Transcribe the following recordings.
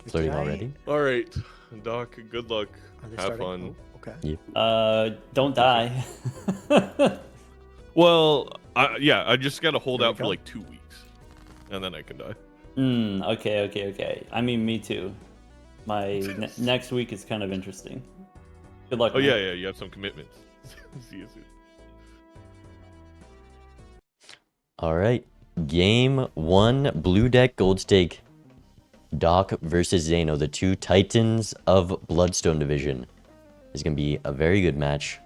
Flirting already? All right, Doc. Good luck. Are they Have starting? fun. Oh, okay. Yep. Don't die. Well, yeah. I just gotta hold Here we out for go. like 2 weeks, and then I can die. Okay. I mean, me too. My next week is kind of interesting. Good luck. Oh man. yeah. You have some commitments. See you soon. All right. Game 1, Blue Deck Gold Stake. Doc versus Zaino, the two titans of Bloodstone Division. Is going to be a very good match.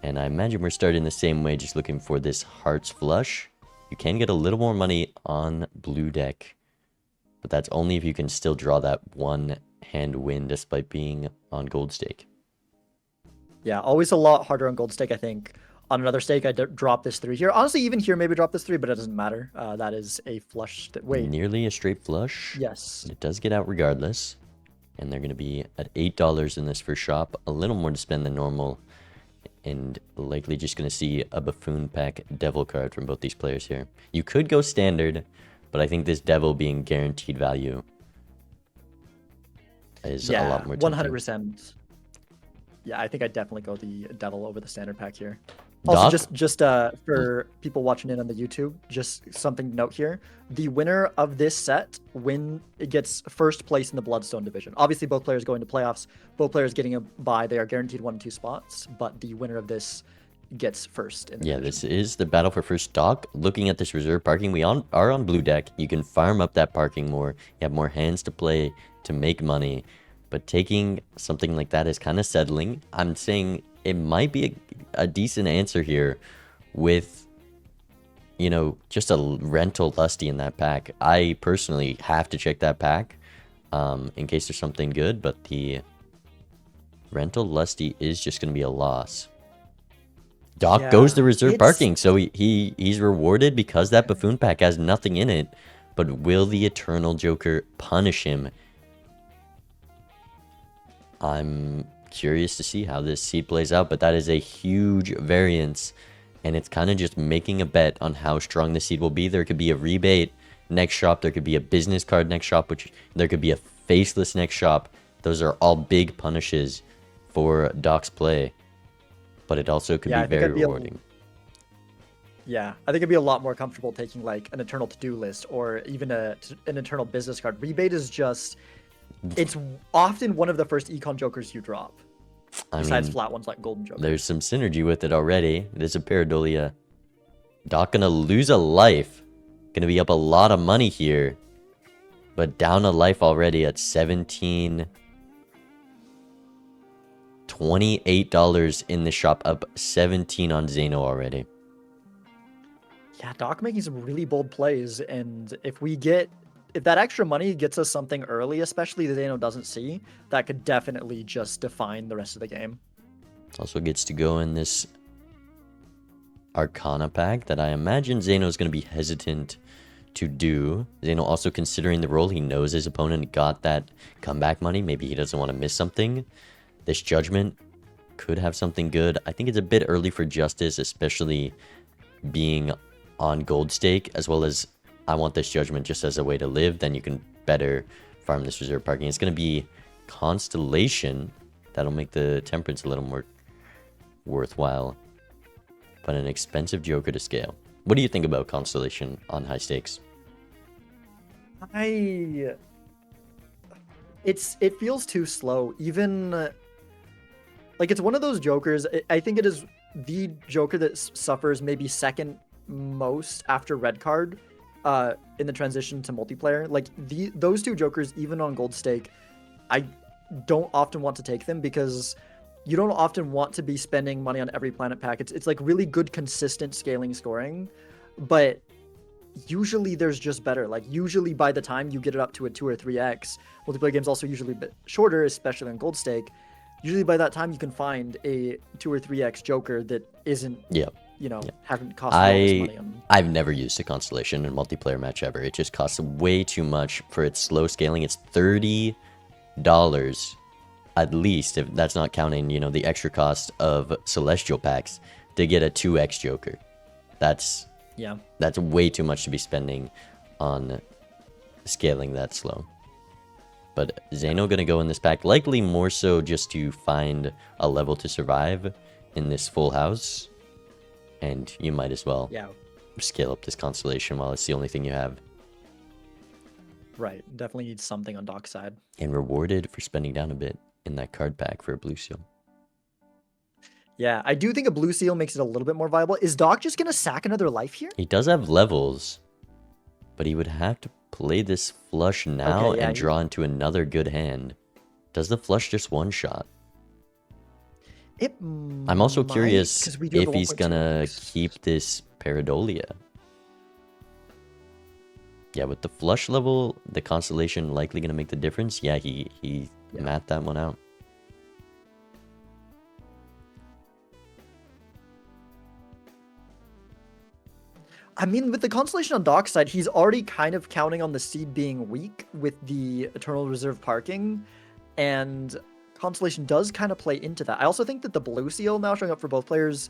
And I imagine we're starting the same way, just looking for this Hearts Flush. You can get a little more money on Blue Deck. But that's only if you can still draw that one hand win despite being on Gold Stake. Yeah, always a lot harder on gold stake, I think. On another stake, I drop this 3 here. Honestly, even here, maybe drop this 3, but it doesn't matter. That is a flush. Wait. Nearly a straight flush. Yes. But it does get out regardless. And they're going to be at $8 in this first shop. A little more to spend than normal. And likely just going to see a Buffoon Pack Devil card from both these players here. You could go standard, but I think this Devil being guaranteed value is a lot more tempting. 100%. Yeah, I think I'd definitely go the Devil over the standard pack here. Doc? Also, just for people watching in on the YouTube, just something to note here. The winner of this set it gets first place in the Bloodstone division. Obviously, both players go into playoffs. Both players getting a bye. They are guaranteed 1 and 2 spots, but the winner of this gets first. In the division. This is the battle for first. Doc, looking at this reserve parking, we are on Blue Deck. You can farm up that parking more. You have more hands to play to make money. But taking something like that is kind of settling. I'm saying it might be a decent answer here with, just a rental Lusty in that pack. I personally have to check that pack in case there's something good, but the rental Lusty is just going to be a loss. Doc goes to reserve parking, so he's rewarded because that Buffoon pack has nothing in it. But will the Eternal Joker punish him? I'm curious to see how this seed plays out, but that is a huge variance, and it's kind of just making a bet on how strong the seed will be. There could be a rebate next shop, there could be a business card next shop, which there could be a faceless next shop. Those are all big punishes for Doc's play, but it also could be very rewarding. Yeah, I think it'd be a lot more comfortable taking like an Eternal to-do list or even an Eternal business card. Rebate is just... It's often one of the first econ jokers you drop. Besides flat ones like Golden Joker. There's some synergy with it already. It is a Pareidolia. Doc gonna lose a life. Gonna be up a lot of money here. But down a life already at $17. $28 in the shop. Up 17 on Zaino already. Yeah, Doc making some really bold plays. And if that extra money gets us something early, especially that Zaino doesn't see, that could definitely just define the rest of the game. Also gets to go in this Arcana pack that I imagine Zaino is going to be hesitant to do. Zaino also considering the role, he knows his opponent got that comeback money. Maybe he doesn't want to miss something. This Judgment could have something good. I think it's a bit early for Justice, especially being on Gold Stake, as well as I want this Judgment just as a way to live, then you can better farm this reserve parking. It's going to be Constellation. That'll make the Temperance a little more worthwhile. But an expensive Joker to scale. What do you think about Constellation on high stakes? It feels too slow. Even like it's one of those Jokers. I think it is the Joker that suffers maybe second most after red card. In the transition to multiplayer, like those two Jokers, even on Gold Stake, I don't often want to take them because you don't often want to be spending money on every planet pack. It's like really good, consistent scaling scoring, but usually there's just better. Like usually by the time you get it up to a 2 or 3x, multiplayer games also usually a bit shorter, especially on Gold Stake. Usually by that time you can find a 2 or 3x Joker that isn't haven't cost all this money on. I've never used a Constellation in a multiplayer match ever. It just costs way too much for its slow scaling. It's $30 at least, if that's not counting, the extra cost of Celestial packs to get a 2x Joker. That's way too much to be spending on scaling that slow. But Zaino gonna go in this pack, likely more so just to find a level to survive in this full house. And you might as well Yeah, scale up this constellation while it's the only thing you have. right. Definitely need something on Doc's side. And rewarded for spending down a bit in that card pack for a blue seal. Yeah, I do think a blue seal makes it a little bit more viable. Is Doc just gonna sack another life here? He does have levels, but he would have to play this flush now Okay, yeah, and draw into another good hand. Does the flush just one shot? I'm also curious if he's gonna keep this Pareidolia. Yeah, with the flush level, the constellation likely gonna make the difference. Yeah, he mapped that one out. I mean, with the constellation on Doc's side, he's already kind of counting on the seed being weak with the Eternal Reserve parking, and constellation does kind of play into that. I also think that the blue seal now showing up for both players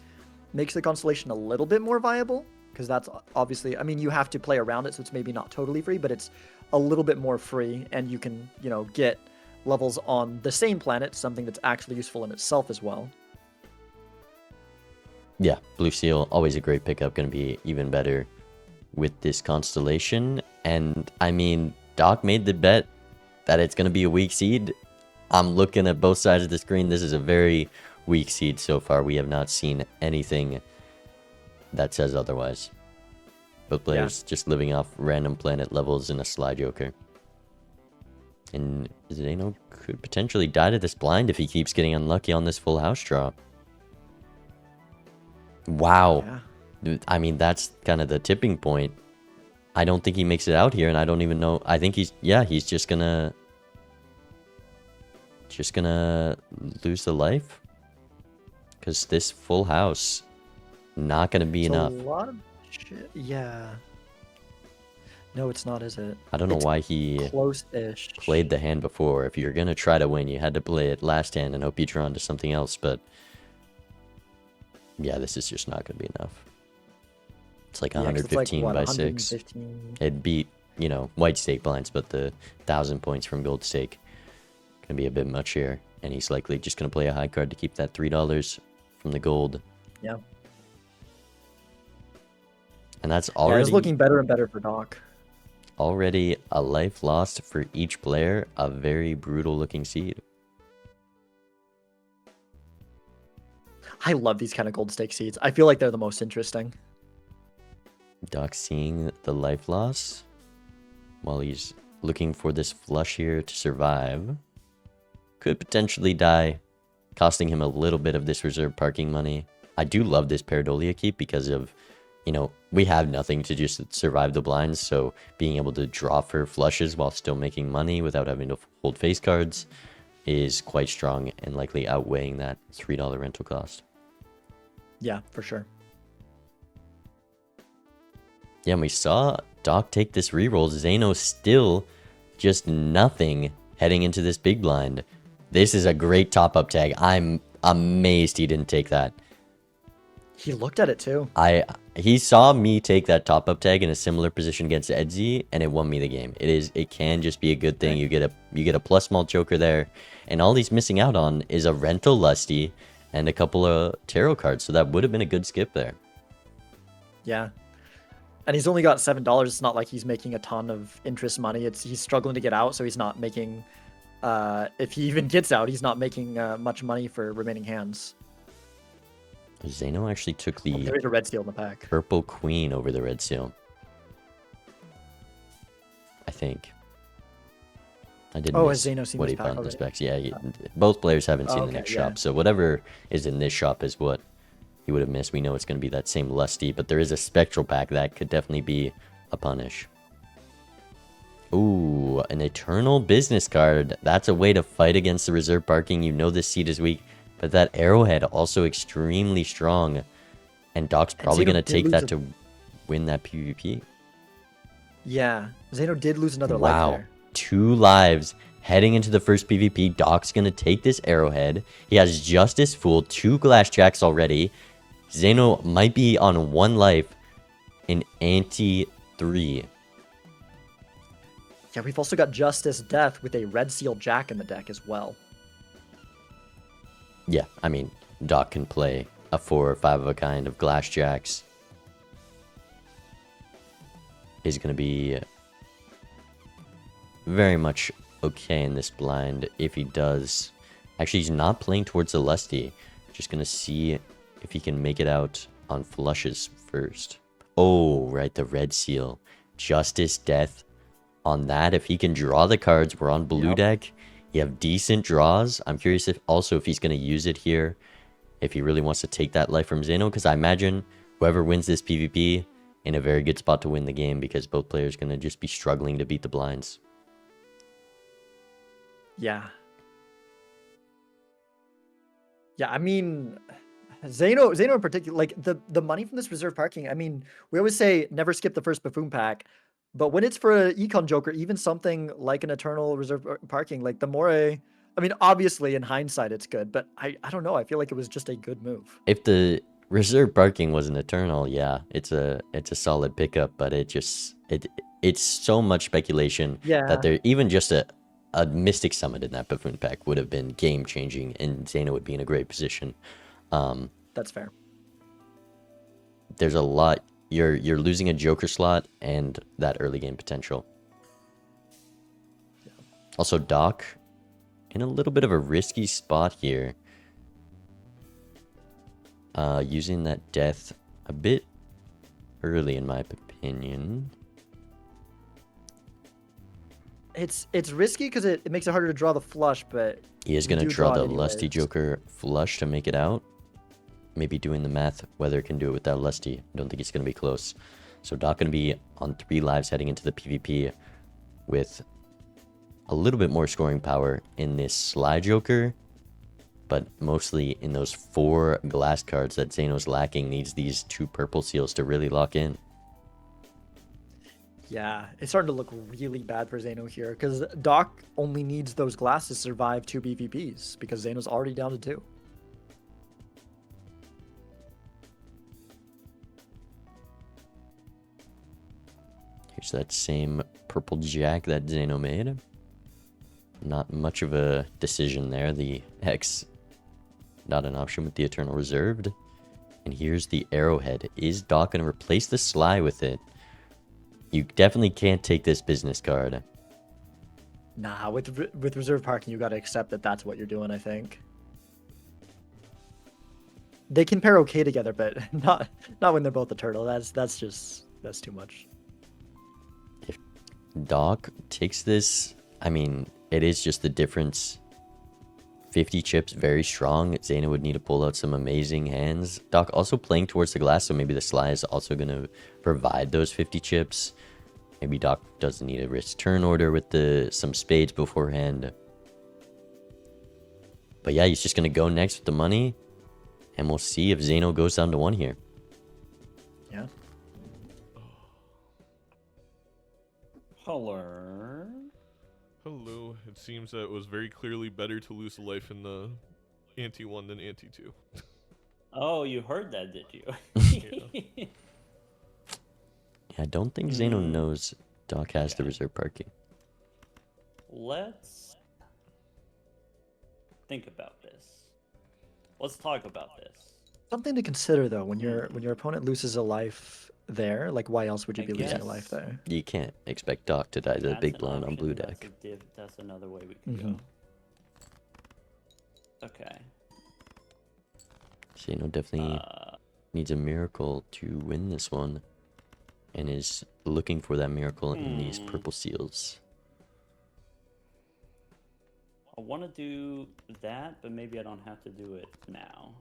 makes the constellation a little bit more viable, because that's obviously, I mean, you have to play around it, so it's maybe not totally free, but it's a little bit more free, and you can, you know, get levels on the same planet, something that's actually useful in itself as well. Yeah, blue seal, always a great pickup, going to be even better with this constellation. And I mean, Doc made the bet that it's going to be a weak seed. I'm looking at both sides of the screen. This is a very weak seed so far. We have not seen anything that says otherwise. Both players just living off random planet levels in a Sly Joker. And Zaino could potentially die to this blind if he keeps getting unlucky on this full house draw. Wow. Yeah. I mean, that's kind of the tipping point. I don't think he makes it out here, and I don't even know. I think he's just gonna lose the life. Because this full house, not gonna be enough. A lot of shit. Yeah. No, it's not, is it? I don't know why he Close-ish. played the hand before. If you're gonna try to win, you had to play it last hand and hope you draw into something else, but yeah, this is just not going to be enough. It's like 115 by 6. It beat, you know, white stake blinds, but the 1,000 points from gold stake going to be a bit much here. And he's likely just going to play a high card to keep that $3 from the gold. Yeah. And that's already... Yeah, it's looking better and better for Doc. Already a life lost for each player. A very brutal looking seed. I love these kind of gold stake seeds. I feel like they're the most interesting. Doc seeing the life loss while he's looking for this flush here to survive. Could potentially die, costing him a little bit of this reserve parking money. I do love this Pareidolia keep because of, you know, we have nothing to just survive the blinds, so being able to draw for flushes while still making money without having to hold face cards is quite strong and likely outweighing that $3 rental cost. Yeah, for sure. Yeah, and we saw Doc take this reroll. Zaino still just nothing heading into this big blind. This is a great top-up tag. I'm amazed he didn't take that. He looked at it too. He saw me take that top-up tag in a similar position against Edzy, and it won me the game. It can just be a good thing. You get a plus small joker there, and all he's missing out on is a rental lusty and a couple of tarot cards. So that would have been a good skip there. Yeah. And he's only got $7. It's not like he's making a ton of interest money. He's struggling to get out, so he's not making... if he even gets out, he's not making much money for remaining hands. Zaino actually took the There's a red seal in the pack. purple queen over the red seal. I think. I didn't Oh, miss has Zaino seen what this he pack found in the already? specs. Yeah, both players haven't seen the okay, next yeah. shop, so whatever is in this shop is what he would have missed. We know it's going to be that same lusty, but there is a spectral pack that could definitely be a punish. Ooh, an eternal business card. That's a way to fight against the reserve parking. You know this seed is weak, but that arrowhead also extremely strong. And Doc's probably going to take that to win that PvP. Yeah, Zaino did lose another life Wow, there. 2 lives heading into the first PvP. Doc's going to take this arrowhead. He has Justice Fool, 2 glass jacks already. Zaino might be on 1 life in ante 3. Yeah, we've also got Justice Death with a Red Seal Jack in the deck as well. Yeah, I mean, Doc can play a 4 or 5 of a kind of Glass Jacks. He's going to be very much okay in this blind if he does. Actually, he's not playing towards the Lusty. Just going to see if he can make it out on flushes first. Oh, right, the Red Seal. Justice Death on that. If he can draw the cards, we're on blue deck. You have decent draws. I'm curious if he's going to use it here. If he really wants to take that life from Zaino. Because I imagine whoever wins this PvP in a very good spot to win the game. Because both players are going to just be struggling to beat the blinds. Yeah. Yeah, I mean, Zaino in particular, like the money from this reserve parking, I mean, we always say never skip the first buffoon pack. But when it's for an econ joker, even something like an eternal reserve parking, like the more I mean, obviously in hindsight it's good, but I don't know. I feel like it was just a good move. If the reserve parking was an eternal, yeah, it's a solid pickup, but it's so much speculation that there even just a Mystic Summit in that buffoon pack would have been game changing, and Zaino would be in a great position. That's fair. There's a lot. You're losing a Joker slot and that early game potential. Yeah. Also, Doc in a little bit of a risky spot here. Using that death a bit early, in my opinion. It's risky because it makes it harder to draw the flush, but he is going to draw the Lusty Joker flush to make it out. Maybe doing the math whether it can do it without Lusty. I don't think it's going to be close. So Doc going to be on 3 lives heading into the PvP with a little bit more scoring power in this Sly Joker, but mostly in those 4 glass cards that Zaino's lacking. Needs these 2 purple seals to really lock in. Yeah, it's starting to look really bad for Zaino here because Doc only needs those glass to survive 2 PvPs because Zaino's already down to 2. Here's that same purple jack that Zaino made. Not much of a decision there. The X, not an option with the Eternal Reserved. And here's the Arrowhead. Is Doc going to replace the Sly with it? You definitely can't take this business card. Nah, with reserve parking, you got to accept that that's what you're doing, I think. They can pair okay together, but not when they're both Eternal. That's too much. If Doc takes this, I mean, it is just the difference. 50 chips, very strong. Zaino would need to pull out some amazing hands. Doc also playing towards the glass, so maybe the Sly is also going to provide those 50 chips. Maybe Doc doesn't need a risk turn order with some spades beforehand. But yeah, he's just going to go next with the money. And we'll see if Zaino goes down to 1 here. Yeah. Hello. Hello. It seems that it was very clearly better to lose a life in the ante 1 than ante 2. Oh, you heard that, did you? Yeah. Yeah, I don't think Zaino knows Doc has the reserve parking. Let's think about this. Let's talk about this. Something to consider though when your opponent loses a life there, like why else would you be losing a life there? You can't expect Doc to die to the big blind on blue deck. That's another way we can go. Okay. Zaino definitely needs a miracle to win this one. And is looking for that miracle in these purple seals. I want to do that, but maybe I don't have to do it now.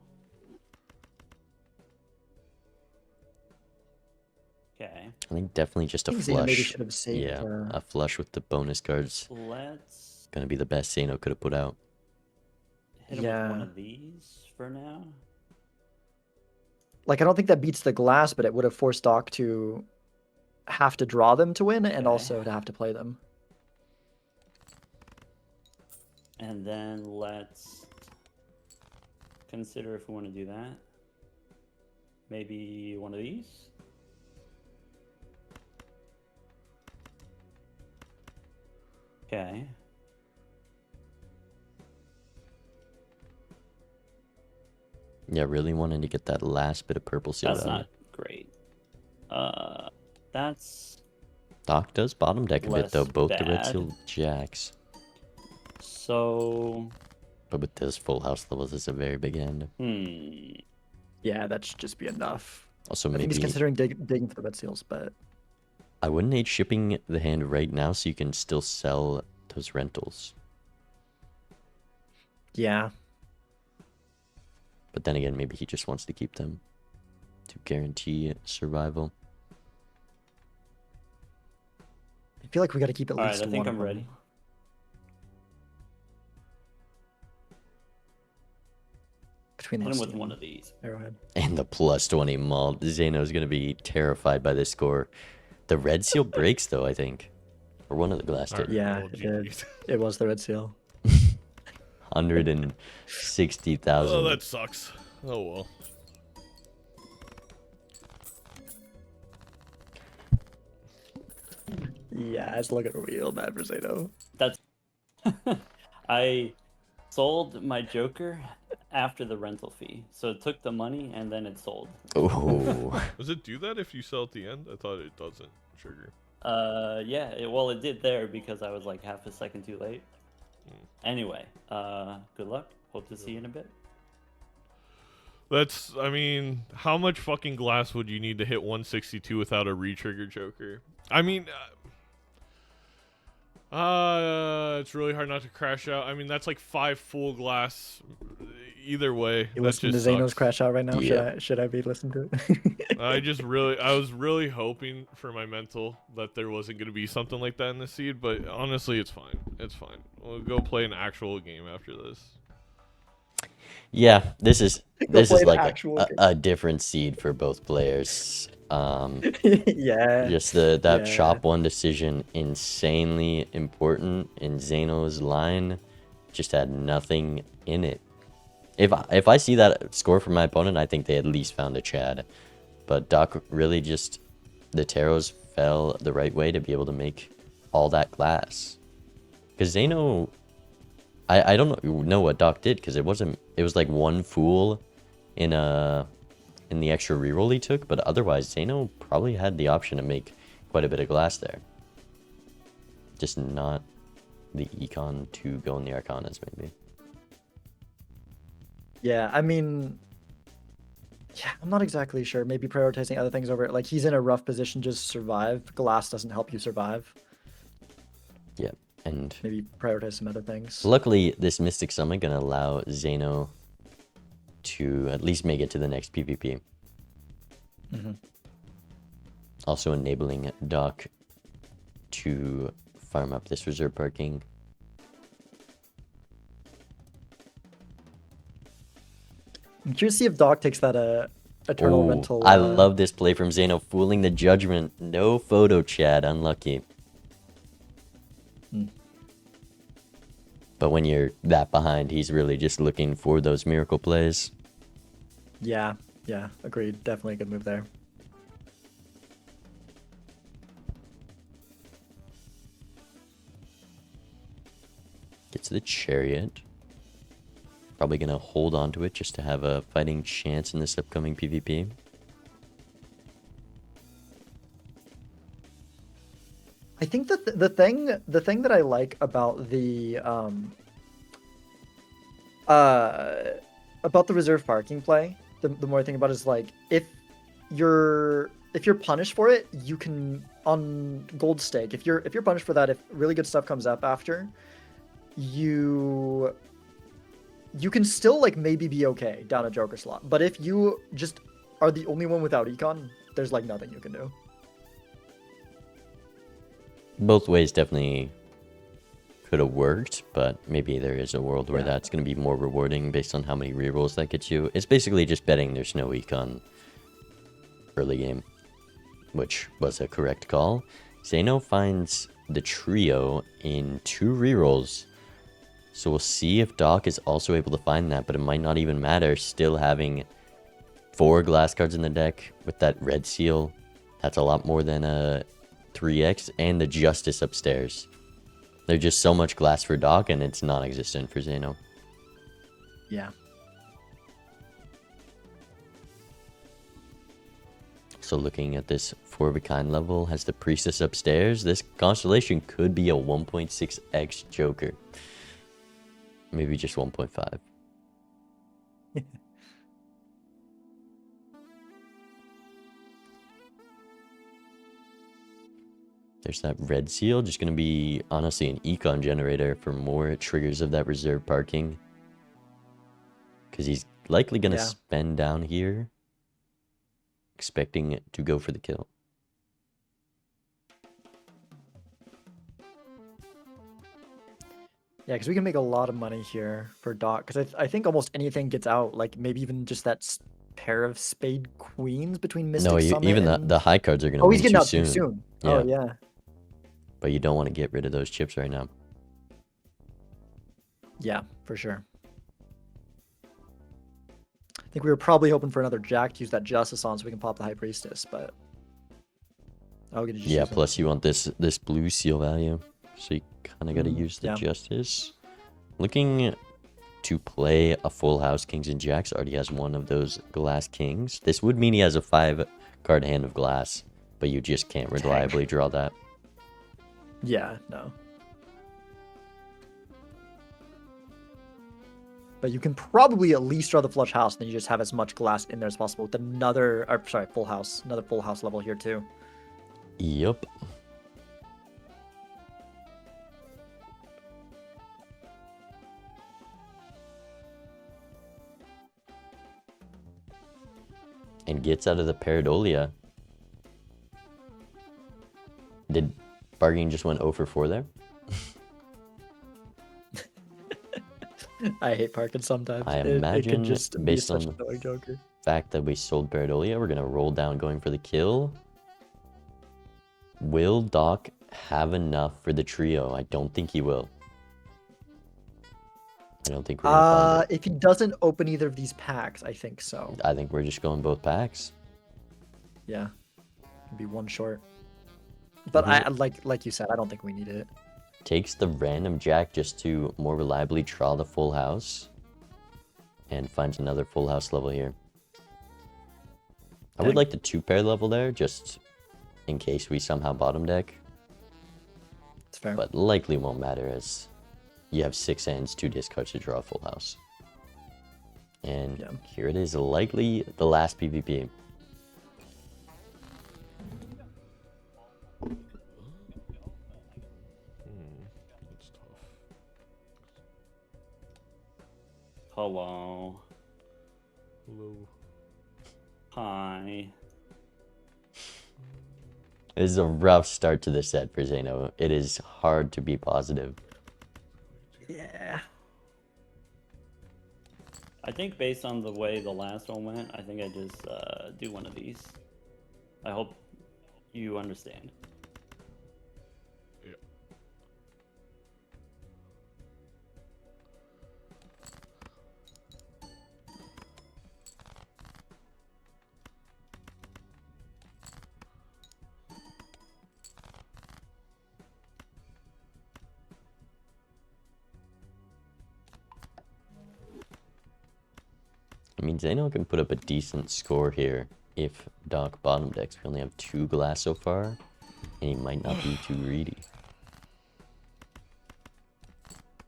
Okay. I think definitely just a I think Zaino maybe flush. should have saved Yeah, a flush with the bonus cards. Let's Gonna be the best Zaino could have put out. hit him with one of these for now. Like, I don't think that beats the glass, but it would have forced Doc to have to draw them to win and also to have to play them. And then let's consider if we want to do that. Maybe one of these. Okay. Yeah, really wanted to get that last bit of purple seal That's out. not great. That's Doc does bottom deck a bit though, less both the red bad. seal jacks. So. But with those full house levels, it's a very big hand. Yeah, that should just be enough. Also, I think he's maybe considering digging for the red seals, but I wouldn't hate shipping the hand right now so you can still sell those rentals. yeah. But then again, maybe he just wants to keep them to guarantee survival. I feel like we got to keep at All right, least I think one I'm of them. ready. Between Hit those him with two. one of these. Arrowhead. And the plus 20 malt. Zaino's going to be terrified by this score. The red seal breaks though, I think. Or one of the glass did. Yeah, Oh, it did. jeez. It was the red seal. 160,000. Oh, that sucks. Oh well. Yeah, it's looking real bad for Zaino. That's. I sold my Joker after the rental fee, so it took the money and then it sold. Oh. Does it do that if you sell at the end? I thought it doesn't trigger. Yeah, it did there because I was like half a second too late. Anyway, good luck. Hope to see you in a bit. I mean, how much fucking glass would you need to hit 162 without a re-trigger Joker? I mean, it's really hard not to crash out. I mean, that's like 5 full glass. Either way, You that listening to just Zaino's sucks. crash out right now? Yeah. Should I be listening to it? I was really hoping for my mental that there wasn't going to be something like that in the seed, but honestly, it's fine. It's fine. We'll go play an actual game after this. Yeah, this is play an like actual game. a different seed for both players. Yeah. Just that Yeah. shop one decision, insanely important, and Zaino's line just had nothing in it. If I see that score from my opponent, I think they at least found a Chad. But Doc really just, the tarots fell the right way to be able to make all that glass. Because Zaino, I don't know what Doc did, because it was like one fool in the extra reroll he took, but otherwise Zaino probably had the option to make quite a bit of glass there. Just not the econ to go in the arcanas, maybe. Yeah, I mean, yeah, I'm not exactly sure. Maybe prioritizing other things over it. Like, he's in a rough position, just survive. Glass doesn't help you survive. Yeah, and Maybe prioritize some other things. luckily this Mystic Summit gonna allow Zaino to at least make it to the next PvP. Also enabling Doc to farm up this reserve parking. I'm curious to see if Doc takes that eternal Ooh, rental. I love this play from Zaino, fooling the judgment. No photo Chad, unlucky. But when you're that behind, he's really just looking for those miracle plays. Yeah, agreed. Definitely a good move there. Gets the chariot. Probably gonna hold on to it just to have a fighting chance in this upcoming PvP. I think that the thing that I like about the reserve parking play, the more I think about it is like if you're punished for it, you can on gold stake. If you're punished for that, if really good stuff comes up after, you can still like maybe be okay down a Joker slot. But if you just are the only one without econ, there's like nothing you can do. Both ways definitely could have worked, but maybe there is a world where Yeah. that's going to be more rewarding based on how many rerolls that gets you. It's basically just betting there's no econ early game, which was a correct call. Zaino finds the trio in 2 rerolls, so we'll see if Doc is also able to find that, but it might not even matter. Still having 4 glass cards in the deck with that red seal, that's a lot more than a 3x, and the Justice upstairs. There's just so much glass for Doc, and it's non-existent for Zaino. Yeah. So looking at this 4-of-a-kind level, has the Priestess upstairs. This constellation could be a 1.6x Joker. Maybe just 1.5. There's that red seal. Just going to be, honestly, an econ generator for more triggers of that reserve parking. Because he's likely going to spend down here, expecting it to go for the kill. Yeah, because we can make a lot of money here for Doc. Because I think almost anything gets out. Like maybe even just that pair of spade queens between Mystic Summit even and... the high cards are going to Oh, win he's getting too out soon. too soon. Yeah. Oh, yeah. But you don't want to get rid of those chips right now. Yeah, for sure. I think we were probably hoping for another Jack to use that Justice on so we can pop the High Priestess, but... Oh, just Yeah, use it. plus you want this blue seal value. So you kind of got to use the yeah. Justice. Looking to play a full house Kings and Jacks. Already has one of those glass Kings. This would mean he has a 5-card hand of glass, but you just can't reliably draw that. Yeah, no. But you can probably at least draw the flush house, and then you just have as much glass in there as possible with another, or sorry, full house. Another full house level here too. Yup. And gets out of the Paradolia. Did Bargain just went 0 for 4 there? I hate parking sometimes. I It imagine, can just be based such on a annoying Joker. Fact that we sold Paradolia, we're gonna roll down going for the kill. Will Doc have enough for the trio? I don't think he will. I don't think we're gonna find it. If he doesn't open either of these packs, I think so. I think we're just going both packs. Yeah, it'd be one short. But I like you said, I don't think we need it. Takes the random Jack just to more reliably draw the full house. And finds another full house level here. I would like the 2-pair level there, just in case we somehow bottom deck. It's fair. But likely won't matter as you have 6 hands, 2 discards to draw a full house. And here it is, likely the last PvP. That's tough. Hello. Hello. Hi. This is a rough start to the set for Zaino. It is hard to be positive. Yeah. I think based on the way the last one went, I think I just do one of these. I hope you understand. Yeah. I mean, Zaino can put up a decent score here if Doc bottom decks. We only have 2 glass so far, and he might not be too greedy.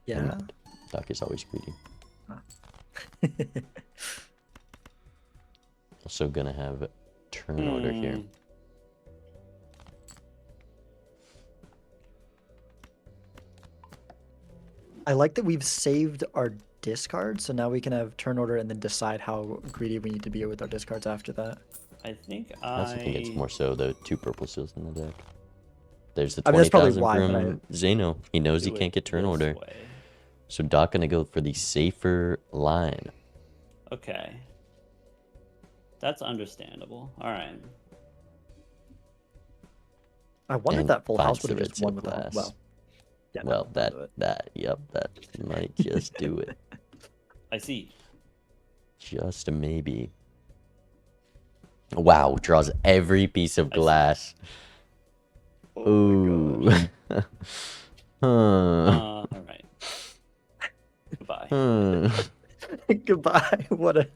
Yeah. And Doc is always greedy. Also gonna have turn order here. I like that we've saved our discards, so now we can have turn order and then decide how greedy we need to be with our discards after that. I think I also think it's more so the 2 purple seals in the deck. There's the I mean, that's probably 20,000 why, from Zaino. He knows he can't get turn order. Way. So Doc gonna go for the safer line. Okay. That's understandable. All right. I wonder if And that full house finds would have the just red won seal with the glass. well. Yeah, Well, no, that might just do it. I see. Just a maybe. Wow, draws every piece of glass. Ooh. Huh. All right. Goodbye. Goodbye. What a.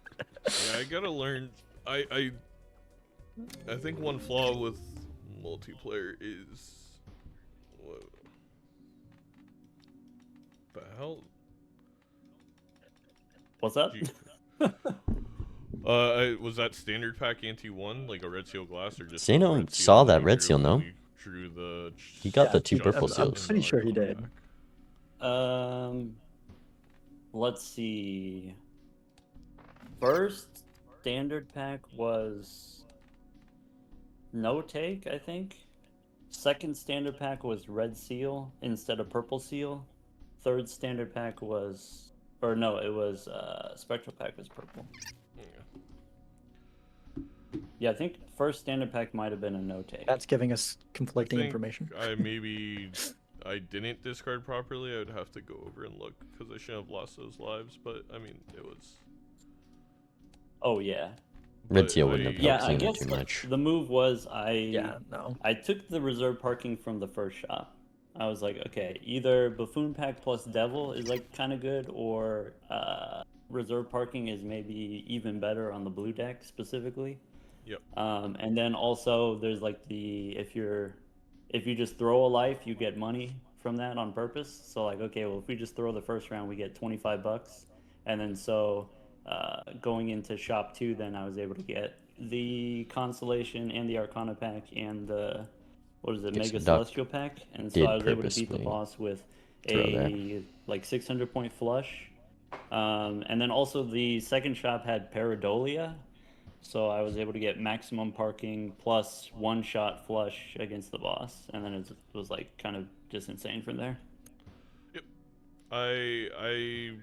Yeah, I gotta learn. I think one flaw with multiplayer is what the hell. What's up? Gee. Was that standard pack anti-1 like a red seal glass or just a Zaino red seal saw that that he red drew seal, when no? we drew the He got Yeah, the 2 I'm- purple I'm seals. pretty sure he did. Let's see. First standard pack was no take, I think. Second standard pack was red seal instead of purple seal. Third standard pack was, or no, it was spectral pack was purple. Yeah, I think first standard pack might have been a no take. That's giving us conflicting think information. I didn't discard properly. I would have to go over and look because I shouldn't have lost those lives. But I mean, it was. Oh yeah. Red but seal wouldn't have Yeah, helped I Zaino guess too much. the move was Yeah, no. I took the reserve parking from the first shop. I was like, okay, either buffoon pack plus devil is like kind of good, or reserve parking is maybe even better on the blue deck specifically. Yep. And then also there's like if you just throw a life, you get money from that on purpose. So like, okay, well if we just throw the first round, we get $25, and then going into shop 2, then I was able to get the consolation and the arcana pack and the Gets mega duck celestial pack, and so did I was able to beat the purposely boss with throw there. a like 600 point flush. And then also the second shop had pareidolia, so I was able to get maximum parking plus one shot flush against the boss, and then it was like kind of just insane from there. Yep. I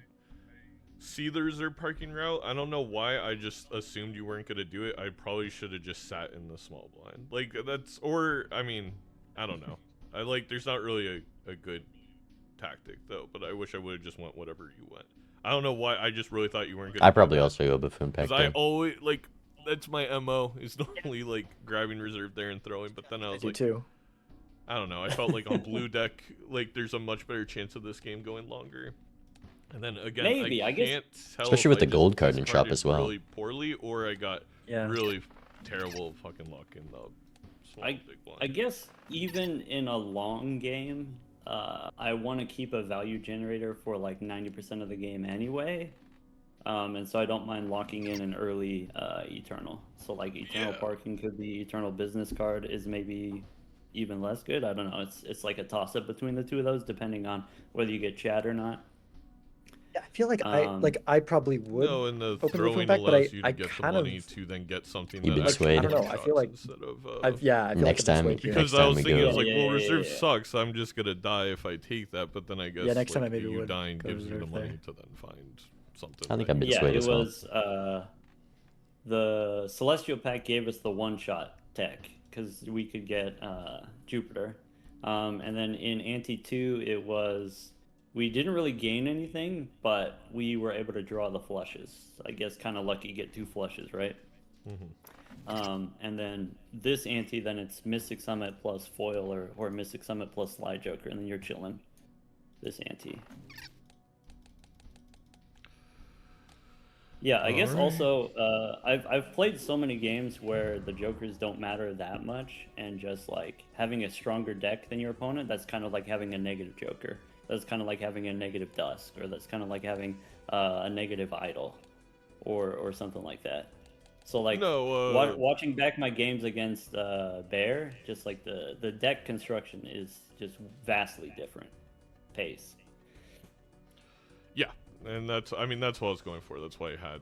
see the reserve parking route. I don't know why. I just assumed you weren't gonna do it. I probably should have just sat in the small blind. Like that's, or I mean, I don't know. There's not really a good tactic though. But I wish I would have just went whatever you went. I don't know why. I just really thought you weren't gonna. I probably also go buffoon pack. Because I always that's my MO is normally like grabbing reserve there and throwing. But then I I was do like, too. I don't know. I felt like on blue deck, like there's a much better chance of this game going longer. And then again, Maybe, I guess- can't tell Especially if with I the just gold card in discarded shop as well. really poorly, or I got Yeah. really terrible fucking luck in the small big one. I guess even in a long game, I want to keep a value generator for like 90% of the game anyway. And so I don't mind locking in an early Eternal. So like Eternal Yeah. Parking could be Eternal Business Card is maybe even less good. I don't know. It's like a toss-up between the two of those depending on whether you get chat or not. Yeah, I feel like I probably would. No, and the open the throwing phone back, but allows you to I get the kind of- money to then get something You've that been actually swayed. I don't know, I shots feel like instead of, I feel Next like I've been time- swayed here. because Next I was we thinking, I go. was like, Yeah, well, yeah, reserve yeah. sucks. I'm just gonna die if I take that. But then I guess next time I like, maybe you would dying go gives you the reserve money there. to then find something. I think that I've been you Yeah, swayed it as well. was the Celestial Pack gave us the one-shot tech because we could get Jupiter. And then in Anti 2, it was we didn't really gain anything, but we were able to draw the flushes. I guess kind of lucky get 2 flushes, right? And then this Anti, then it's Mystic Summit plus Foil or Mystic Summit plus Slide Joker, and then you're chilling. This Anti. Yeah, I guess Alright. also I've played so many games where the jokers don't matter that much, and just like having a stronger deck than your opponent, that's kind of like having a negative joker. That's kind of like having a negative dusk, or that's kind of like having a negative idol, or something like that. So like No, watching back my games against Bear, just like the deck construction is just vastly different pace. yeah, and that's what I was going for. That's why I had,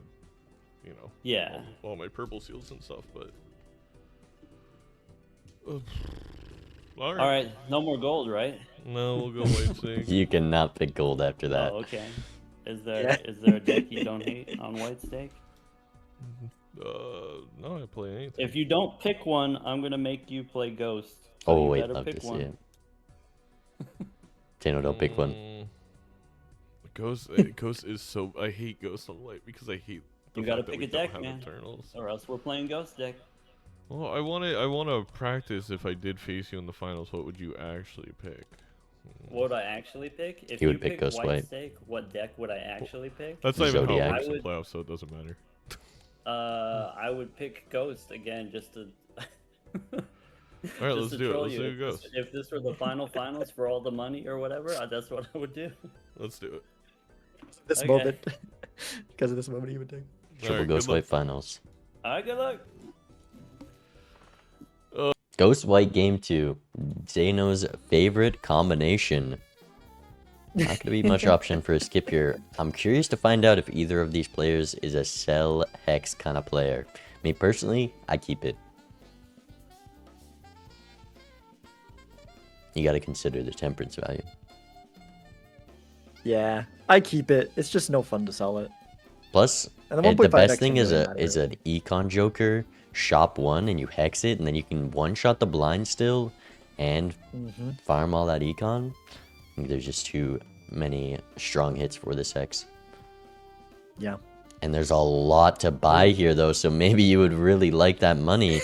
Yeah. all my purple seals and stuff. But all All right, no more gold, right? no, we'll go white stake. You cannot pick gold after that. Oh, okay. Is Yeah. there a deck you don't hate on white stake? No, I play anything. If you don't pick one, I'm gonna make you play Ghost. So Oh you wait, better love pick to see one. it. Zaino, don't pick one. Ghost is so. I hate Ghost on white because I hate. The You gotta fact that pick we a don't deck, have man. Eternals. Or else we're playing Ghost deck. Well, I want to practice. If I did face you in the finals, what would you actually pick? What would I actually pick? If You you would pick pick Ghost White White. Stake, what deck would I actually pick? That's not even how it Zodiac. works I in would- playoffs, so it doesn't matter. I would pick Ghost again, just to. All right, just let's to do it. troll Let's you. do Ghost. If this were the finals for all the money or whatever, that's what I would do. Let's do it. This Okay. moment. Because of this moment, he would take. Triple Alright, Ghost good luck. White finals. Alright, good luck. Ghost White Game 2. Zaino's favorite combination. Not gonna be much option for a skip here. I'm curious to find out if either of these players is a sell hex kind of player. Me personally, I keep it. You gotta consider the temperance value. Yeah, I keep it. It's just no fun to sell it. Plus, And the 1.5x best thing doesn't is really is matter. an econ joker, shop 1, and you hex it, and then you can one-shot the blind still, and Mhm. farm all that econ. I think there's just too many strong hits for this hex. Yeah. And there's a lot to buy here, though, so maybe you would really like that money.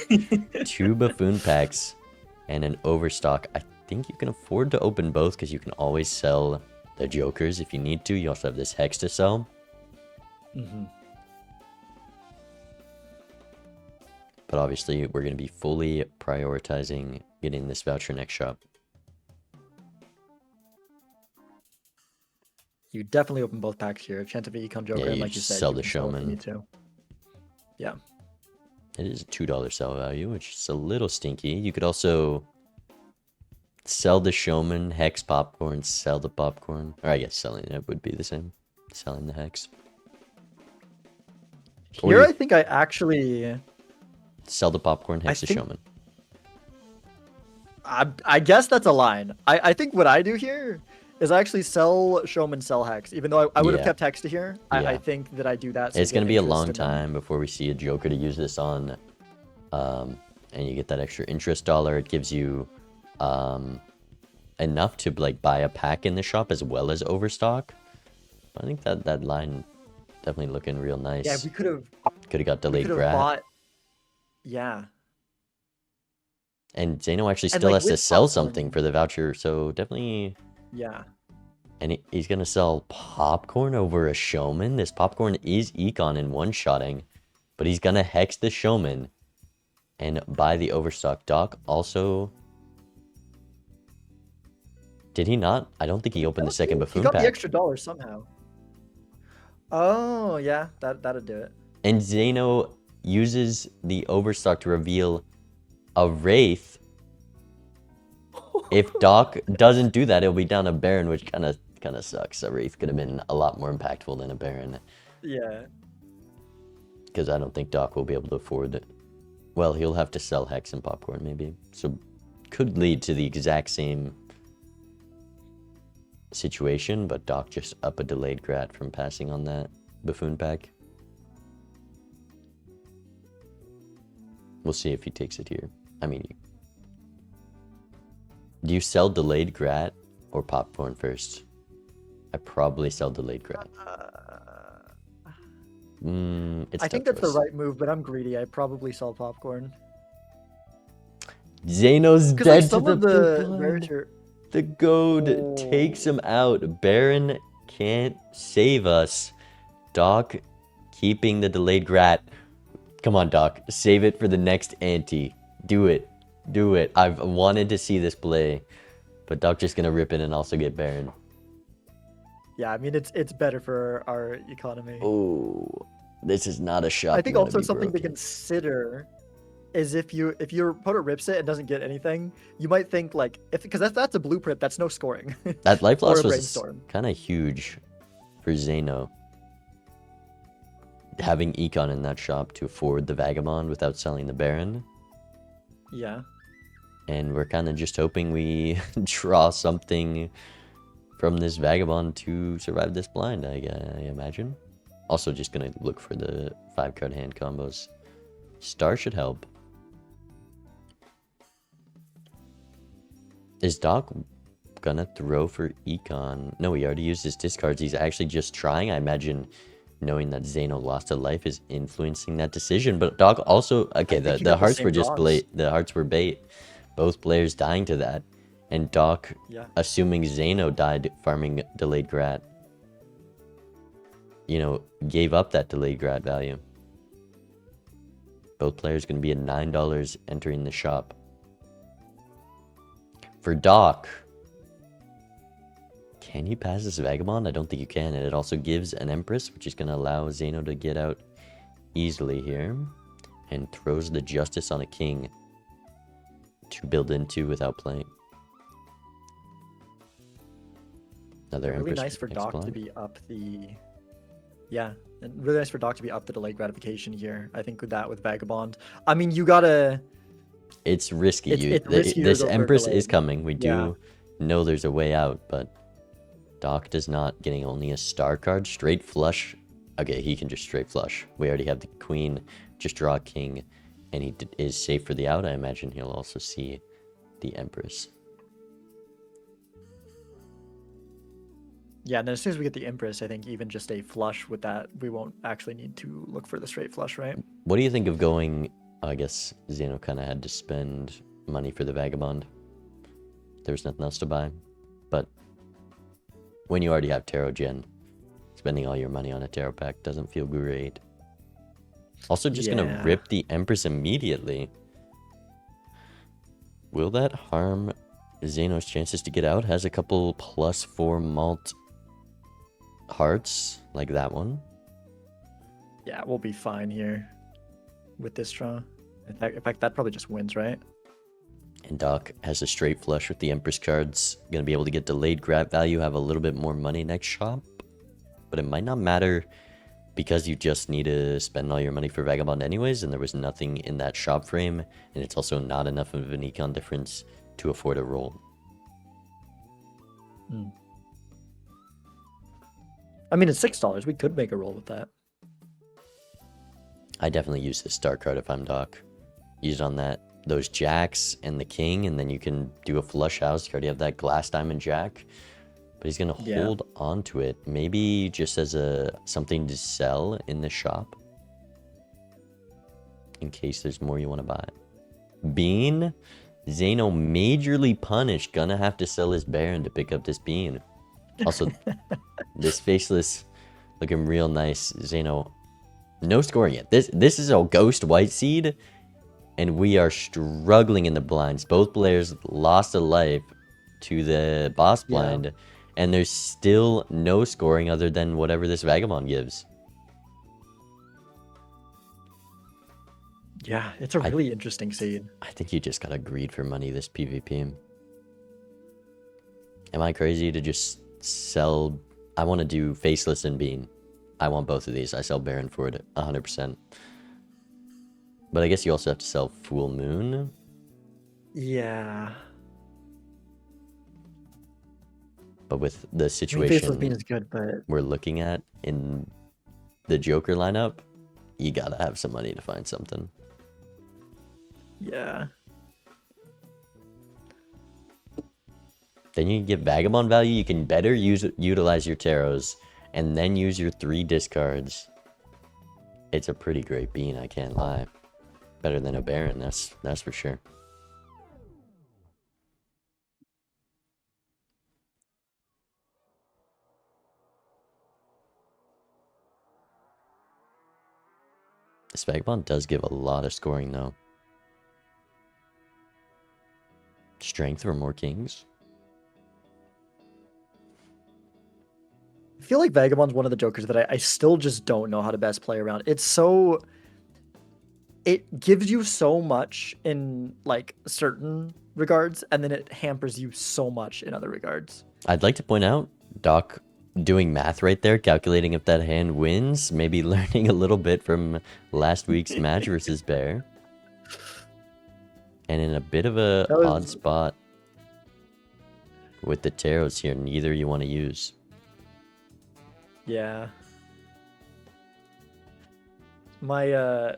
2 buffoon packs and an overstock. I think you can afford to open both because you can always sell the jokers if you need to. You also have this hex to sell. Mhm. But obviously, we're going to be fully prioritizing getting this voucher next shop. You definitely open both packs here. Chance of an Econ Joker, Yeah, and you like you just said, sell you the can sell if you Showman. need to. Yeah. It is a $2 sell value, which is a little stinky. You could also sell the showman, hex popcorn, sell the popcorn. Or I guess selling it would be the same. Selling the hex. Or Here, you I think I actually. sell the popcorn, hex the think- showman. I guess that's a line. I think what I do here is I actually sell Showman, sell Hex. Even though I would have Yeah. kept Hex to here, Yeah. I think that I do that. so It's get going to be a interest long in them. time before we see a joker to use this on. And you get that extra interest dollar. It gives you enough to like buy a pack in the shop as well as overstock. I think that line definitely looking real nice. Yeah, we could have. Could have got We delayed could have grab. bought. Yeah. And Zaino actually And, still like, has to with sell popcorn- something for the voucher, so definitely. Yeah. And he's gonna sell popcorn over a showman. This popcorn is econ and one-shotting, but he's gonna hex the showman and buy the overstock. Doc also. Did he not? I don't think he opened the second He buffoon got pack. the extra dollar somehow. Oh yeah, that'd do it. And Zaino uses the overstock to reveal a Wraith. If Doc doesn't do that, it'll be down a Baron, which kind of sucks. A Wraith could have been a lot more impactful than a Baron, Yeah. because I don't think Doc will be able to afford it. Well, he'll have to sell Hex and Popcorn maybe, so could lead to the exact same situation, but Doc just up a delayed grat from passing on that buffoon pack. We'll see if he takes it here. I mean, do you sell delayed grat or popcorn first? I probably sell delayed grat. It's I think tough that's the choice. right move, but I'm greedy. I probably sell popcorn. Zaino's Because like dead to some the of the blind. rare. The goad Oh. takes him out. Baron can't save us. Doc keeping the delayed grat. Come on, Doc. Save it for the next ante. Do it. Do it. I've wanted to see this play. But Doc just gonna rip it and also get Baron. Yeah, I mean it's better for our economy. Oh, this is not a shot. I think gonna also be something to broken. consider is if your opponent rips it and doesn't get anything, you might think like because that's a blueprint, that's no scoring. That life or loss a was brainstorm. kind of huge for Zaino. Having econ in that shop to afford the Vagabond without selling the Baron. Yeah. And we're kind of just hoping we draw something from this Vagabond to survive this blind, I imagine. Also just going to look for the 5-card hand combos. Star should help. Is Doc gonna throw for econ? No, he already used his discards. He's actually just trying. I imagine knowing that Zaino lost a life is influencing that decision. But Doc also, okay, I think he the got the hearts same were just draws. the hearts were bait. Both players dying to that. And Doc, Yeah. assuming Zaino died farming delayed grat, you know, gave up that delayed grat value. Both players going to be at $9 entering the shop. For Doc, can you pass this Vagabond? I don't think you can. And it also gives an Empress, which is going to allow Zaino to get out easily here. And throws the Justice on a King to build into without playing. Another Really Empress nice for next Doc to block. be up the. Yeah, and really nice for Doc to be up the delayed gratification here. I think with that with Vagabond. I mean, you gotta. It's risky. It's riskier to This go for Empress delayed. is coming. We Yeah. do know there's a way out, but Doc does not, getting only a star card. Straight flush. Okay, he can just straight flush. We already have the Queen. Just draw a King, and he is safe for the out. I imagine he'll also see the Empress. Yeah, and then as soon as we get the Empress, I think even just a flush with that, we won't actually need to look for the straight flush, right? What do you think of going? I guess Zaino kind of had to spend money for the Vagabond. There was nothing else to buy. But when you already have Tarot Gen, spending all your money on a Tarot pack doesn't feel great. Also, just going to rip the Empress immediately. Will that harm Zaino's chances to get out? Has a couple +4 malt hearts, like that one. Yeah, we'll be fine here with this draw. In fact, that probably just wins, right? And Doc has a straight flush with the Empress cards. Gonna be able to get delayed grab value, have a little bit more money next shop. But it might not matter because you just need to spend all your money for Vagabond anyways, and there was nothing in that shop frame, and it's also not enough of an econ difference to afford a roll. I mean, it's $6. We could make a roll with that. I definitely use this star card if I'm Doc. Use it on those jacks and the king, and then you can do a flush house. You already have that glass diamond jack. But he's gonna hold on to it. Maybe just as something to sell in the shop. In case there's more you want to buy. Bean. Zaino majorly punished. Gonna have to sell his Baron to pick up this bean. Also, this faceless looking real nice. Zaino, no scoring yet. This is a ghost white seed, and we are struggling in the blinds. Both players lost a life to the boss blind, and there's still no scoring other than whatever this Vagabond gives. Yeah, it's a really interesting seed. I think you just gotta greed for money this PvP. Am I crazy to just sell? I want to do Faceless and Bean. I want both of these. I sell Baron for it 100%. But I guess you also have to sell Full Moon. Yeah. But with the I mean, situation Faceless Bean is good, but we're looking at in the Joker lineup, you gotta have some money to find something. yeah. Then you can get Vagabond value. You can better utilize your tarots and then use your 3 discards. It's a pretty great bean, I can't lie. Better than a Baron, that's for sure. This Vagabond does give a lot of scoring though. Strength for more kings. I feel like Vagabond's one of the jokers that I still just don't know how to best play around. It gives you so much in like certain regards, and then it hampers you so much in other regards. I'd like to point out Doc doing math right there, calculating if that hand wins, maybe learning a little bit from last week's match versus Bear. And in a bit of a odd spot with the tarots here, neither you want to use. Yeah. My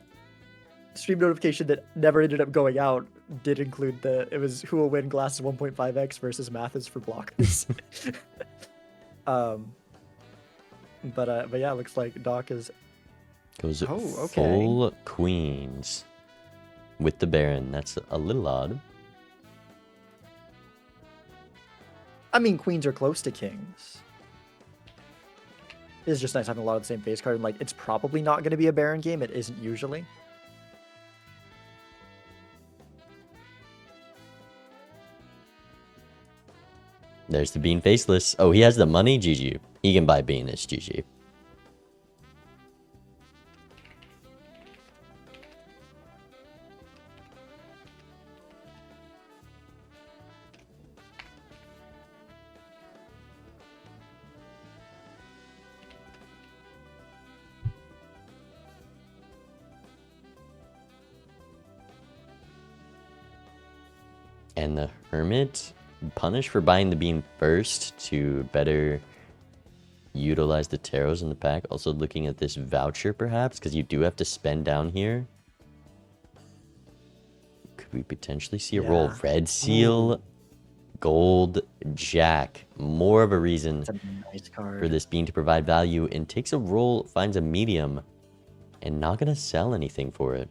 stream notification that never ended up going out did include it was who will win glasses 1.5x versus math is for blockers. But yeah, it looks like Doc is Goes okay. full queens with the Baron. That's a little odd. I mean, queens are close to kings. It's just nice having a lot of the same face card. And like, it's probably not going to be a Baron game. It isn't usually. There's the Bean Faceless. Oh, he has the money? GG. He can buy Bean. It's GG. And the Hermit, punished for buying the Bean first to better utilize the taros in the pack. Also looking at this voucher perhaps, because you do have to spend down here. Could we potentially see a roll? Red Seal, Gold, Jack. More of a reason It's a nice card. for this Bean to provide value, and takes a roll, finds a medium, and not going to sell anything for it.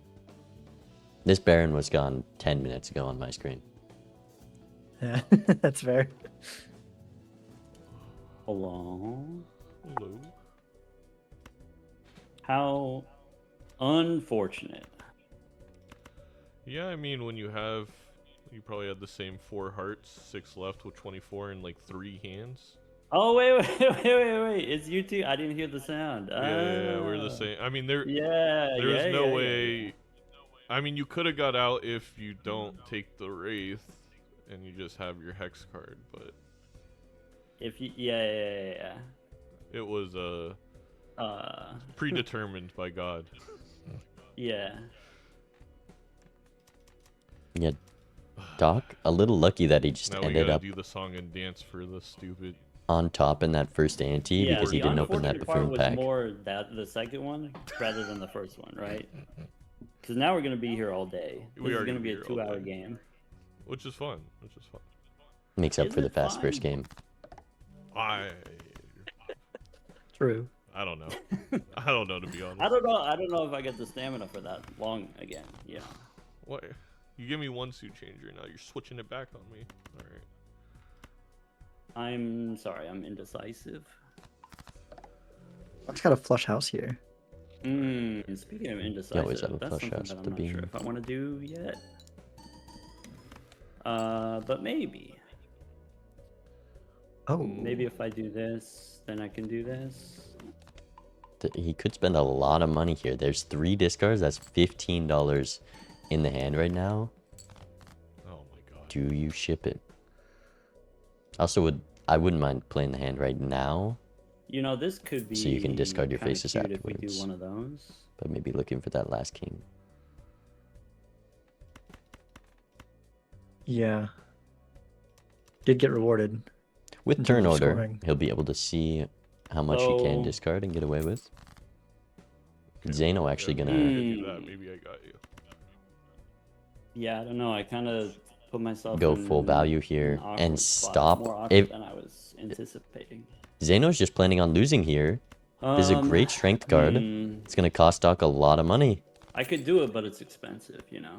This Baron was gone 10 minutes ago on my screen. Yeah, that's fair. Hello. Hello. How unfortunate. Yeah, I mean, when you probably had the same 4 hearts, 6 left with 24 and like 3 hands. Oh wait, it's you two. I didn't hear the sound. Yeah, we're the same. I mean, there's Yeah. no way. I mean, you could have got out if you don't take the Wraith and you just have your Hex card, but If you, yeah. it was predetermined by God. Yeah. Yeah, Doc, a little lucky that he just Now we ended gotta up do the song and dance for the stupid. on top in that first ante Yeah, because he the didn't open that unfortunate part buffoon was pack. more that the second one rather than the first one, right? Because now we're gonna be here all day. This We is are gonna gonna be a be here all 2-hour day. game. Which is fun. Makes up for Isn't the it fast first fine? game. I True. don't know. I don't know, to be honest. I don't know if I get the stamina for that long again. Yeah. What? You give me one suit changer, now you're switching it back on me. All right. I'm sorry, I'm indecisive. I just got a flush house here. Speaking of indecisive, always have a that's flush something house that with I'm the not sure beam. if I want to do yet. But maybe. Oh, Maybe if I do this, then I can do this. He could spend a lot of money here. There's 3 discards. That's $15 in the hand right now. Oh my god. Do you ship it? I wouldn't mind playing the hand right now, You know, this could be. So you can discard your kinda faces cute if we afterwards. do one of those. but maybe looking for that last king. yeah. Did get rewarded. With In turn terms of order, scoring. he'll be able to see how much he can So- discard and get away with. Zaino actually Yeah, gonna maybe I do that. Maybe I got you. Yeah, I don't know. I kind of put myself go in full value an here awkward and spot, stop. more awkward If than I was anticipating. Zaino's just planning on losing here, this is a great strength card. It's gonna cost Doc a lot of money. I could do it, but it's expensive, you know.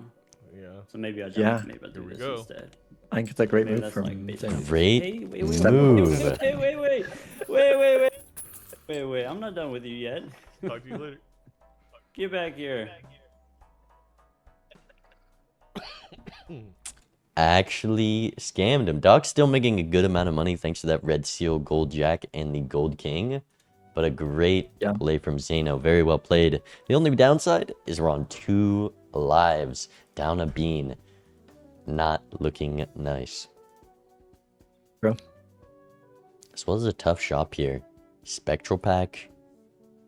Yeah. So maybe I don't. Yeah. Maybe I do Here we this go. instead. I think it's a great Maybe move that's from like basically- Zaino. Great Hey, wait, move. wait. I'm not done with you yet. Talk to you later. Get back here. Actually scammed him. Doc's still making a good amount of money thanks to that red seal, gold jack, and the gold king. But a great play from Zaino. Very well played. The only downside is we're on 2 lives. Down a bean. Not looking nice. Bro. As well as a tough shop here. Spectral pack.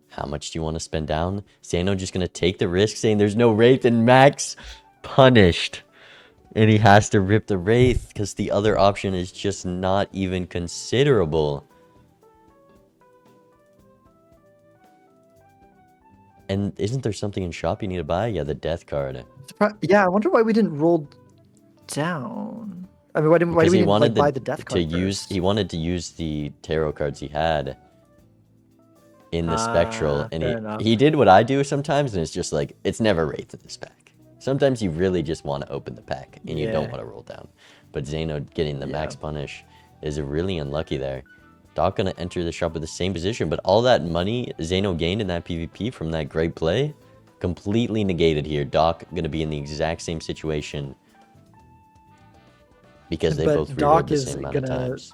How much do you want to spend down? Zaino just going to take the risk saying there's no Wraith, and Max punished. And he has to rip the Wraith because the other option is just not even considerable. And isn't there something in shop you need to buy? Yeah, the death card. Yeah, I wonder why we didn't roll down. I mean, why did Because we he even wanted buy the death card first? he wanted to use the tarot cards he had in the spectral, and fair enough. he did what I do sometimes, and it's just like it's never Wraith in this pack. Sometimes you really just want to open the pack and you don't Yeah. want to roll down. But Zaino getting the max punish is really unlucky there. Doc gonna enter the shop with the same position, but all that money Zaino gained in that PvP from that great play, completely negated here. Doc gonna be in the exact same situation because they But both reload Doc the is same amount of gonna- times.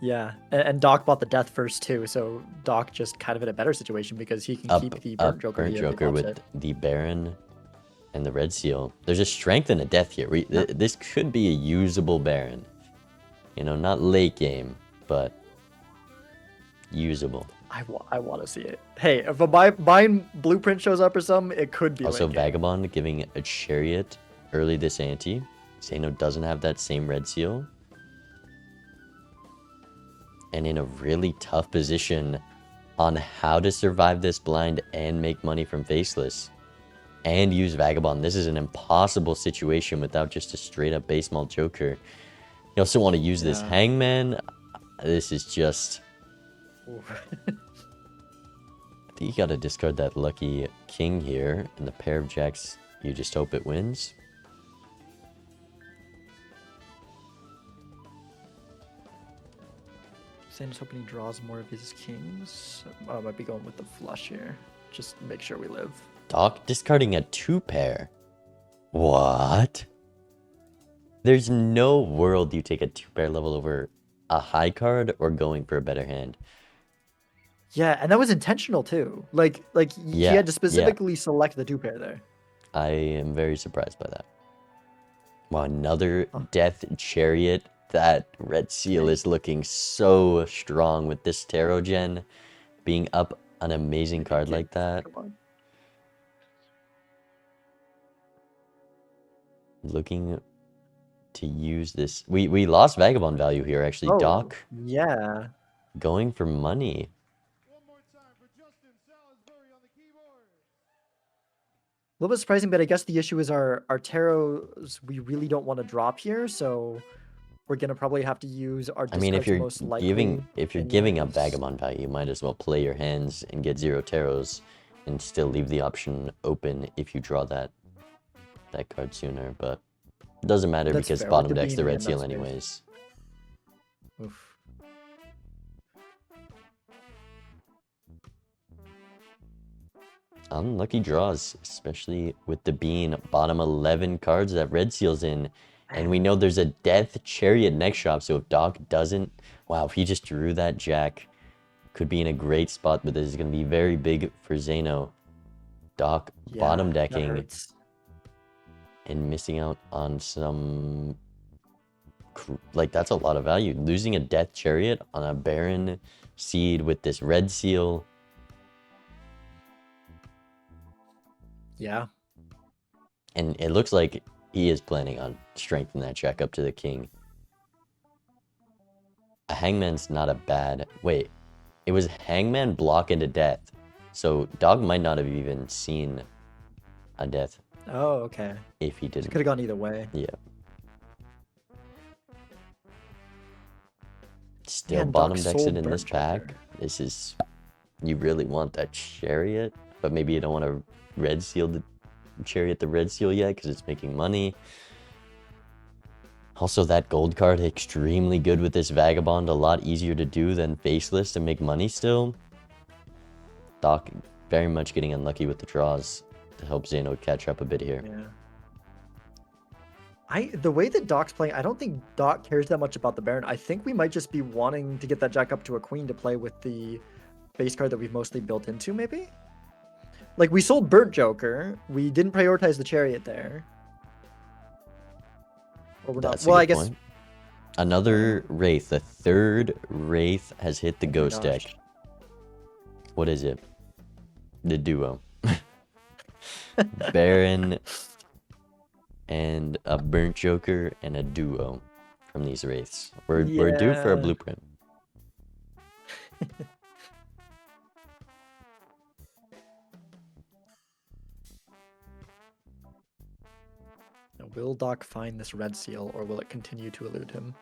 Yeah, and Doc bought the death first too, so Doc just kind of in a better situation because he can keep the Burnt Joker. Burnt here if he Joker wants with it. the Baron and the Red Seal. There's a strength and a death here. This could be a usable Baron. You know, not late game, but usable. I want to see it. Hey, if a buying blueprint shows up or something, it could be Also, late game. Vagabond giving a Chariot early this ante. Zaino doesn't have that same Red Seal. And in a really tough position on how to survive this blind and make money from Faceless. And use Vagabond. This is an impossible situation without just a straight up base mall Joker. You also want to use this Yeah. Hangman. This is just... Oof. I think you gotta discard that lucky king here. And the pair of jacks, you just hope it wins. Zaino's hoping he draws more of his kings. I might be going with the flush here. Just make sure we live. Doc discarding a 2-pair. What? There's no world you take a 2-pair level over a high card or going for a better hand. Yeah, and that was intentional too. Like he Yeah, had to specifically select the 2-pair there. I am very surprised by that. Wow, another Death Chariot. That Red Seal is looking so strong with this Tarot Gen being up an amazing card like that. Come on. Looking to use this. We lost Vagabond value here, actually. Oh, Doc yeah. going for money. A little bit surprising, but I guess the issue is our tarots we really don't want to drop here, so we're gonna probably have to use our I mean, if discards you're most likely. giving up anyways. Vagabond value, you might as well play your hands and get 0 tarots and still leave the option open if you draw that card sooner, but it doesn't matter That's because fair, with bottom the deck's the beam Red and that Seal space. anyways. Oof. Unlucky draws, especially with the being bottom 11 cards that Red Seal's in. And we know there's a Death Chariot next shop, so if Doc doesn't... Wow, if he just drew that Jack, could be in a great spot, but this is going to be very big for Zaino. Doc Yeah, bottom that decking hurts. and missing out on some... Like, that's a lot of value. Losing a Death Chariot on a Baron seed with this Red Seal... Yeah. And it looks like he is planning on strengthening that check up to the king. A Hangman's not a bad... Wait, it was Hangman block into death. So Dog might not have even seen a death Oh, okay. if he didn't. Could have gone either way. Yeah. Still and bottom Doc decks it sold in this Burnt pack. Joker. This is... You really want that Chariot, but maybe you don't want to Red Seal the Chariot the Red Seal yet because it's making money. Also, that gold card extremely good with this Vagabond. A lot easier to do than Faceless to make money still. Doc very much getting unlucky with the draws to help Zaino catch up a bit here. Yeah. The way that Doc's playing, I don't think Doc cares that much about the Baron. I think we might just be wanting to get that Jack up to a Queen to play with the base card that we've mostly built into, maybe? Like, we sold Burnt Joker. We didn't prioritize the Chariot there. Or we're That's not. Well, a I good guess. point. Another Wraith. The third Wraith has hit the Oh my Ghost gosh. deck. What is it? The duo. Baron and a Burnt Joker and a duo from these Wraiths. We're due for a Yeah. blueprint. Now, will Doc find this Red Seal, or will it continue to elude him?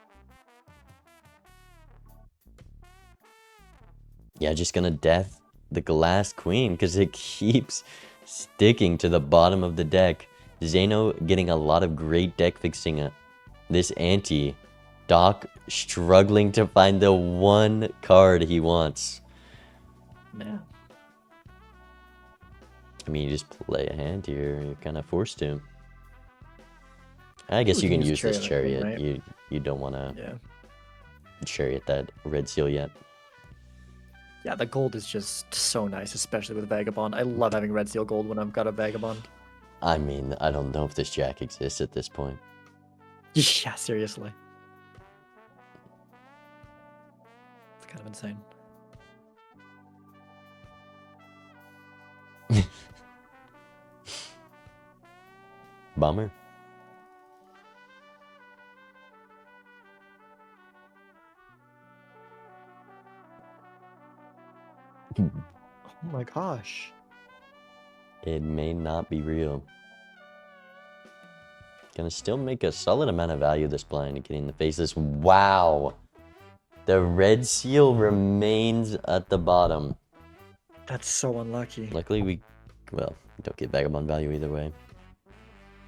Yeah, just gonna death the Glass Queen because it keeps sticking to the bottom of the deck. Zaino getting a lot of great deck fixing this ante Doc struggling to find the one card he wants. Man. I mean, you just play a hand here. You're kind of forced to. I guess We you can can use use this chariot, chariot. right? You don't want to Yeah. chariot that red seal yet. Yeah, the gold is just so nice, especially with Vagabond. I love having red seal gold when I've got a Vagabond. I mean, I don't know if this jack exists at this point. Yeah, seriously. It's kind of insane. Bummer. Oh my gosh. It may not be real. Gonna still make a solid amount of value this blind, getting the faces. Wow! The red seal remains at the bottom. That's so unlucky. Luckily we don't get vagabond value either way.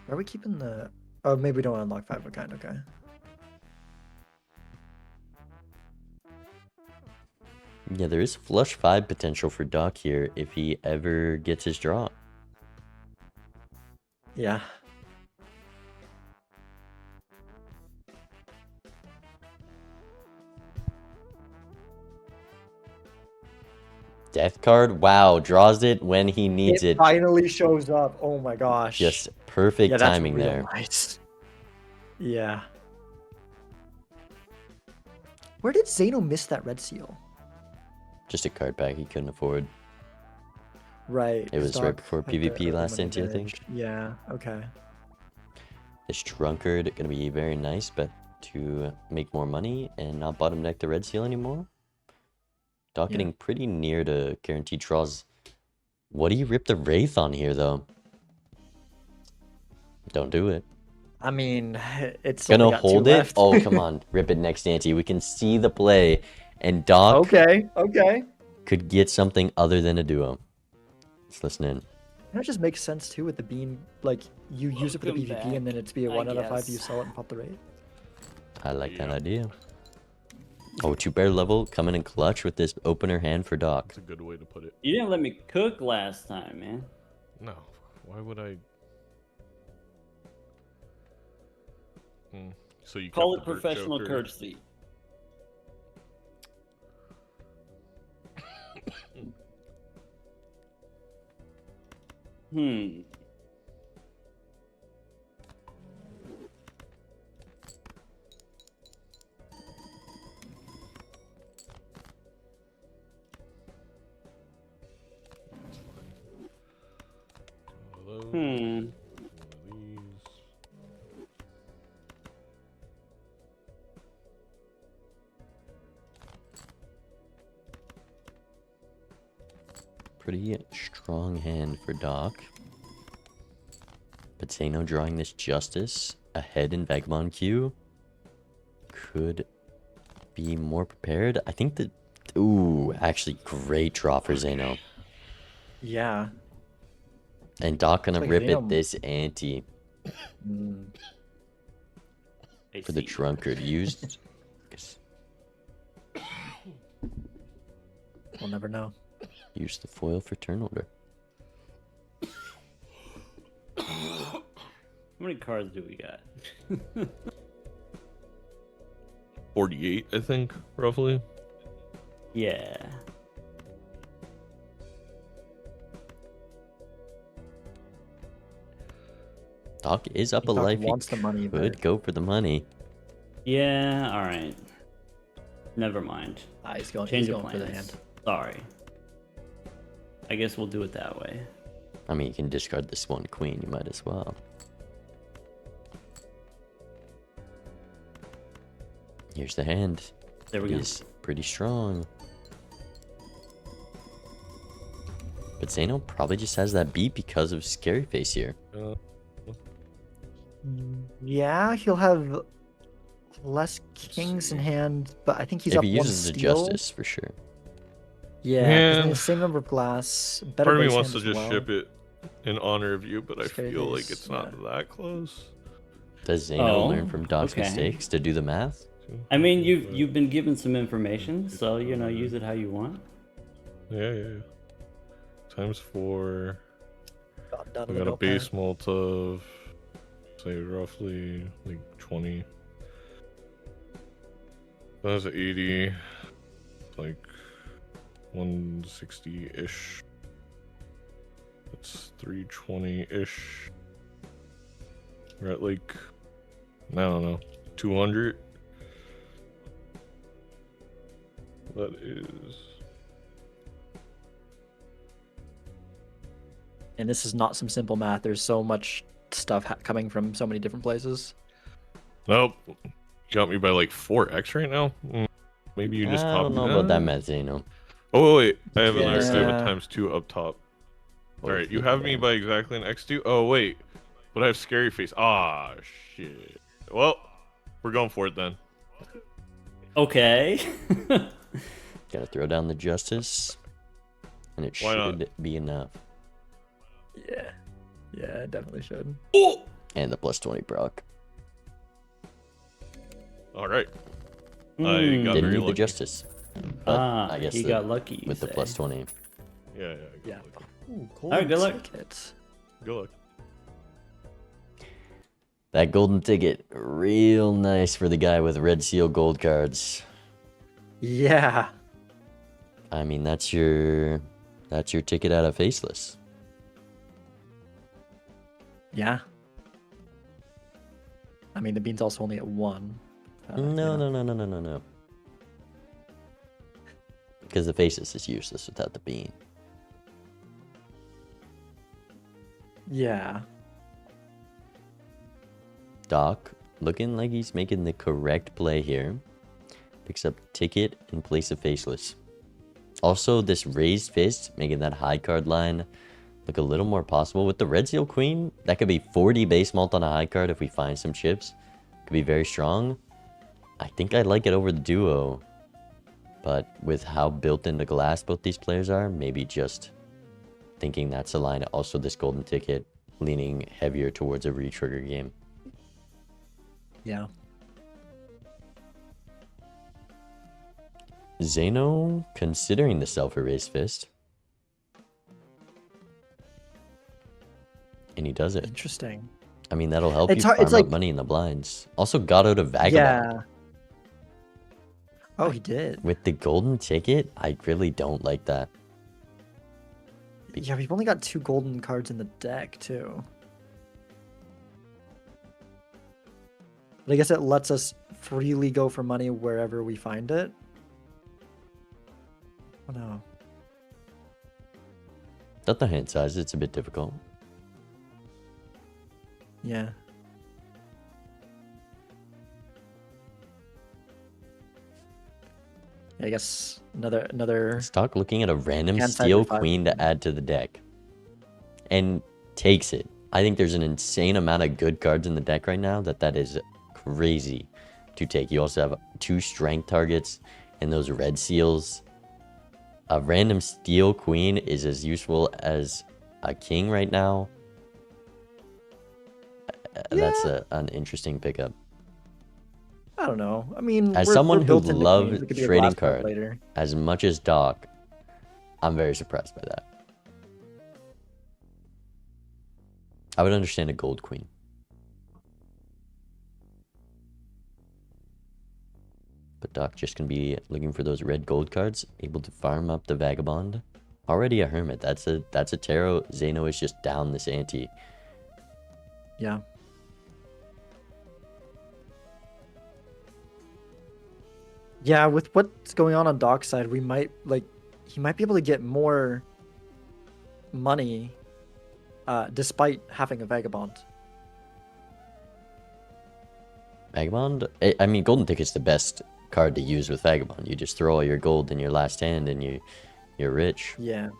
Are we keeping the... Oh, maybe we don't unlock 5 of a kind, okay. Yeah, there is flush 5 potential for Doc here if he ever gets his draw. Yeah. Death card? Wow, draws it when he needs it. Finally shows up. Oh my gosh. Just perfect Yeah, that's timing real there. Nice. Yeah. Where did Zaino miss that red seal? Just a card pack he couldn't afford. Right. It was right Doc before had the PvP last money ante, I think. advantage. Yeah, okay. This drunkard gonna be very nice, but to make more money and not bottom deck the red seal anymore. Doc Yeah. getting pretty near to guaranteed draws. What do you rip the Wraith on here, though? Don't do it. I mean, it's Gonna only got 2 hold it? left. Oh, come on. Rip it next ante. We can see the play. And Doc Okay. could get something other than a duo. Let's listen in. That just makes sense too with the beam. Like, you use it for the Welcome PvP and then it's be a back, 1 I out of 5, you guess. sell it and pop the rate. I like that Yeah. idea. Oh, 2-pair level coming in clutch with this opener hand for Doc. That's a good way to put it. You didn't let me cook last time, man. No. Why would I? So you Call kept it the hurt professional Joker. courtesy. Hmm. Hello. Hmm. One of these. Pretty strong hand for Doc. But Zaino drawing this Justice ahead in Vagabond queue could be more prepared. I think that... Ooh, actually great draw for Zaino. Yeah. And Doc gonna It's like rip Zaino- it this ante Mm. I for the see. drunkard. Used... We'll never know. Use the foil for turn order. How many cards do we got? 48, I think, roughly. Yeah. Doc is up a Doc life. wants He the money, could but- go for the money. Yeah, alright. Never mind. He's going, Change he's of going for the plans. hand. Sorry. I guess we'll do it that way. I mean, you can discard this one queen. You might as well. Here's the hand. There we go. He's pretty strong. But Zaino probably just has that beat because of Scary Face here. Yeah, he'll have less kings in hand, but I think he's if up he one uses the steal. Justice, for sure. Yeah, 'cause Yeah. then the same number of glass. Better Part of me base wants hand to as just well. ship it in honor of you, but I Scary feel like Face, it's not yeah. that close. Does Zaino Oh, learn from Doc's okay. mistakes to do the math? I mean, you've been given some information, so you know, use it how you want. Yeah. Times 4. Got down to We the got a notepad. base mult of, say, roughly like 20. That's 80. Like 160-ish. That's 320-ish. We're at like, I don't know, 200. That is... And this is not some simple math. There's so much stuff coming from so many different places. Nope. Got me by like 4x right now. Maybe you just I copied don't know about that math, Zaino. Oh wait, I have another. I have Yeah. a times 2 up top. What All was right, you thinking have me there? by exactly an x2. Oh wait, but I have scary face. Ah shit. Well, we're going for it then. Okay. Gotta throw down the justice, and it Why should not? be enough. Yeah. Yeah, it definitely should. And the plus 20 proc. All right. I got Didn't very need the lucky. justice. But I guess he got lucky. You with the say. plus 20. Yeah. Yeah. Ooh, Alright, good luck. ticket. Good luck. That golden ticket, real nice for the guy with red seal gold cards. Yeah. I mean, that's your ticket out of faceless. Yeah. I mean, the bean's also only at 1. No. Because the faceless is useless without the bean. Yeah. Doc, looking like he's making the correct play here. Picks up ticket in place of faceless. Also, this raised fist, making that high card line look a little more possible. With the red seal queen, that could be 40 base mult on a high card if we find some chips. Could be very strong. I think I like it over the duo. But with how built into glass both these players are, maybe just thinking that's a line. Also, this golden ticket leaning heavier towards a re-trigger game. Yeah. Zaino considering the self-erased fist. And he does it. Interesting. I mean, that'll help It's you hard- farm it's up like- money in the blinds. Also got out of Vagabond. Yeah. Oh, he did. With the golden ticket, I really don't like that. Yeah, we've only got 2 golden cards in the deck, too. But I guess it lets us freely go for money wherever we find it. Oh, no. Without the hand size, it's a bit difficult. Yeah. I guess another Stock looking at a random Hand size steel of 5. queen to add to the deck. And takes it. I think there's an insane amount of good cards in the deck right now that is crazy to take. You also have 2 strength targets and those red seals. A random steel queen is as useful as a king right now. That's an interesting pickup. I don't know. I mean, As we're someone who built into loves queens. We could be a trading glass card card, later. as much as Doc, I'm very surprised by that. I would understand a gold queen. But Doc just gonna be looking for those red gold cards, able to farm up the Vagabond. Already a hermit. That's a tarot. Zaino is just down this ante. Yeah. Yeah, with what's going on Doc's side, we might he might be able to get more money despite having a Vagabond. Vagabond? I mean, golden ticket's the best card to use with Vagabond. You just throw all your gold in your last hand and you're rich. Yeah.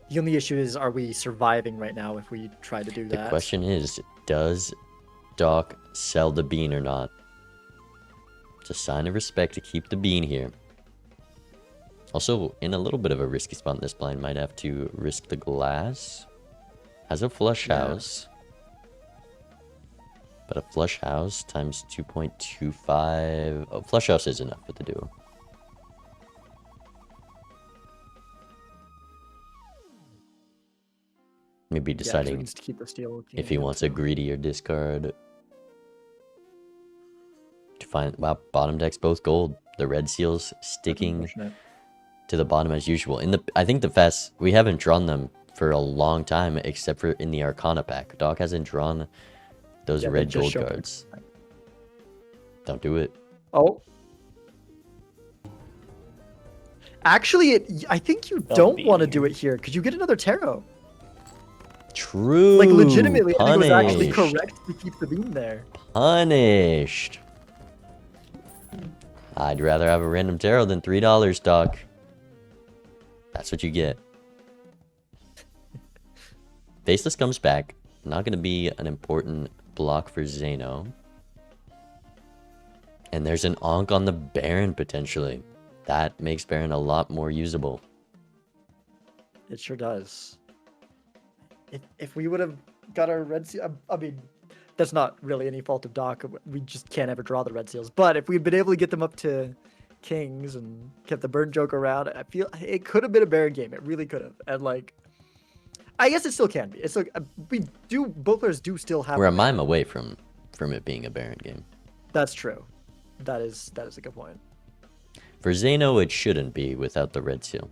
The only issue is, are we surviving right now if we try to do The that? question is, does Doc sell the bean or not? It's a sign of respect to keep the bean here. Also, in a little bit of a risky spot in this blind, might have to risk the glass. Has a flush Yeah. house. But a flush house times 2.25. Oh, flush house is enough for the duo. Maybe Yeah, 'cause he deciding needs to keep the steel king if he in wants a too. greedier discard. To find, wow, bottom deck's both gold. The red seals That's sticking unfortunate. to the bottom as usual. I think the fast, we haven't drawn them for a long time, except for in the Arcana pack. Doc hasn't drawn those Yeah, they red just gold showed up. cards. Don't do it. Oh. Actually, I think you They'll don't be want to do here. it here because you get another tarot. True. Like legitimately, I think it was actually Punished. correct to keep the beam there. Punished. I'd rather have a random tarot than $3, Doc. That's what you get. Faceless comes back. Not going to be an important block for Zaino. And there's an Ankh on the Baron, potentially. That makes Baron a lot more usable. It sure does. If we would have got our red seal, I mean, that's not really any fault of Doc. We just can't ever draw the red seals. But if we'd been able to get them up to kings and kept the burn joke around, I feel it could have been a Baron game. It really could have. And like, I guess it still can be. It's like both players do still have. We're a the mime Baron. away from it being a Baron game. That's true. That is a good point. For Zaino, it shouldn't be without the red seal.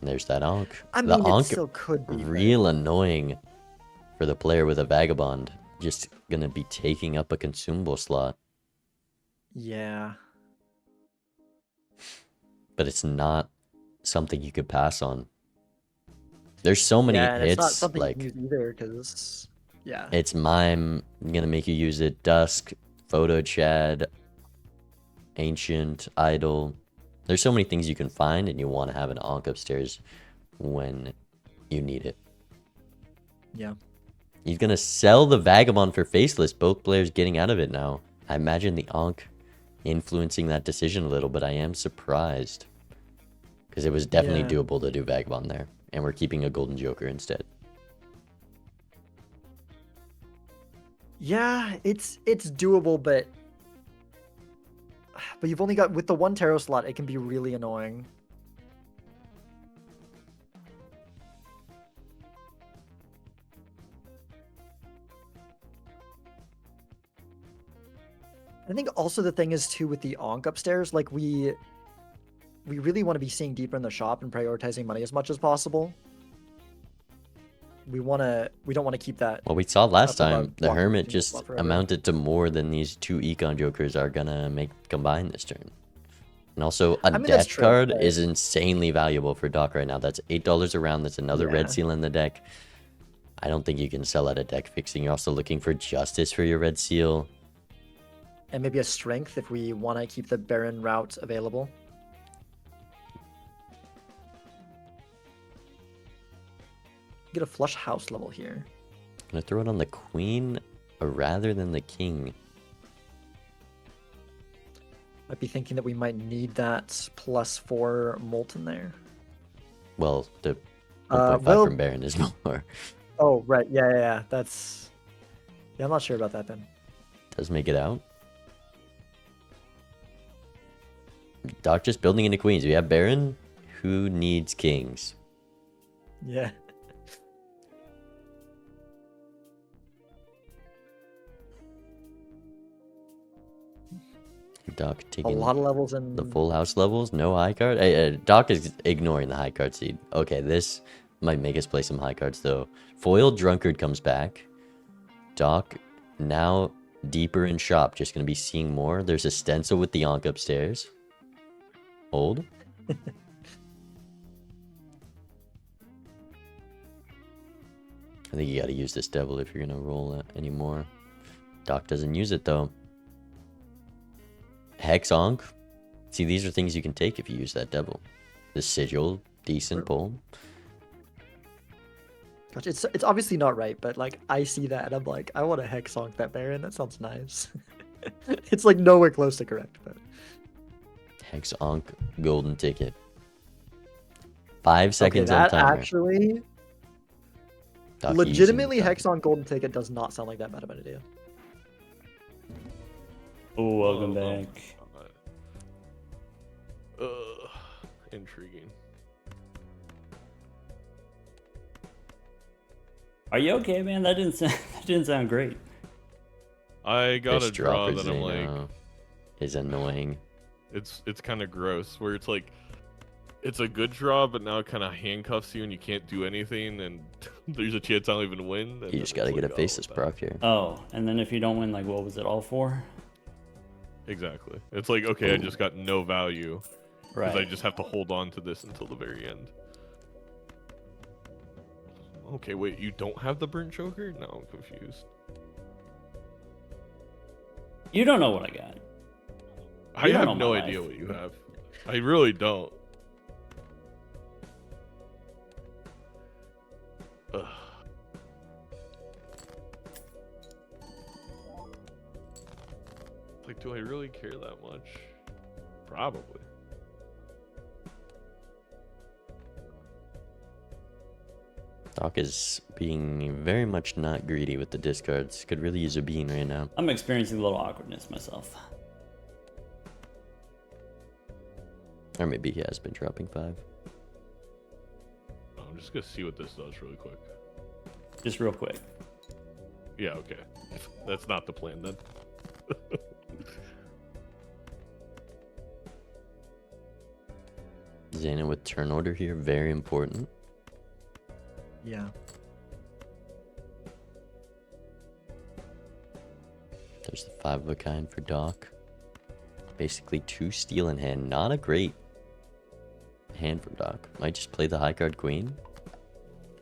There's that Ankh. I The mean, it Ankh, still could be. but- real annoying for the player with a Vagabond. Just gonna be taking up a consumable slot. Yeah. But it's not something you could pass on. There's so many Yeah, and it's not hits, something like, you can use either, because yeah. it's Mime, gonna make you use it, Dusk, Photo Chad, Ancient, Idol. There's so many things you can find, and you want to have an Ankh upstairs when you need it. Yeah. He's gonna sell the Vagabond for Faceless, both players getting out of it now. I imagine the Ankh influencing that decision a little, but I am surprised. Because it was definitely Yeah. doable to do Vagabond there. And we're keeping a Golden Joker instead. Yeah, it's doable, but you've only got with the one tarot slot, it can be really annoying. I think also the thing is too with the Ankh upstairs, like we really want to be seeing deeper in the shop and prioritizing money as much as possible. We don't want to keep that. Well, we saw last Up above time, the blocking Hermit single just slot forever. amounted to more than these two Econ Jokers are gonna make combined this turn. And also, a mean, that's death true, card but- is insanely valuable for Doc right now. That's $8 a round. That's another Yeah. red seal in the deck. I don't think you can sell at a deck fixing. You're also looking for justice for your red seal. And maybe a strength if we want to keep the Baron route available. Get a flush house level here. Gonna throw it on the queen rather than the king. Might be thinking that we might need that +4 Molten there. Well, the 1.5 well- from Baron is more. Oh, right. Yeah. That's... Yeah, I'm not sure about that then. Does make it out. Doc just building into queens. We have Baron. Who needs kings? Yeah. Doc A taking lot of levels in... the full house levels. No high card. Hey, Doc is ignoring the high card seed. Okay, this might make us play some high cards though. Foiled Drunkard comes back. Doc now deeper in shop. Just gonna be seeing more. There's a stencil with the Ankh upstairs. Hold. I think you gotta use this devil if you're gonna roll it anymore. Doc doesn't use it though. Hex Ankh. See, these are things you can take if you use that devil. The sigil, decent pull. Gosh, it's obviously not right, but like I see that and I'm like, I want to hex sonk that Baron. That sounds nice. It's like nowhere close to correct, but Hex Ankh, golden ticket. 5 seconds okay, on that timer. actually Doc Legitimately, using- Hex on golden ticket does not sound like that bad of an idea. Oh, welcome back. Intriguing. Are you okay, man? That didn't sound, that didn't sound great. I got This a draw dropper that I'm like, Zaino is annoying. it's kind of gross. Where it's like, it's a good draw, but now it kind of handcuffs you and you can't do anything, and there's a chance I don't even win. And You then just it's gotta get a like, faceless oh, proc here. Oh, and then if you don't win, like, what was it all for? Exactly. It's like, okay, I just got no value because I Right. just have to hold on to this until the very end. Okay, wait, you don't have the burnt choker? No, I'm confused. You don't know what I got. I You don't have know no my idea life. what you have. I really don't. Ugh. Like, do I really care that much? Probably. Doc is being very much not greedy with the discards. Could really use a bean right now. I'm experiencing a little awkwardness myself. Or maybe he has been dropping 5. I'm just gonna see what this does really quick. Just real quick. Yeah, okay. That's not the plan then. Zaino with turn order here, very important. Yeah. There's the 5 of a kind for Doc. Basically 2 steal in hand. Not a great hand from Doc. Might just play the high card queen.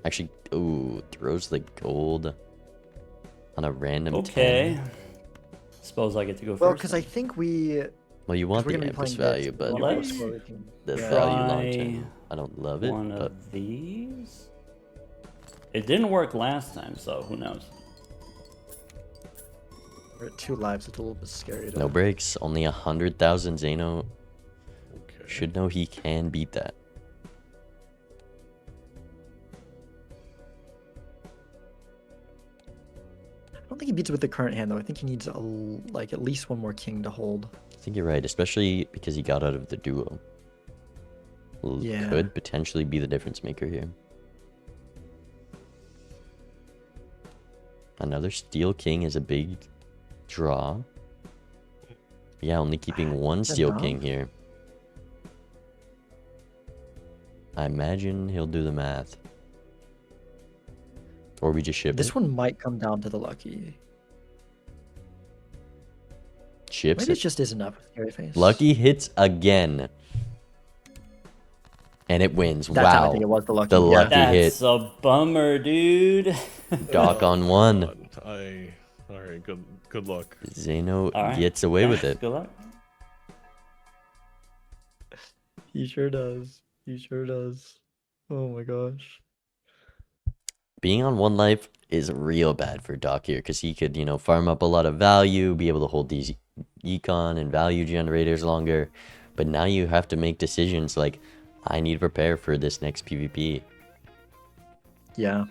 Actually, ooh, throws the gold on a random Okay. 10. Suppose I get to go Well, first. because I think we. Well, you want we're the gonna be Empress playing value, this, but Well, let's- where we can- the yeah. value long Try term, I don't love it, one but of these. It didn't work last time, so who knows? We're at 2 lives. It's a little bit scary. no breaks. Only 100,000. Zaino Okay. should know he can beat that. I don't think he beats it with the current hand though. I think he needs like at least one more king to hold. I think you're right, especially because he got out of the duo. Yeah. Could potentially be the difference maker here. Another steel king is a big draw. Yeah, only keeping one steel enough. king here. I imagine he'll do the math. Or we just ship This it. one might come down to the lucky. Ships Maybe it. it just is enough with Scary Face. Lucky hits again. And it wins. That time I Wow. think it was the lucky. The yeah. lucky hit. That's a bummer, dude. Doc on 1. All right, good luck. Zaino All right. gets away with it. Good luck. He sure does. He sure does. Oh my gosh. Being on 1 life is real bad for Doc here because he could, farm up a lot of value, be able to hold these econ and value generators longer. But now you have to make decisions like, I need to prepare for this next PvP. Yeah.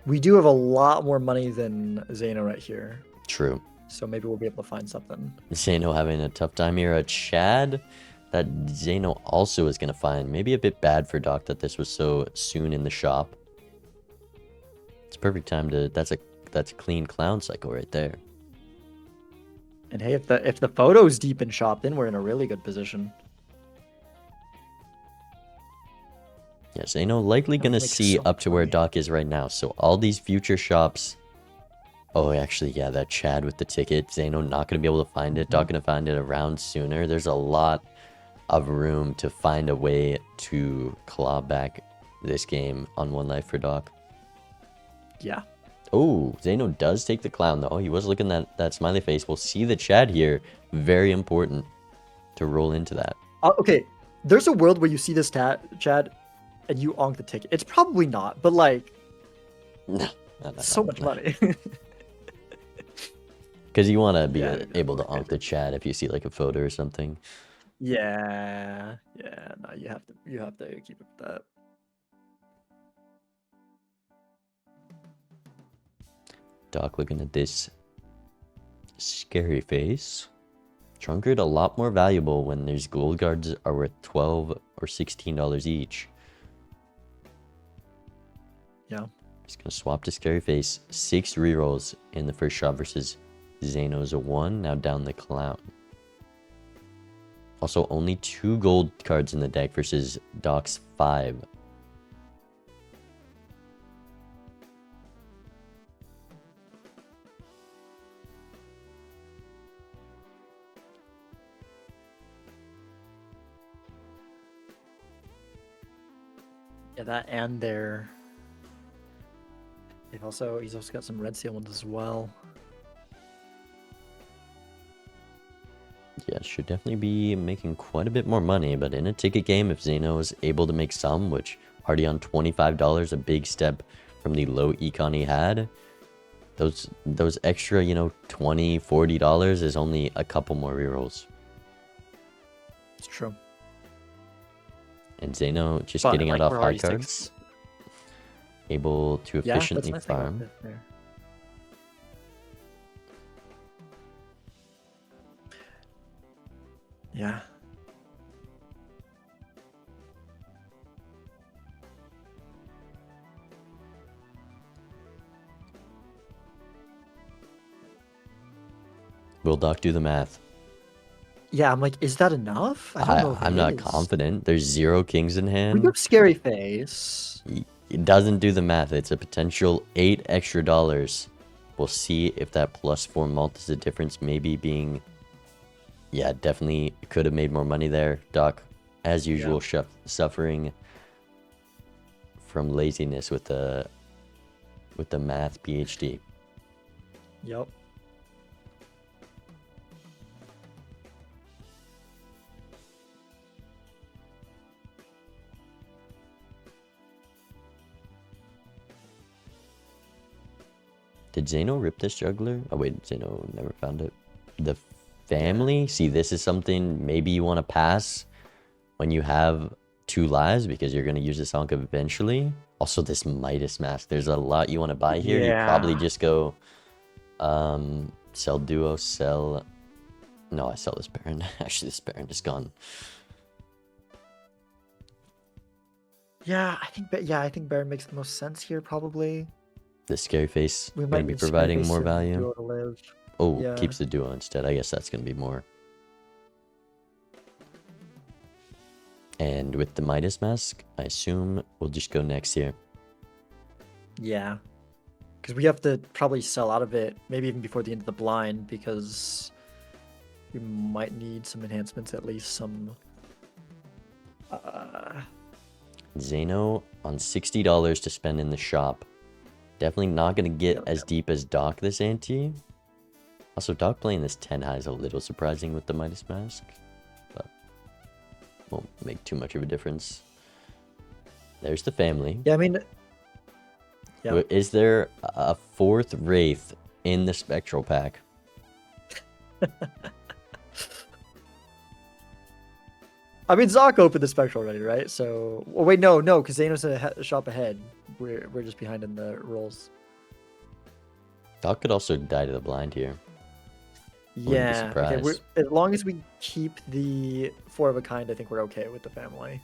We do have a lot more money than Zaino right here. True. So maybe we'll be able to find something. Zaino having a tough time here. A Chad that Zaino also is going to find. Maybe a bit bad for Doc that this was so soon in the shop. It's a perfect time to... That's a clean clown cycle right there. And hey, if the photo's deep in shop, then we're in a really good position. Yeah, Zaino likely going to Makes see so up to where money. Doc is right now. So all these future shops... Oh, actually, yeah, that Chad with the ticket. Zaino not going to be able to find it. Doc going to find it around sooner. There's a lot of room to find a way to claw back this game on 1 life for Doc. Yeah. Oh, Zaino does take the clown, though. He was looking at that smiley face. We'll see the Chad here. Very important to roll into that. Okay. There's a world where you see this Chad, and you onk the ticket. It's probably not, but like, No, so much money. Because you want to be Yeah, able to definitely. onk the Chad if you see like a photo or something. Yeah. No, you have to keep it with that. Doc looking at this scary face. Drunkard a lot more valuable when there's gold guards are worth $12 or $16 each. Yeah. Just gonna swap to scary face. 6 rerolls in the first shot versus Zaino's a 1. Now down the clown. Also only 2 gold cards in the deck versus Doc's 5. Yeah, that and their. He's also got some red seal ones as well. Yeah, should definitely be making quite a bit more money, but in a ticket game, if Zaino is able to make some, which already on $25, a big step from the low econ he had, those extra, you know, $20, $40 is only a couple more rerolls. It's true. And Zaino just But, getting like, out off we're high already cards, six. able to Yeah, that's efficiently nice thing about farm. it there. Yeah. Will Doc do the math? Yeah, I'm like, is that enough? I don't know. If I'm it not is. confident. There's 0 kings in We hand. have scary face. It doesn't do the math. It's a potential $8 extra dollars. We'll see if that +4 mult is the difference. Maybe being, yeah, definitely could have made more money there. Doc, as usual, suffering from laziness with the math PhD. Yep. Did Zaino rip this juggler? Oh wait, Zaino never found it. The family? See, this is something maybe you want to pass when you have 2 lives because you're going to use this Ankh eventually. Also, this Midas mask. There's a lot you want to buy here. You probably Yeah. just go sell duo, sell... No, I sell this Baron. Actually, this Baron is gone. Yeah, I think Baron makes the most sense here, probably. The scary face We going might to be need Scary providing Face more to value. Duo to live. Oh, Yeah. keeps the duo instead. I guess that's going to be more. And with the Midas mask, I assume we'll just go next here. Yeah. Because we have to probably sell out of it, maybe even before the end of the blind, because we might need some enhancements, at least some. Zaino on $60 to spend in the shop. Definitely not going to get as deep as Doc this ante. Also, Doc playing this 10 high is a little surprising with the Midas mask. But won't make too much of a difference. There's the family. Yeah, I mean. Yeah. Is there a 4th Wraith in the Spectral pack? I mean, Zoc opened the Spectral already, right? So. Oh, wait, no, because Zaino's a shop ahead. We're just behind in the rolls. Doc could also die to the blind here. Wouldn't be Yeah. Okay, surprised. as long as we keep the 4 of a kind, I think we're okay with the family.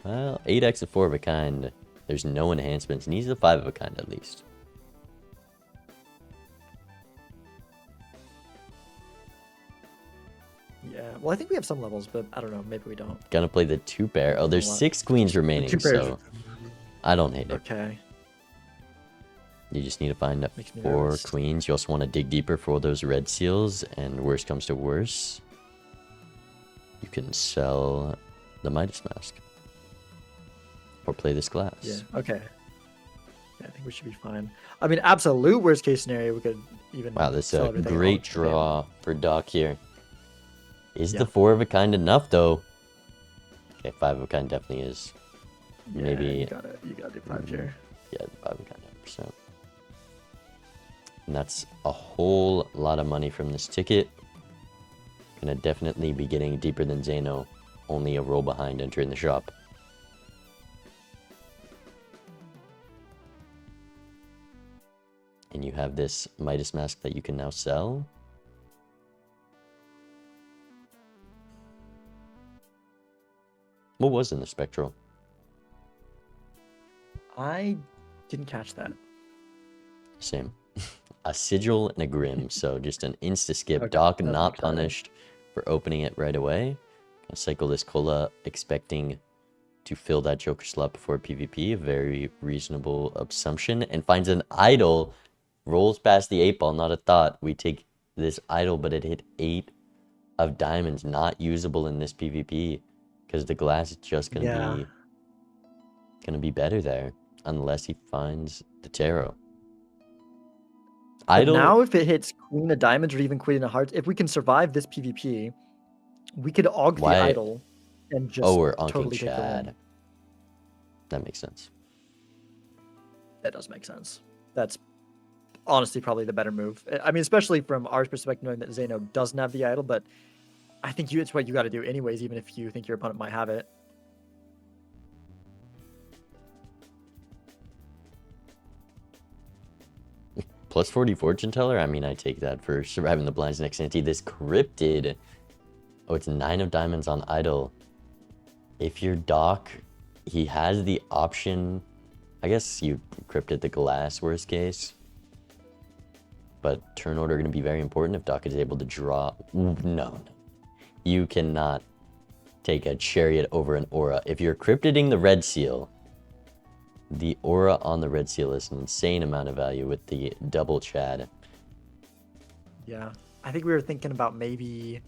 Well, 8x of 4 of a kind. There's no enhancements. Needs a 5 of a kind at least. Yeah. Well, I think we have some levels, but I don't know. Maybe we don't. Gonna play the 2 pair. Oh, there's What? 6 queens remaining, 2 pairs. so I don't hate it. Okay. You just need to find Makes me 4 nervous. queens. You also want to dig deeper for those red seals, and worst comes to worst, you can sell the Midas mask. Or play this glass. Yeah. Okay. Yeah, I think we should be fine. I mean, absolute worst case scenario, we could even. Wow, this is sell a everything great else. draw for Doc here. Is Yeah. the 4 of a kind enough, though? Okay, 5 of a kind definitely is. Yeah, Maybe. you gotta do 5 here. Yeah, 5 of a kind, 100%. And that's a whole lot of money from this ticket. Gonna definitely be getting deeper than Zaino. Only a roll behind entering the shop. And you have this Midas mask that you can now sell. What was in the spectral? I didn't catch that. Same. A sigil and a grim, so just an insta skip. Okay, Doc that's not exciting. punished for opening it right away. Gonna cycle this cola, expecting to fill that Joker slot before PvP. A very reasonable assumption, and finds an idol. Rolls past the 8 ball, not a thought. We take this idol, but it hit 8 of diamonds, not usable in this PvP, because the glass is just gonna be better there, unless he finds the tarot. But Idol. now if it hits Queen of Diamonds or even Queen of Hearts, if we can survive this PvP, we could aug the Why- idol and just Oh, we're onking totally take the Chad. win. That makes sense. That does make sense. That's honestly probably the better move. I mean, especially from our perspective, knowing that Zaino doesn't have the idol, but I think it's what you got to do anyways, even if you think your opponent might have it. Plus 40 fortune teller. I mean, I take that for surviving the blinds next ante. This cryptid. Oh, it's 9 of diamonds on idol. If you're Doc, he has the option. I guess you cryptid the glass, worst case. But turn order going to be very important if Doc is able to draw. No. You cannot take a chariot over an aura. If you're cryptiding the red seal, the aura on the red seal is an insane amount of value with the double Chad. Yeah, I think we were thinking about maybe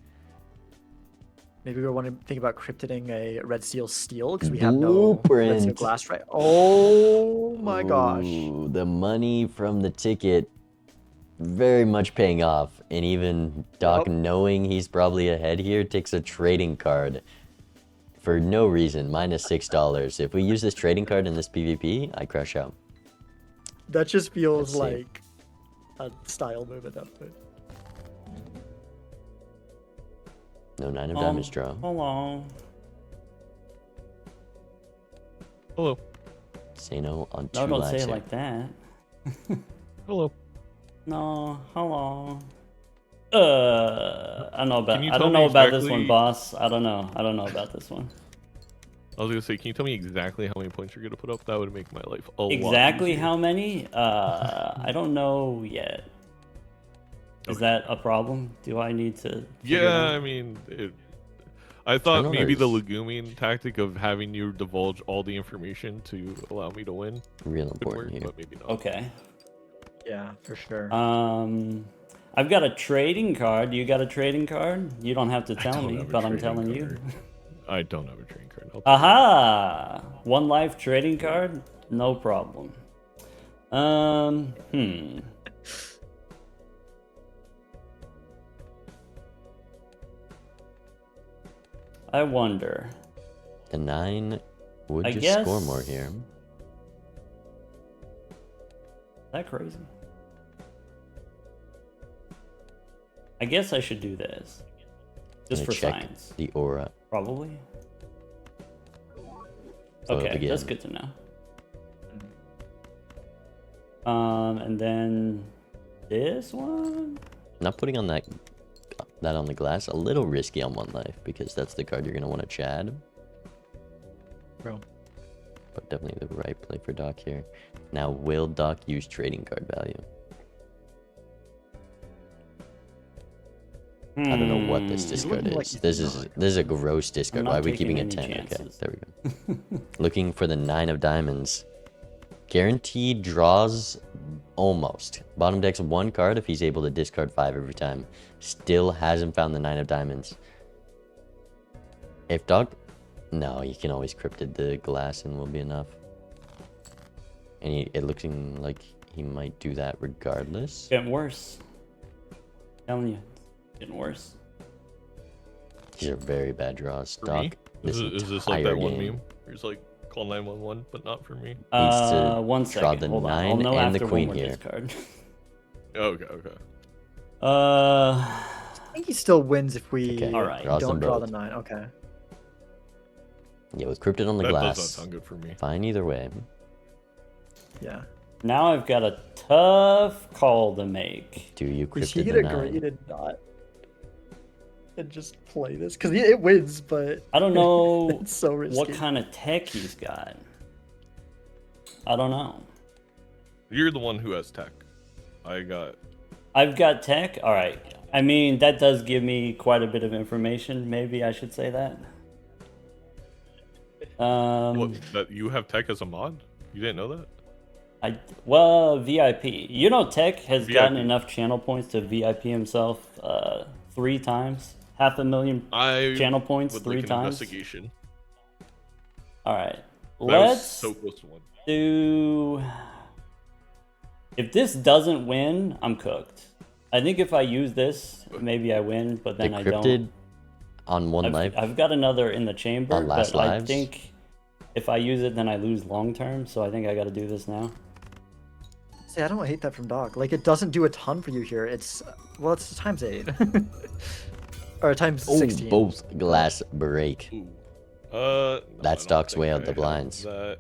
we were wanting to think about cryptiding a red seal steel because we have no red seal Blueprint. glass, right? Oh my gosh. Ooh, the money from the ticket very much paying off. And even Doc, Yep. knowing he's probably ahead here, takes a trading card for no reason, minus $6. If we use this trading card in this PvP, I crash out. That just feels Let's see. like a style move at that point. No 9 of diamonds draw. Hello. Hello. Zaino on 2 No, don't lives say it here. like that. Hello. No, hello. I don't know about. Can you I tell don't me know about this one, exactly- boss. I don't know. I don't know about this one. I was gonna say, can you tell me exactly how many points you're gonna put up? That would make my life a lot Exactly easier. how many? I don't know yet. Is Okay. that a problem? Do I need to? figure it Yeah, out? I mean, I thought Turn maybe the orders. legumine tactic of having you divulge all the information to allow me to win Real would work, important here. but maybe not. Okay. Yeah, for sure. I've got a trading card. You got a trading card? You don't have to I tell don't me, have a but I'm trading telling you. card. I don't have a trading card. I'll tell you. Aha! One life trading card? No problem. I wonder. The 9 would I just score guess- more here. Is that crazy? I guess I should do this. Just Gonna for check science. the aura. Probably. So Okay, again, that's good to know. And then this one? Not putting on that on the glass, a little risky on 1 life because that's the card you're gonna want to Chad. Bro. But definitely the right play for Doc here. Now, will Doc use trading card value? I don't know what this discard looking like is. he's This is a gross discard. not Why are we taking keeping it any 10? chances. Okay, there we go. Looking for the 9 of diamonds. Guaranteed draws almost. Bottom deck's 1 card if he's able to discard 5 every time. Still hasn't found the 9 of diamonds. If Doc... No, you can always cryptid the glass and will be enough. And it looking like he might do that regardless. Getting worse. telling you. Getting worse. These are very bad draws. For me? Doc, Is this like that one game meme? Where it's like, call 911, but not for me. Needs to One draw second. the Hold on. I'll 9 know and the after queen one more here. discard. Okay, okay. I think he still wins if we Okay, Alright. draws don't them draw both. the 9. Okay. Yeah, with cryptid on the That does not glass. sound good for me. Fine either way. Yeah. Now I've got a tough call to make. Do you Is he cryptid the gonna 9? grade and not and just play this? Because it wins, but I don't know it's so risky. what kind of tech he's got. I don't know. You're the one who has tech. I've got tech. All right. I mean, that does give me quite a bit of information. Maybe I should say that. What, that you have tech as a mod? You didn't know that? Well, VIP. You know, Tech has VIP. gotten enough channel points to VIP himself 3 times. 500,000 channel points would 3 like an times. Investigation. All right. That was Let's so close to one. do. If this doesn't win, I'm cooked. I think if I use this, maybe I win, but then I Decrypted don't. on 1 life. I've got another in the chamber, On last but I lives? think if I use it, then I lose long term. So I think I got to do this now. See, I don't hate that from Doc. Like, it doesn't do a ton for you here. It's, well, it's times 8. Or times Oh, 16. both glass break. Ooh. No, That's I don't Doc's think way I out the have blinds. that.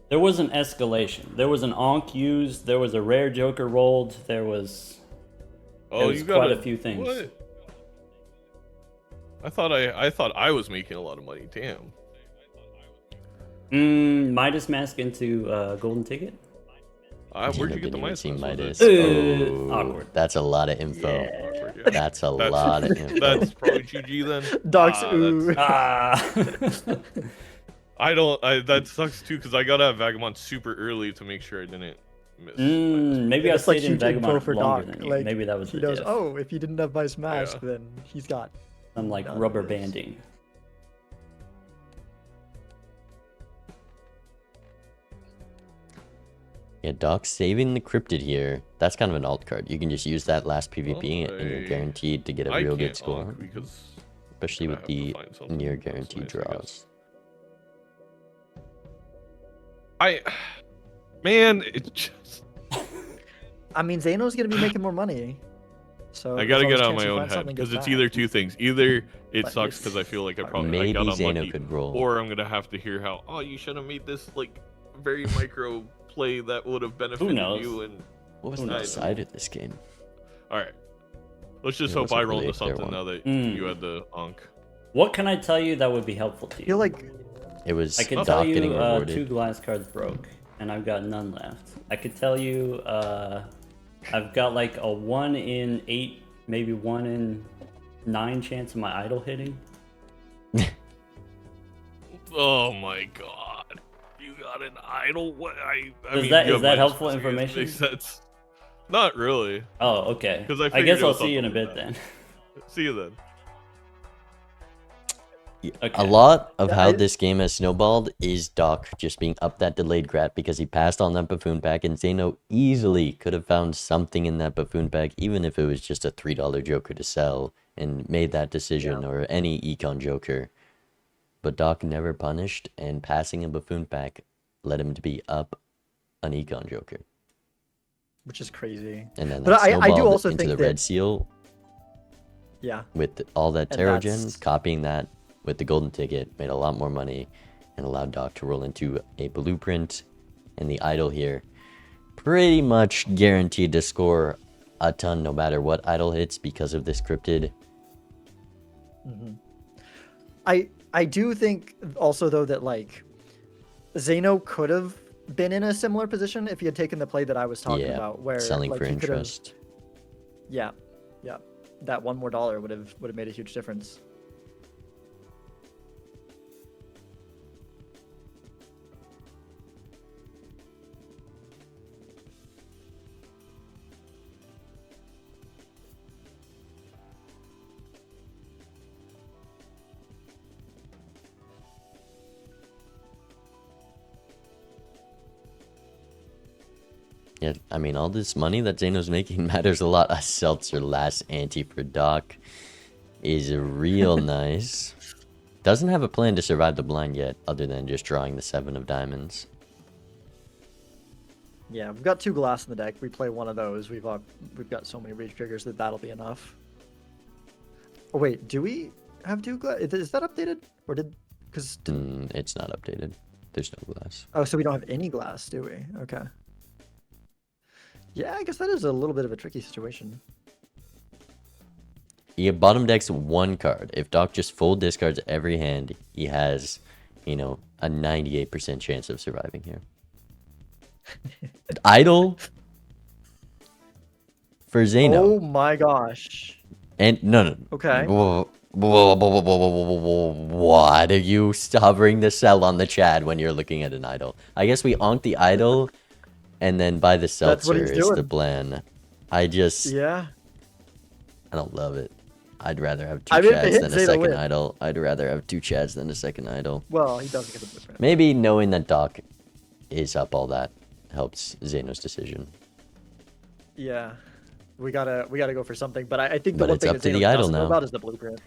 There was an escalation. There was an Onk used. There was a rare Joker rolled. There was Oh, was you got quite a few things. What? I thought I was making a lot of money. Damn. Midas mask into golden ticket. Where'd Zeno you get the didn't even mice? see Midas. Awkward. Oh, that's a lot of info. Awkward, yeah. That's a lot of info. That's probably GG then. Doc's that's- ooh. Ah. That sucks too because I got out of Vagabond super early to make sure I didn't miss. Maybe I It's like stayed in huge info Vagabond for longer Doc. than you. Like, Maybe that was He the knows, diff. oh, if he didn't have Vice Mask, Yeah. then he's got. I'm like none rubber of this. banding. Yeah, Doc saving the cryptid here. That's kind of an alt card. You can just use that last PvP and you're I- guaranteed to get a I real can't good score. Onk because Especially I with have to the find something near that's guaranteed nice, I guess. draws. Man, it just I mean, Zaino's gonna be making more money. So I gotta there's get always out of chance my you own find head something because good it's back. either two things. Either it But sucks it's because I feel like I Maybe got Zaino unlucky, could roll. or I'm gonna have to hear how you should have made this like very micro play that would have benefited knows? you. And What was Who the knows? side of this game? all right, let's just It hope I wasn't roll really into a fair something one. now that Mm. you had the onk. What can I tell you that would be helpful to I you? feel like It was I could Doc tell getting you rewarded. 2 glass cards broke, and I've got none left. I could tell you I've got like a 1 in 8, maybe 1 in 9 chance of my idol hitting. Oh my god, you got an idol? What? I Is mean, that- you is have that minus helpful plus, I guess it information? makes sense. Not really. Oh, okay. 'Cause I I figured guess it I'll was see you in a something bit like then. See you then. A Okay. lot of Yeah, how I- this game has snowballed is Doc just being up that delayed grat because he passed on that buffoon pack, and Zaino easily could have found something in that buffoon pack, even if it was just a $3 Joker to sell, and made that decision, or any econ Joker. But Doc never punished, and passing a buffoon pack led him to be up an econ Joker. which is crazy. And then But that I do snowballed also into think the that- red seal Yeah. with all that And Terrogen, that's- copying that with the golden ticket, made a lot more money and allowed Doc to roll into a blueprint. And the idol here, pretty much guaranteed to score a ton no matter what idol hits because of this cryptid. I do think also though that like Zaino could have been in a similar position if he had taken the play that I was talking Yeah, about, where selling like, for he could have, interest. yeah, that $1 more would have made a huge difference. Yeah, I mean, all this money that Zaino's making matters a lot. A seltzer last ante for Doc is real nice. Doesn't have a plan to survive the blind yet, other than just drawing the 7 of diamonds. Yeah, we've got 2 glass in the deck. We play one of those. We've got so many reach triggers that that'll be enough. Oh wait, do we have 2 glass? Is that updated or did? Because It's not updated. There's no glass. Oh, so we don't have any glass, do we? Okay. Yeah, I guess that is a little bit of a tricky situation. He bottom decks 1 card. If Doc just full discards every hand, he has, you know, a 98% chance of surviving here. Idle for Zaino. Oh my gosh. And no. Okay. What are you hovering the cell on the Chad when you're looking at an idol? I guess we onk the idol, and then buy the That's what seltzer he's is the doing. plan. I don't love it. I'd rather have 2 I mean, if it Chads hits than a Zaino second win. idol. I'd rather have 2 Chads than a second idol. Well, he doesn't get the blueprint. Maybe knowing that Doc is up all that helps Zaino's decision. Yeah. We gotta go for something, but I think the But one it's thing up that to Zaino the idol doesn't know now. about is the blueprint.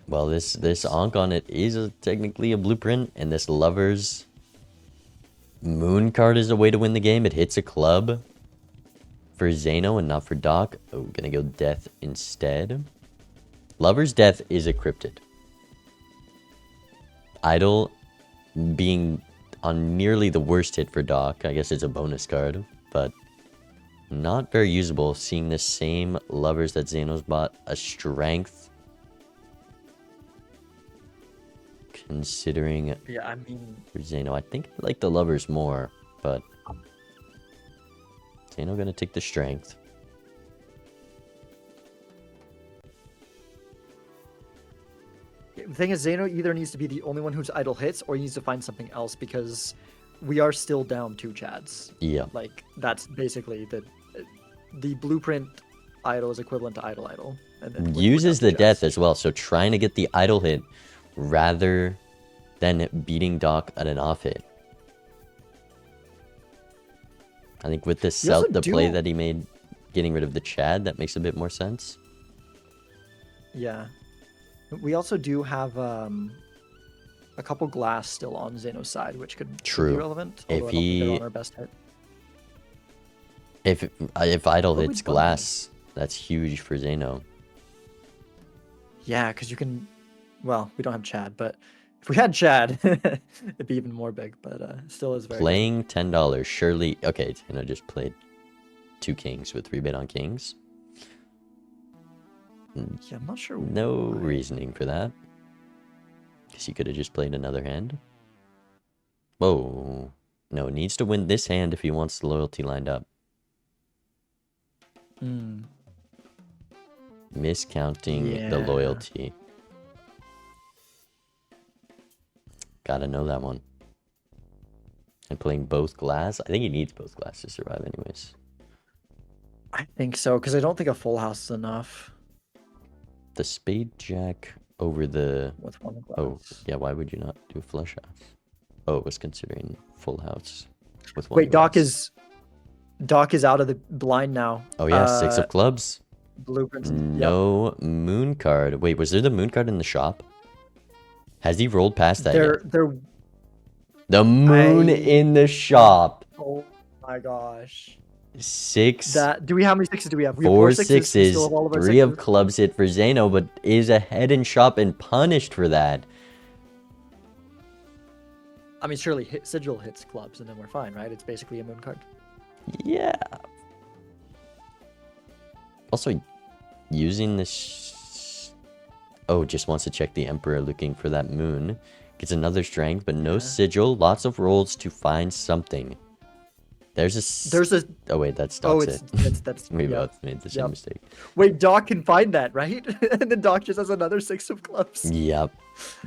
Well, this onk on it is technically a blueprint, and this Lover's Moon card is a way to win the game. It hits a club for Zaino and not for Doc. Oh, gonna go Death instead. Lover's Death is a cryptid. Idol being on nearly the worst hit for Doc. I guess it's a bonus card, but not very usable. Seeing the same Lovers that Zaino's bought. A Strength. Considering Yeah, I mean, for Zaino, I think I like the Lovers more, but Zaino gonna take the Strength. the thing is, Zaino either needs to be the only one whose idol hits, or he needs to find something else because we are still down 2 Chads. Yeah. Like that's basically the blueprint idol is equivalent to idol. And then we're Uses down the 2 death Chads. as well, so trying to get the idle hit rather than beating Doc at an off hit. I think with this You also the play do- that he made, getting rid of the Chad, that makes a bit more sense. Yeah. We also do have a couple glass still on Zaino's side, which could True. be relevant. If although I don't think they're he- on our best hit. If idle What would hits we do? glass, that's huge for Zaino. Yeah, because you can. Well, we don't have Chad, but if we had Chad, it'd be even more big. But still is very. Good. Playing $10, surely. Okay, Zaino just played 2 kings with 3-bet on kings. Yeah, I'm not sure. No why. reasoning for that. Guess he could have just played another hand. Whoa. No, needs to win this hand if he wants the loyalty lined up. Mm. Miscounting the Yeah. loyalty. Gotta know that one. And playing both glass. I think he needs both glass to survive anyways. I think so, because I don't think a full house is enough The spade jack over the... with one glass. Oh, yeah, why would you not do flush house? Oh, it was considering full house with one Wait, Doc glass. is out of the blind now. Oh yeah, 6 of clubs. Blueprints. Yep. No moon card. Wait, was there the moon card in the shop? Has he rolled past that They're yet? The moon I- in the shop. Oh my gosh. 6. Do we how many sixes do we have? We have 4 We sixes. still have all of our 3 of sixes. clubs hit for Zaino, but is ahead in shop and punished for that. I mean, surely Sigil hits clubs and then we're fine, right? It's basically a moon card. Yeah. Also, using this... Oh, just wants to check the Emperor looking for that moon. Gets another strength, but no Yeah. sigil. Lots of rolls to find something. There's a... Oh, wait, that stops it. that's We yeah. both made the same Yep. mistake. Wait, Doc can find that, right? And then Doc just has another 6 of clubs. Yep.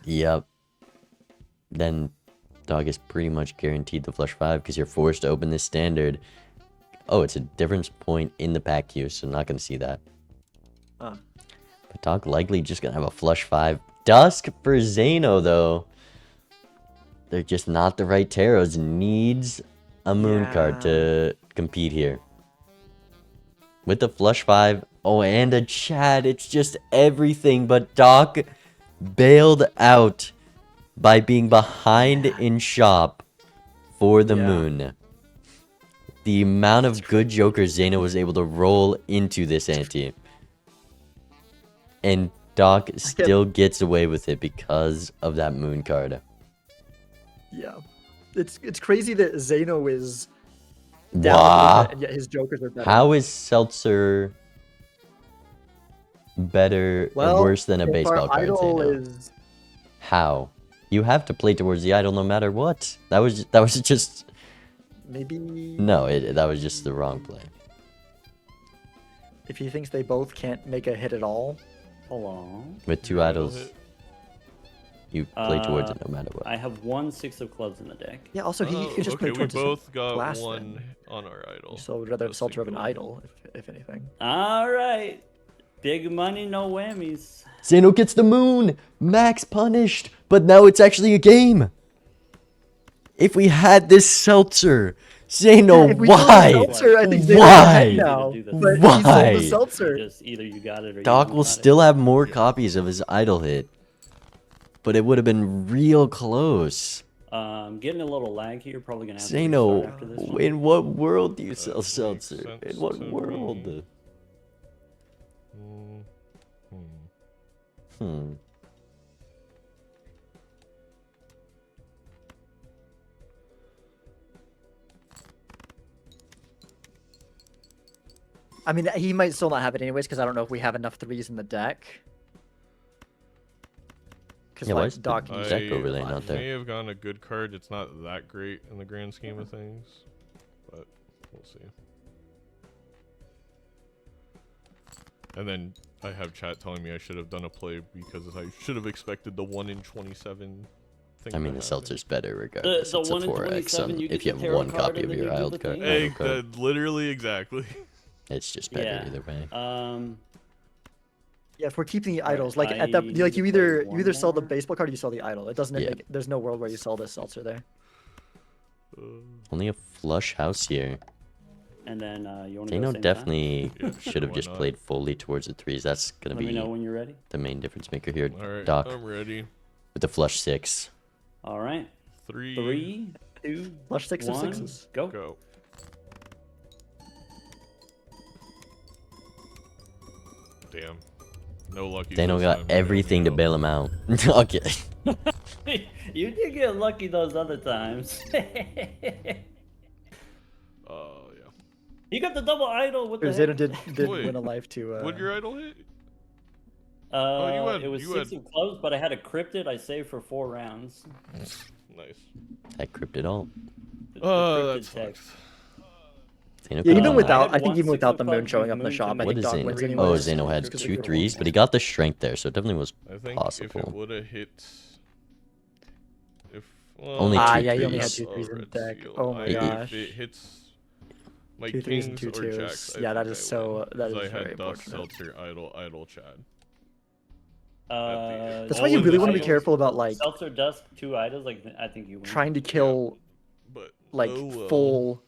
Yep. Then Dog is pretty much guaranteed the flush 5 because you're forced to open this standard. Oh, it's a difference point in the pack queue, so not going to see that. Ah. But Dog likely just going to have a flush 5. Dusk for Zaino, though. They're just not the right tarots. Needs a moon card to compete here. With the flush 5. Oh, and a Chad. It's just everything. But Doc bailed out by being behind in shop for the Yeah. moon. The amount of good jokers Zaino was able to roll into this ante. And Doc still gets away with it because of that moon card. Yeah. it's crazy that Zaino is down a Wow. little bit, and yet his jokers are better. How is seltzer better or Well, worse than a if baseball our card, idol Zaino? is How? You have to play towards the idol no matter what. That was just maybe no. That was just the wrong play. if he thinks they both can't make a hit at all. Hello. With two Your idol idols, hit. you play towards it no matter what. I have 1 6 of clubs in the deck. Yeah. Also, he Oh, could just okay, play we towards his both got glass one then. on our idol. So would rather have That's Seltzer of an cool. idol, if anything. All right. Big money, no whammies. Zaino gets the moon. Max punished, but now it's actually a game. If we had this seltzer, Zaino, Yeah, if we sold the why? seltzer, I think Zaino Why? would now. Do the But he Why? sold the seltzer. Just either you got it or Doc you will don't got still have more copies of his idol hit, but it would have been real close. it. Getting a little lag here. Probably gonna have to Zaino, restart after this one. in what world do you sell makes seltzer? sense In what to world? me. Hmm. Hmm. I mean, he might still not have it anyways, because I don't know if we have enough threes in the deck. Because Yeah, why like is the Doc, deck overlay not there? may have gotten a good card. It's not that great in the grand scheme of things, but we'll see. And then I have chat telling me I should have done a play because I should have expected the 1 in 27 thing. I mean, to the happen. seltzer's better regardless. the it's a 1 in 4x 27, you if get you the have tarot one card copy and of then your you do idol the card. thing. Hey, literally exactly. It's just better Yeah. either way. yeah, if we're keeping the Right, idols, like I at that, need like to you play either one sell the more. baseball card or you sell the idol. It doesn't. Yeah. Make, there's no world where you sell this seltzer there. Only a flush house here. And then you want to go Zaino same definitely Yeah, should have why just not? played fully towards the threes. That's time? gonna Let me know be when you're ready. the main difference maker here. All right, Doc I'm ready. with the flush 6. All right. 3, 3, 2, Flush six of 1, sixes. go. go. Damn. No lucky. Zaino got everything to bail him out. Okay. You did get lucky those other times. Yeah. You got the double idol with the Zaino heck? did Wait, win a life to. What'd your idol hit? Uh, had- it was you 6 had- of clubs, but I had a cryptid I saved for 4 rounds. Nice. I crypted all. The That cryptid tech. sucks. Zaino Yeah, could even have- without, I had I think one even without the six of moon clubs showing with up in the moon shop, I to What think is Doc Zaino? wins Zaino? Oh, anyways. Zaino had Because 2 we- threes, but he got the strength there, so it definitely was I think if possible. it would have hit. If Only Ah, two yeah, you only had threes. 2 threes in the red deck. seal. Oh my If gosh. it hits my 2 threes kings and 2 or twos. jacks, I Yeah, that think is I so. win, That 'cause is I very had Duff, unfortunate. Seltzer, idol, Chad. That's All why you in really the want to be field. careful about like Seltzer Dusk, 2 idols, like I think you win. trying to kill But like oh well. full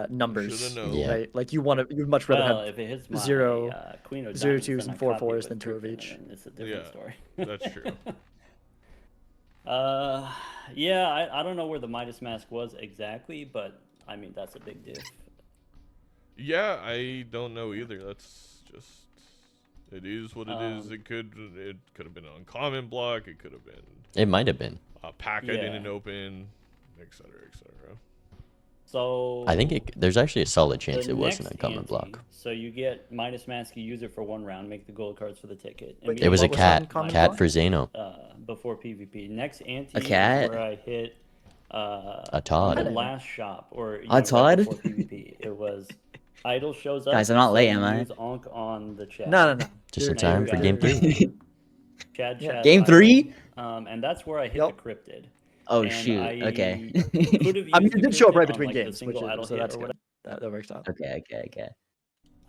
numbers, Shoulda known. Yeah. right? Like you want to, you'd much rather Well, have if it hits my zero- Queen of zero Diamonds, twos then and I four copy it fours, with then 2 of Krypton, each. and It's a different Yeah, story. That's true. Yeah, I don't know where the Midas Mask was exactly, but I mean that's a big diff. Yeah, I don't know either. That's just it is what it is. It could have been an uncommon block. It could have been It might have been. a pack I Yeah. didn't open, etc., etc. So I think there's actually a solid the chance it was an next uncommon ante, block. So you get Midas Mask, you use it for 1 round, make the gold cards for the ticket. Wait, It was a what was cat. uncommon Cat block? for Zaino. Before PvP. Next ante A cat? is where I hit A Todd. the last shop or A Todd? before PvP. It was idol shows up. Guys, I'm not so late, you am I? use Onk on the chat. No, no, no. Just in You're- time you for got game it. 3. Chad, Yeah. Game idol. 3? And that's where I hit Yep. the cryptid. Oh And shoot. I Okay. could've I mean, used it the did show up cryptid right on, between like, the games, which single idol is, so hit that's or good. That works out. okay.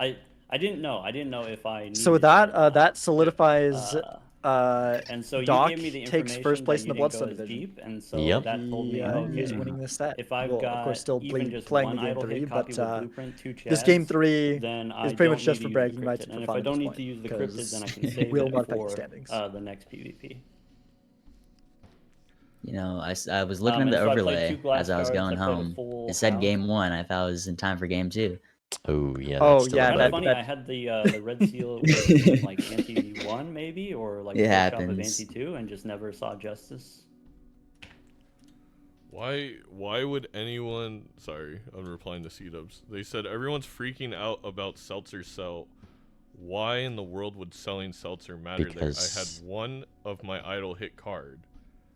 I didn't know. I didn't know if I. So needed that it or not. that solidifies. And so Doc you gave me the takes information first place that in the you didn't Bloodstone go as division. deep, and so Yep. that told me, He is okay, winning this set. if I've Well, got of course, still even just playing one the game idol 3, hit copy but with blueprint, 2 this game chads, 3 then I is pretty much don't just need for to bragging use the rights cryptid. for And if fun I at don't this need point, to use the because cryptid, then I can save will it not affect the for standings. the next PvP. You know, I was looking at And the so I played overlay 2 glass as I was cards, going I played a home. full It said house. game 1. I thought it was in time for game 2. Oh, yeah. Oh, that's still yeah, a Kind that- of bug. funny. I had the red seal was like anti 1 maybe, or like It first shop of happens. anti 2, and just never saw justice. Why would anyone? Sorry, I'm replying to C-dubs. They said everyone's freaking out about Seltzer Cell. Why in the world would selling Seltzer matter Because there? I had one of my idol hit card.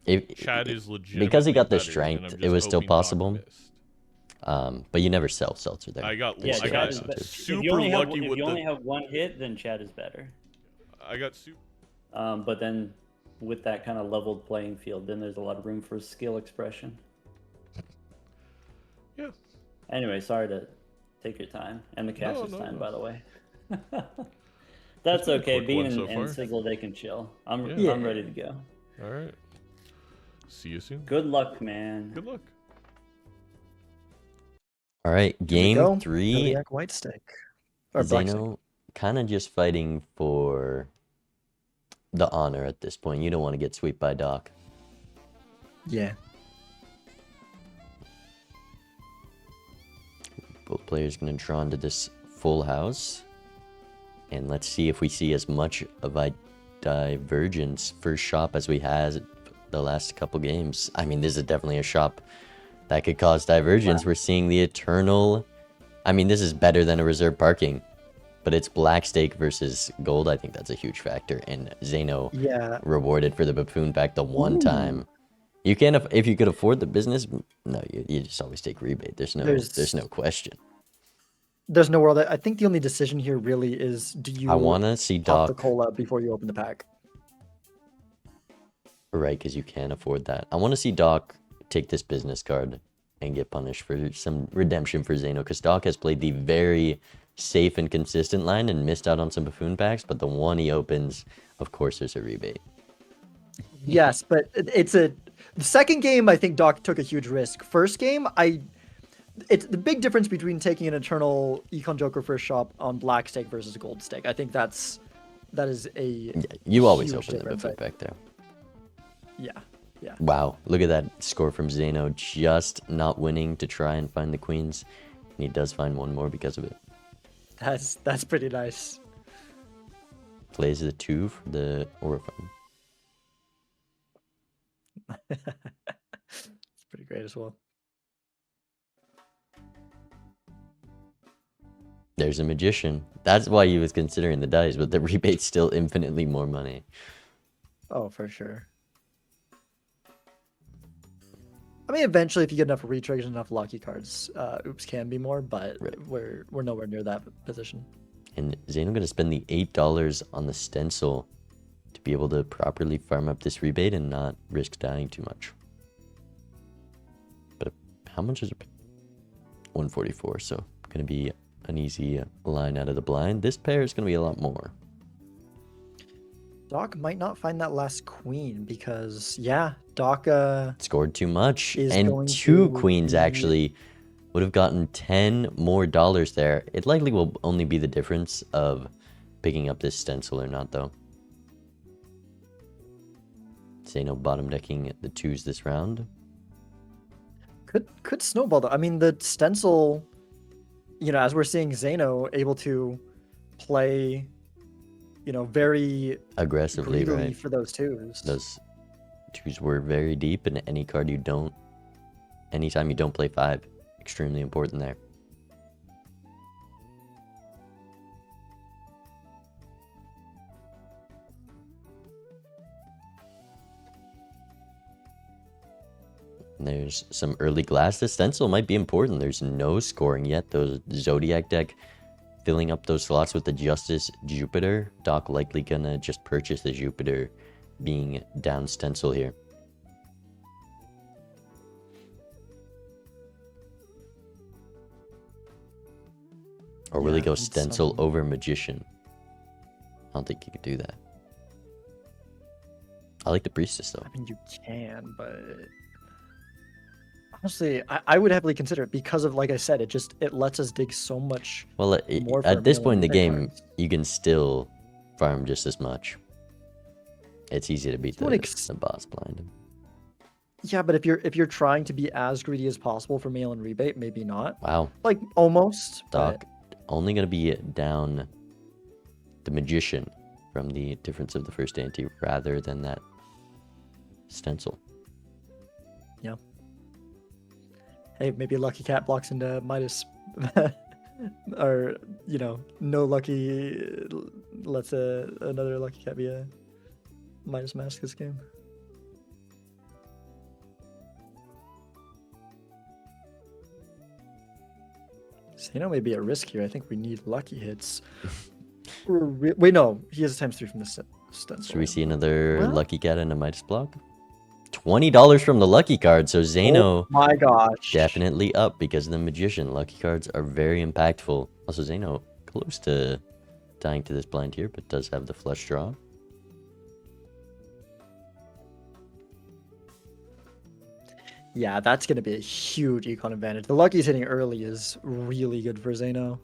If, Chad is legit because he got the better, and strength, I'm just it was still hoping Doc possible. missed. But you never sell seltzer there. I got Yeah, That's I the got Chad is advantage. better. If super you only have, lucky if with you only the. have one hit, then Chad is better. I got super. But then with that kind of leveled playing field, then there's a lot of room for skill expression. Yeah. Anyway, sorry to take your time and the cast's No, time, no. by the way. That's been a okay. quick Bean one so and far. Sigil, they can chill. I'm Yeah. I'm ready to go. All right. See you soon. Good luck, man. Good luck. All right, Here we game go. 3. Zodiac White Stick. Or Black Stick. Zaino kind of just fighting for the honor at this point. You don't want to get swept by Doc. Yeah. Both players going to draw into this full house. And let's see if we see as much of a divergence first shop as we had the last couple games. I mean, this is definitely a shop that could cause divergence. Wow. We're seeing the eternal... I mean, this is better than a reserve parking. But it's black stake versus gold. I think that's a huge factor. And Zaino Yeah. rewarded for the buffoon pack the one Ooh. time. You can't if you could afford the business. No, you just always take rebate. There's no question. There's no world. I think the only decision here really is, do you I want to see pop the Doc cola before you open the pack? right because you can't afford that. I want to see Doc take this business card and get punished for some redemption for Zaino because Doc has played the very safe and consistent line and missed out on some buffoon packs. But the one he opens, of course, there's a rebate. Yes, but the second game, I think Doc took a huge risk. First game, it's the big difference between taking an Eternal Econ Joker first shop on black stake versus gold stake. I think that is a Yeah, you always huge open the difference. buffoon pack there. Yeah. Wow, look at that score from Zaino, just not winning to try and find the queens. And he does find one more because of it. That's pretty nice. Plays the 2 for the Orifine. It's pretty great as well. There's a magician. That's why he was considering the dice, but the rebate's still infinitely more money. Oh, for sure. I mean, eventually, if you get enough retriggers and enough lucky cards, oops can be more, but Right. we're nowhere near that position. And Zaino gonna spend the $8 on the stencil to be able to properly farm up this rebate and not risk dying too much. But how much is it? 144, so gonna be an easy line out of the blind. This pair is gonna be a lot more. Doc might not find that last queen because, yeah, Doc Scored too much, is and going 2 to queens be- actually would have gotten $10 more there. It likely will only be the difference of picking up this stencil or not, though. Zaino bottom decking the 2s this round. could snowball though. I mean, the stencil, as we're seeing Zaino able to play, very Aggressively, greedily right? for those twos. Those 2s were very deep, and anytime you don't play 5, extremely important there. And there's some early glass. The stencil might be important. There's no scoring yet. Those Zodiac deck filling up those slots with the Justice Jupiter. Doc likely gonna just purchase the Jupiter being down stencil here. Or will he Yeah, go it's stencil some- over Magician? I don't think he could do that. I like the Priestess though. I mean, you can, but honestly, I would heavily consider it because of, like I said, it lets us dig so much. Well, More for at this melee point in the pick game, cards. you can still farm just as much. It's easy to beat To an ex- the boss blind. Yeah, but if you're trying to be as greedy as possible for mail and rebate, maybe not. Wow, Like almost. Doc only gonna be down the Magician from the difference of the first ante rather than that stencil. Yeah. Hey, maybe Lucky Cat blocks into Midas, or no Lucky lets another Lucky Cat be a Midas mask this game. Zaino may be at risk here. I think we need lucky hits. Wait, no, he has a ×3 from the stencil. Should we see another Well- Lucky Cat and a Midas block? $20 from the Lucky card, so Zaino Oh my gosh. definitely up because of the Magician. Lucky cards are very impactful. Also, Zaino close to dying to this blind here, but does have the flush draw. Yeah, that's going to be a huge econ advantage. The lucky's hitting early is really good for Zaino.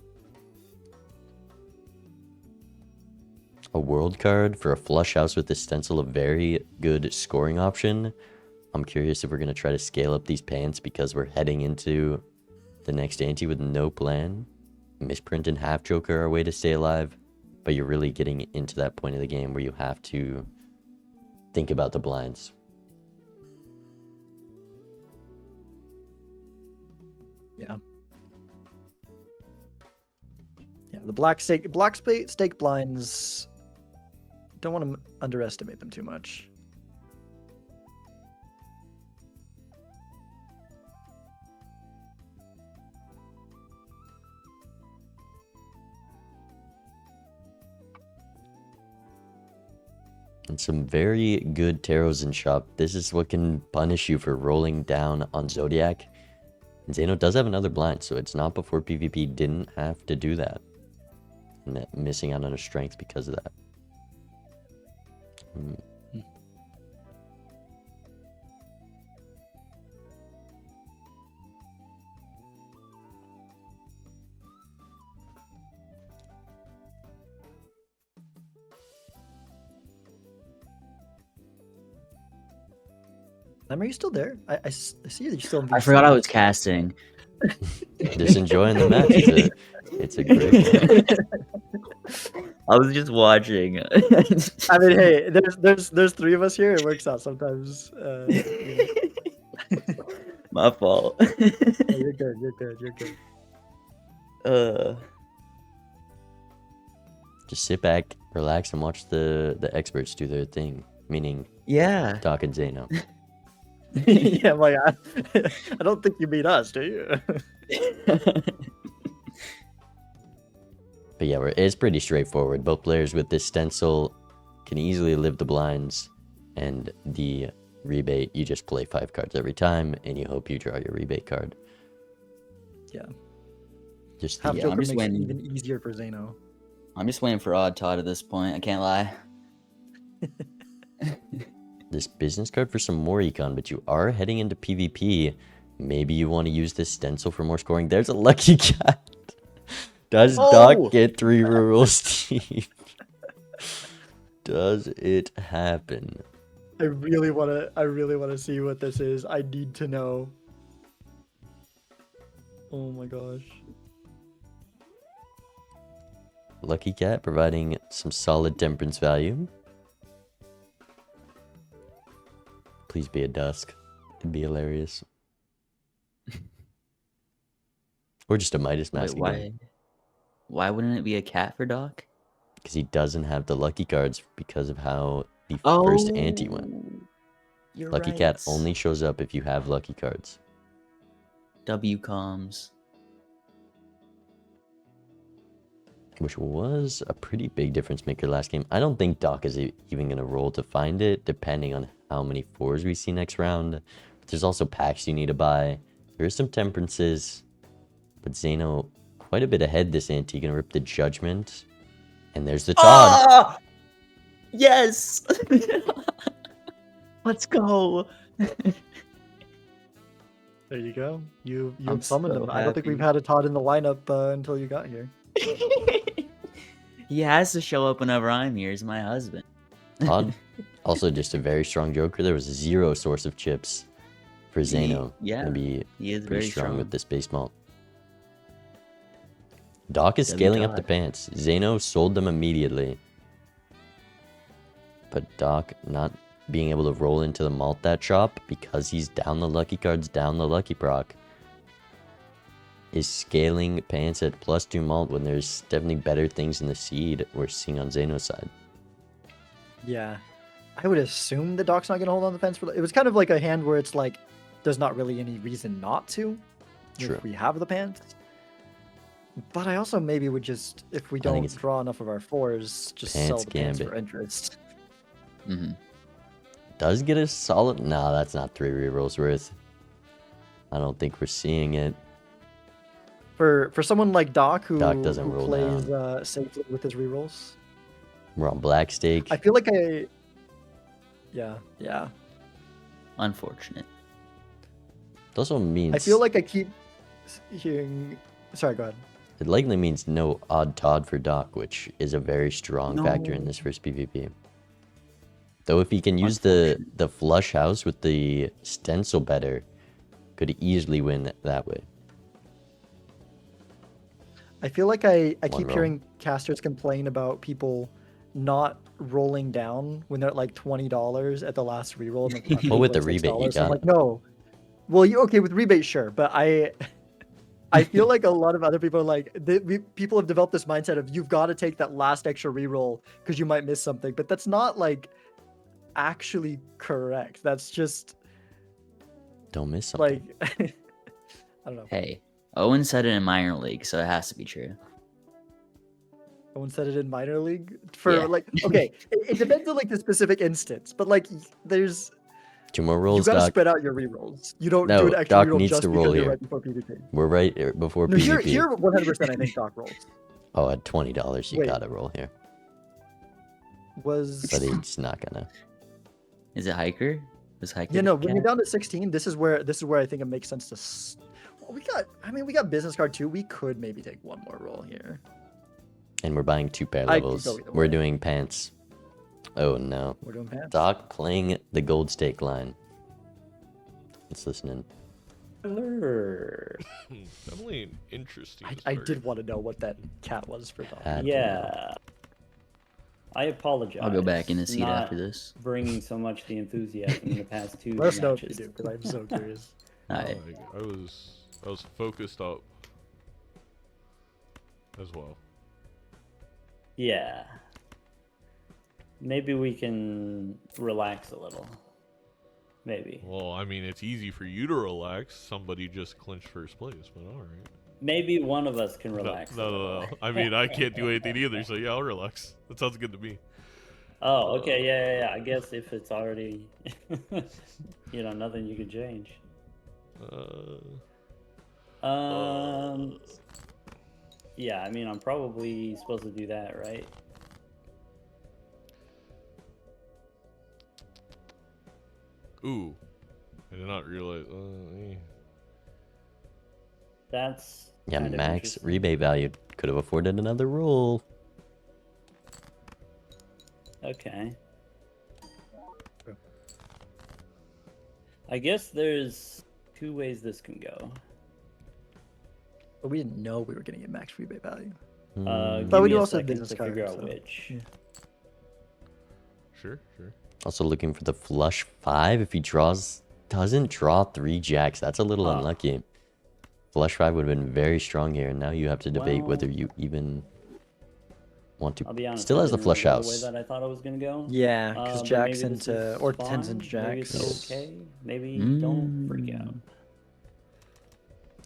A world card for a flush house with this stencil, a very good scoring option. I'm curious if we're going to try to scale up these pants because we're heading into the next ante with no plan. Misprint and half joker are a way to stay alive, but you're really getting into that point of the game where you have to think about the blinds. Yeah. Yeah, the black stake blinds, don't want to underestimate them too much. And some very good tarots in shop. This is what can punish you for rolling down on Zodiac. And Zaino does have another blind, so it's not before PvP didn't have to do that. And missing out on a strength because of that. Are you still there? I see you still in I forgot I was casting. Just enjoying the match. It's a great one. I was just watching. I mean, hey, there's three of us here. It works out sometimes. My fault. You're good. You're good. Just sit back, relax, and watch the experts do their thing. Meaning, Yeah. Doc and Zaino. Yeah, I'm like, I don't think you beat us, do you? But yeah, it's pretty straightforward. Both players with this stencil can easily live the blinds, and the rebate, you just play 5 cards every time, and you hope you draw your rebate card. Yeah. Just Half the, Joker I'm just makes it waiting. even easier for Zaino. I'm just waiting for Odd Todd at this point. I can't lie. this business card for some more econ, but you are heading into PvP. Maybe you want to use this stencil for more scoring. There's a Lucky Cat. Does Doc get 3 rural Steve? Does it happen? I really wanna see what this is. I need to know. Oh my gosh. Lucky Cat providing some solid temperance value. Please be a Dusk. It'd be hilarious. Or just a Midas Mask. Wait, why wouldn't it be a cat for Doc? Because he doesn't have the Lucky cards because of how the first ante went. You're Lucky right. Cat only shows up if you have Lucky cards. W comms. Which was a pretty big difference maker last game. I don't think Doc is even going to roll to find it, depending on how many 4s we see next round. But there's also packs you need to buy. There is some temperances. But Zaino, quite a bit ahead this ante. Going to rip the Judgment. And there's the Todd. Ah! Yes! Let's go! There you go. You I'm summoned so him. I don't think we've happy. had a Todd in the lineup until you got here. He has to show up whenever I'm here. He's my husband. Todd, also just a very strong Joker. There was 0 source of chips for Zaino. Yeah, Gonna be he is pretty very strong strong. with this base malt. Doc is W scaling up the Todd. pants. Zaino sold them immediately. But Doc not being able to roll into the malt that shop because he's down the lucky cards, down the lucky proc. is scaling pants at +2 malt when there's definitely better things in the seed we're seeing on Zaino's side. Yeah. I would assume the Doc's not going to hold on the fence for... It was kind of like a hand where it's like, there's not really any reason not to. True. If we have the pants. But I also maybe would just, if we I think don't it's draw enough of our 4s, just sell Pants the pants Gambit. for interest. Mm-hmm. Does get a solid... Nah, that's not 3 rerolls worth. I don't think we're seeing it. For someone like Doc who, Doc doesn't who roll plays safely with his rerolls, We're on black stake. I feel like yeah. Unfortunate. It also means... I feel like I keep hearing... Sorry, go ahead. It likely means no odd Todd for Doc, which is a very strong factor in this first PvP. Though if he can use the flush house with the stencil better, could easily win that way. I feel like I One keep roll. hearing casters complain about people not rolling down when they're at like $20 at the last reroll. And the Well, with the $6. rebate, you I'm got like, it. no. Well, okay, with rebate, sure, but I feel like a lot of other people are like, people have developed this mindset of you've got to take that last extra reroll because you might miss something, but that's not like actually correct. That's just Don't miss something. like I don't know. Hey, Owen said it in minor league, so it has to be true. No one said it in minor league for Yeah. like okay. It depends on like the specific instance, but like there's 2 more you rolls, got to Doc. spread out your rerolls. You don't No, do an extra Doc reroll needs just to because roll you're here. right before PvP. We're right before No, PvP. here 100% I think Doc rolls Oh, at $20, you Wait. gotta roll here. was But he's not gonna. Is it Hiker? Was Hiker? yeah the no when you're cat? down to 16. This is where I think it makes sense to. Well, we got business card too. We could maybe take one more roll here. And we're buying 2 pair I could levels. go either We're way. doing pants. Oh no. We're doing pants. Doc playing the gold stake line. Let's listen in. Definitely an interesting. I start. did want to know what that cat was for Doc. Had to know. Yeah. I apologize. I'll go back in the seat not after this. Bringing so much the enthusiasm in the past 2 Let us know if you matches. do, because I'm so curious. Alright. I was focused up as well. Yeah. Maybe we can relax a little. Maybe. Well, I mean, it's easy for you to relax. Somebody just clinched first place, but all right. Maybe one of us can relax. a No. little. I mean, I can't do anything either, so yeah, I'll relax. That sounds good to me. Oh, okay. Yeah. I guess if it's already, nothing you can change. Yeah. I mean, I'm probably supposed to do that, right? Ooh, I did not realize. That's Yeah, kind of max interesting. rebate value. Could have afforded another roll. Okay. I guess there's 2 ways this can go. But we didn't know we were getting a max rebate value. Hmm. Give we me do a also have second business to figure cards, out so- which. yeah. Sure. Also looking for the flush 5. If he doesn't draw 3 jacks, that's a little Oh. unlucky. Flush 5 would have been very strong here, and now you have to debate Well- whether you even want to. I'll be honest. Still I has the didn't flush really go house. The way that I thought it was gonna go. Yeah, because But jacks maybe this into is or tens and fine. Maybe jacks. it's okay. Maybe don't freak out.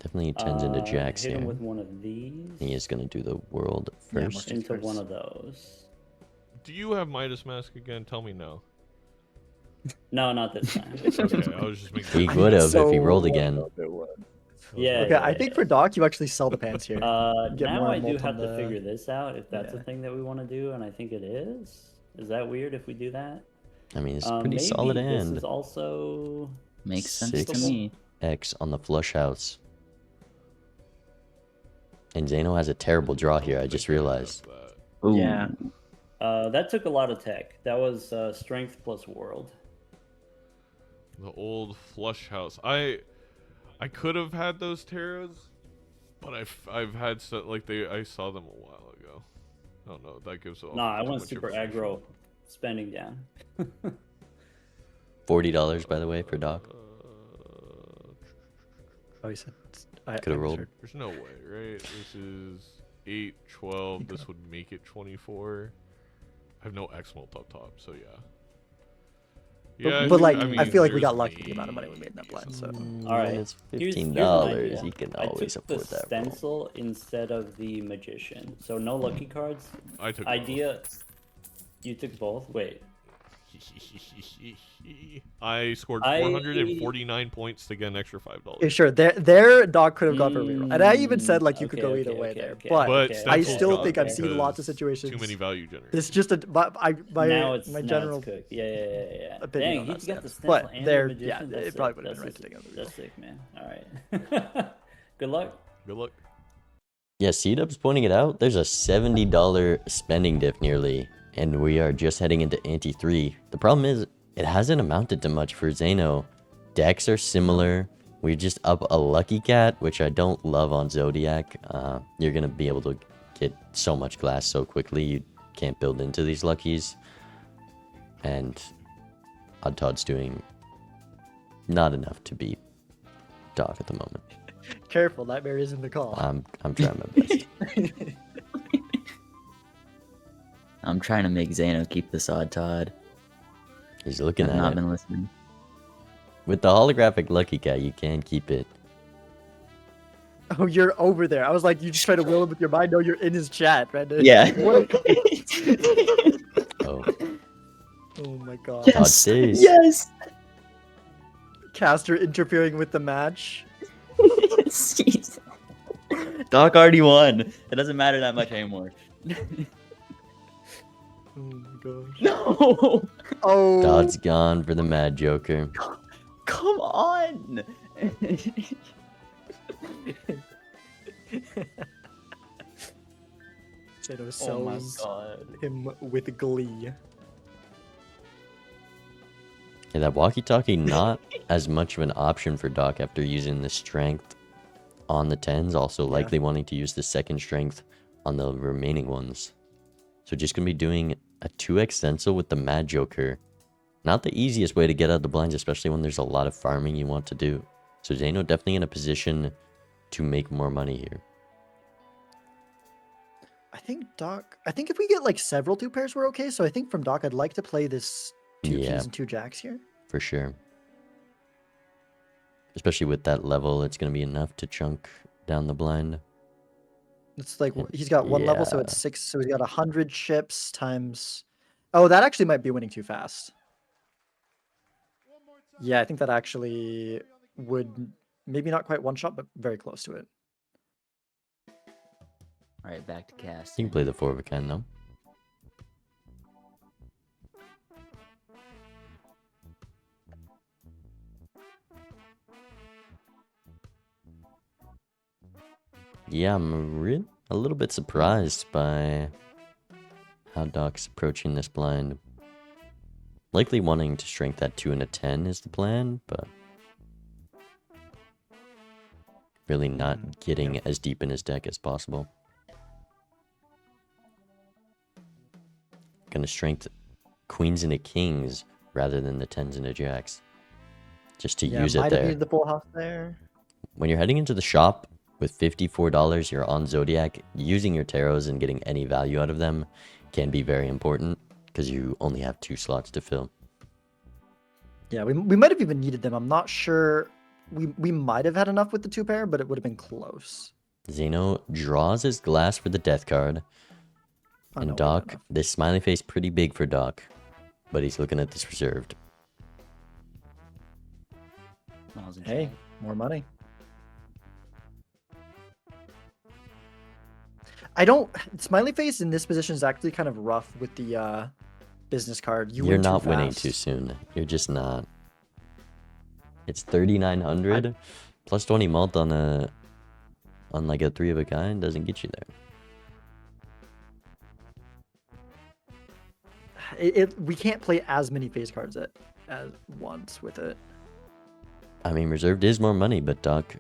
Definitely tens into jacks Hit here. him with one of these. He is going to do the world Yeah, first. mark Into first. one of those. Do you have Midas Mask again? Tell me no. No, not this time. Okay, I was just making. He sure. would have if he So rolled again. Yeah. Okay, I think for Doc, you actually sell the pants here. Get Now more I do mult have on to the- figure this out. If that's a Yeah. thing that we want to do, and I think it is. Is that weird if we do that? I mean, it's a pretty solid maybe hand. This is also. Makes sense to 6. me. X on the flush house. And Zaino has a terrible draw here, I just realized. Ooh. Yeah. That took a lot of tech. That was strength plus world. The old flush house. I could have had those tarots, but I've had I saw them a while ago. I don't know. That gives off. Nah, I too went much super information. aggro, spending down. $40, by the way, for Doc. Oh, you said Could've rolled. misheard. There's no way, right? This is 8, 12. This would make it 24. I have no X mult up top, so yeah. But like, I, I mean, feel like we there's got lucky with the amount of money we made in that blind. So All right. When it's Here's an $15, idea. you can I always took the afford that. Roll. stencil instead of the magician. So no lucky cards. I took Idea. You took both. Wait. I scored I- 449 points to get an extra $5. yeah, sure, their dog could have gone for a reroll, and I even said like you could go Okay, either okay, way okay, there. okay, But But okay, I Stencil's still gone think I've seen because lots of situations. Too many value generators. It's just a my now it's general. Cooked. Yeah. opinion Dang, on he's that got the stance. stencil But and they're- the magician. yeah, That's it sick. probably would've That's been right to sick. take out the That's reroll. sick, man. All right. Good luck. Good luck. Yeah, C-Dub's pointing it out. There's a $70 spending diff nearly, and we are just heading into Ante 3. The problem is, it hasn't amounted to much for Zaino. Decks are similar. We just up a Lucky Cat, which I don't love on Zodiac. You're going to be able to get so much glass so quickly, you can't build into these Luckies. And Odd Todd's doing not enough to beat Doc at the moment. Careful, Nightmare is in the call. I'm trying my best. I'm trying to make Zaino keep this Odd Todd. He's looking I've at not it. been listening. With the holographic Lucky Cat, you can keep it. Oh, you're over there. I was like, you just try to will him with your mind. No, you're in his chat, right? Yeah. Oh, Oh my god. Todd stays. Yes. Caster interfering with the match. Jeez. Doc already won. It doesn't matter that much anymore. Oh my gosh. No. Oh. Todd's gone for the Mad Joker. Come on. Shadow Oh my sells god. him with glee. Yeah, that walkie-talkie not as much of an option for Doc after using the strength on the 10s, also likely wanting to use the second strength on the remaining ones. So just gonna be doing a 2x stencil with the Mad Joker. Not the easiest way to get out of the blinds, especially when there's a lot of farming you want to do. So Zaino definitely in a position to make more money here. I think if we get like several 2 pairs, we're okay. So I think from Doc, I'd like to play this 2 Yeah. keys and 2 jacks here. For sure. Especially with that level, it's gonna be enough to chunk down the blind. It's like he's got 1 level, so Yeah. it's 6. So he's got 100 ships times. Oh, that actually might be winning too fast. Yeah, I think that actually would maybe not quite one shot, but very close to it. All right, back to cast. You can play the 4 of a kind though. Yeah, I'm a little bit surprised by how Doc's approaching this blind. Likely wanting to strength that 2 and a 10 is the plan, but really not getting as deep in his deck as possible. Gonna strength queens into kings rather than the 10s into jacks. Just to use it might have there. needed the full house there. When you're heading into the shop with $54, you're on Zodiac, using your tarots and getting any value out of them can be very important because you only have 2 slots to fill. Yeah, we might have even needed them. I'm not sure. We might have had enough with the 2 pair, but it would have been close. Zaino draws his glass for the death card. Oh, And no, we got Doc, enough. this smiley face pretty big for Doc, but he's looking at this reserved. Miles and Hey, Chad. more money. I don't. Smiley face in this position is actually kind of rough with the business card. You're win too not winning fast. too soon. You're just not. It's 3,900 plus 20 mult on like a 3 of a kind doesn't get you there. We can't play as many face cards as once with it. I mean, reserved is more money, but Doc,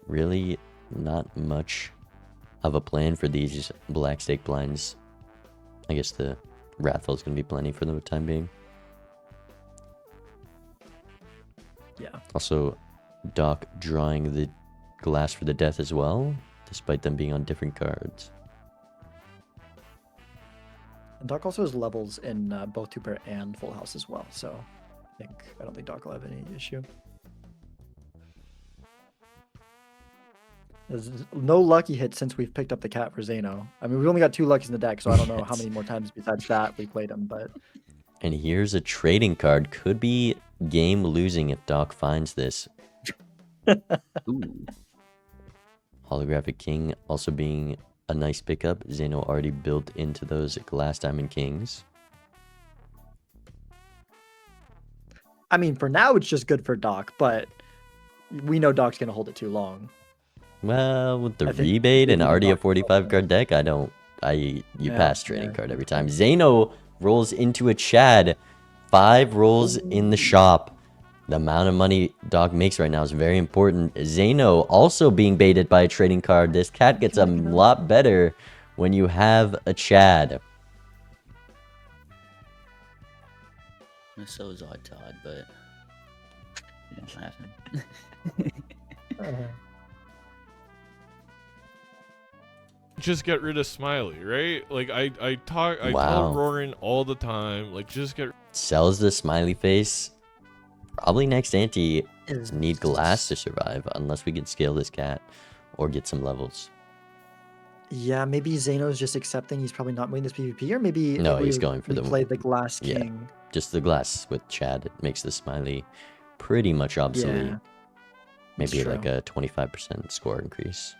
really not much of a plan for these black stake blinds. I guess the Wrathful's gonna be plenty for the time being. Yeah. Also, Doc drawing the glass for the death as well, despite them being on different cards. And Doc also has levels in both two-pair and full house as well, so I don't think Doc will have any issue. There's no lucky hit since we've picked up the cat for Zaino. I mean, we've only got 2 luckies in the deck, so I don't know how many more times besides that we played him, but... And here's a trading card. Could be game losing if Doc finds this. Ooh. Holographic King also being a nice pickup. Zaino already built into those Glass Diamond Kings. I mean, for now, it's just good for Doc, but we know Doc's going to hold it too long. Well, with the I think rebate and maybe already a Doc- 45 card deck, you Yeah, pass trading yeah. card every time. Zaino rolls into a Chad. 5 rolls in the shop. The amount of money Doc makes right now is very important. Zaino also being baited by a trading card. This cat gets a lot better when you have a Chad. So is Odd Todd, but it didn't happen. Just get rid of Smiley, right? Like I Wow. tell Roran all the time, like just get. Sells the smiley face. Probably next ante Is- need glass to survive unless we can scale this cat or get some levels. Yeah, maybe Zaino's just accepting he's probably not winning this PvP, or maybe No, we he's going for the- play the Glass yeah. King. Just the glass with Chad, it makes the smiley pretty much obsolete. Yeah, Maybe that's like true. a 25% score increase.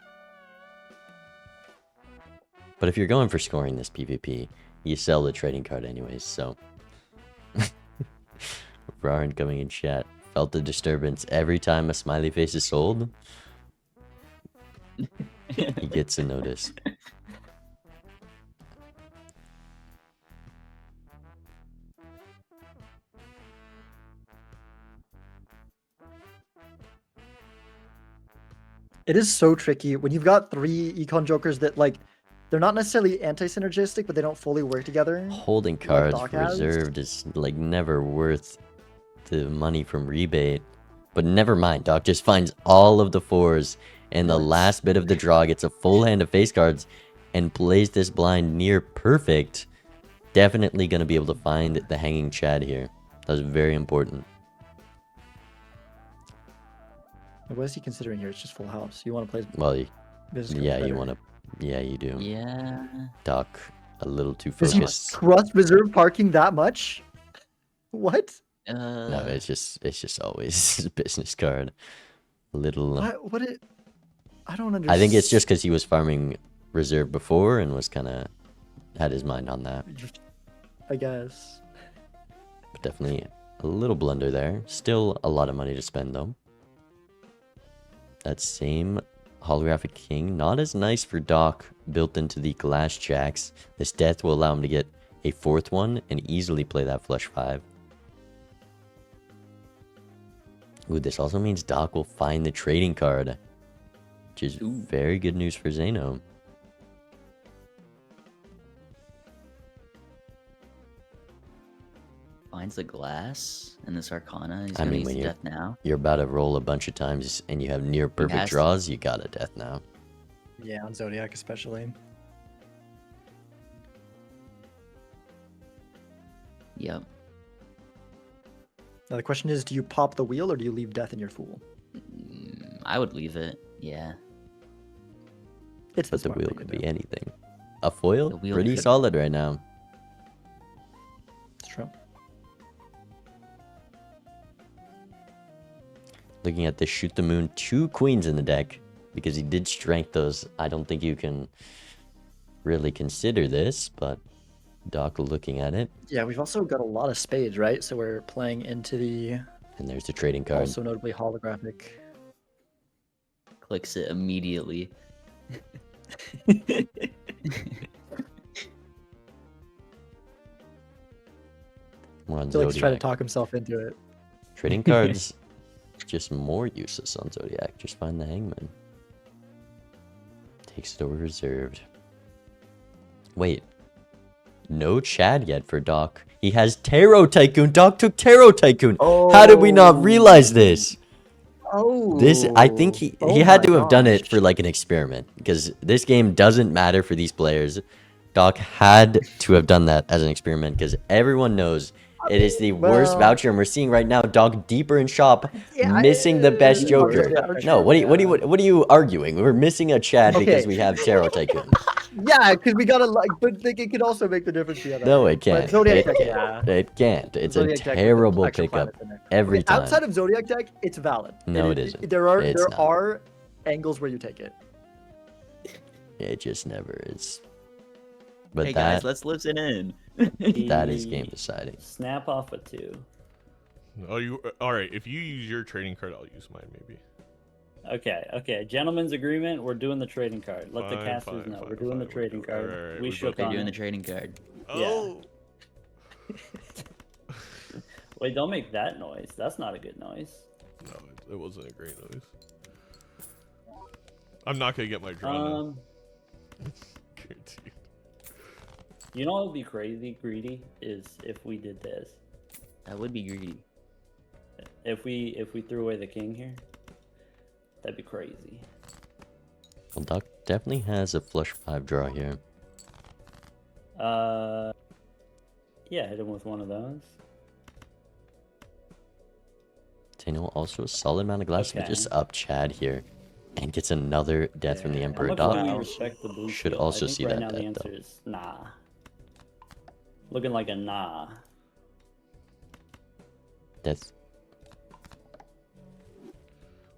But if you're going for scoring this PvP, you sell the trading card anyways, so. Rarin coming in chat. Felt the disturbance every time a smiley face is sold. He gets a notice. It is so tricky when you've got 3 econ jokers that like they're not necessarily anti-synergistic, but they don't fully work together. Holding cards Doc has. reserved is like never worth the money from rebate. But never mind, Doc just finds all of the 4s, and the last bit of the draw gets a full hand of face cards and plays this blind near perfect. Definitely going to be able to find the hanging Chad here. That was very important. What is he considering here? It's just full house. You want to play Well, business cards yeah, you better. want to. Yeah, you do. Yeah. Doc, a little too Does he focused. trust reserve parking that much? What? No, it's just always a business card. A little. What it? I don't understand. I think it's just because he was farming reserve before and was kind of had his mind on that. I guess. But definitely a little blunder there. Still a lot of money to spend though. That same holographic king, not as nice for Doc, built into the glass jacks. This death will allow him to get a 4th one and easily play that flush 5. Ooh, this also means Doc will find the trading card, which is Ooh. very good news for Zaino. Finds the glass and this Arcana. He's I gonna mean, use when the you're- death now. You're about to roll a bunch of times and you have near perfect has to. draws, you got a death now. Yeah, on Zodiac especially. Yep. Now the question is, do you pop the wheel or do you leave death in your fool? I would leave it. Yeah. It's But the smart wheel thing to could be do. anything. A foil? The wheel Pretty could- solid right now. It's true. Looking at the Shoot the Moon, 2 queens in the deck. Because he did strength those. I don't think you can really consider this, but Doc looking at it. Yeah, we've also got a lot of spades, right? So we're playing into the And there's the trading card. also notably holographic. Clicks it immediately. We're on I feel like he's trying to Zodiac. talk himself into it. Trading cards, just more useless on Zodiac. Just find the Hangman. Takes it over reserved. Wait. No Chad yet for Doc. He has Tarot Tycoon. Doc took Tarot Tycoon. How did we not realize this? Oh. This, I think he Oh had my to have done it gosh. for like an experiment because this game doesn't matter for these players. Doc had to have done that as an experiment because everyone knows it is the worst Well, voucher, and we're seeing right now Doc deeper in shop, yeah, missing the best the Joker. worst voucher, No, what yeah. are you arguing? We're missing a Chad because Okay. we have Tarot Tycoon. Yeah, because we gotta like, but like, it could also make the difference the other No, way. it can't. But Zodiac It Deck, can't. yeah. It can't. It's a Zodiac Deck with the terrible extra pickup planets in there. every Okay, time. outside of Zodiac Deck, it's valid. No, it isn't. There are It's not. angles where you take it. It just never is. But Hey that guys, let's listen in. that is game deciding. Snap off a 2. Oh, you all right? If you use your trading card, I'll use mine maybe. Okay. Gentlemen's agreement. We're doing the trading card. Let the Fine, casters fine, know. fine, We're doing the fine, trading whatever. card. Alright, We we shook They're on doing the it. trading card. Oh, Wait, don't make that noise. That's not a good noise. no, it wasn't a great noise. I'm not gonna get my draw now. Guaranteed. You know what would be crazy greedy is if we did this. That would be greedy. If we threw away the king here, that'd be crazy. Well, Doc definitely has a flush 5 draw here. Yeah, hit him with one of those. Zaino also a solid amount of glass, but Okay. just up Chad here. And gets another death from the How Emperor. much do we Doc respect the blue should shield? also I think see right that now the death, though. answer is nah. Looking like a nah. Death.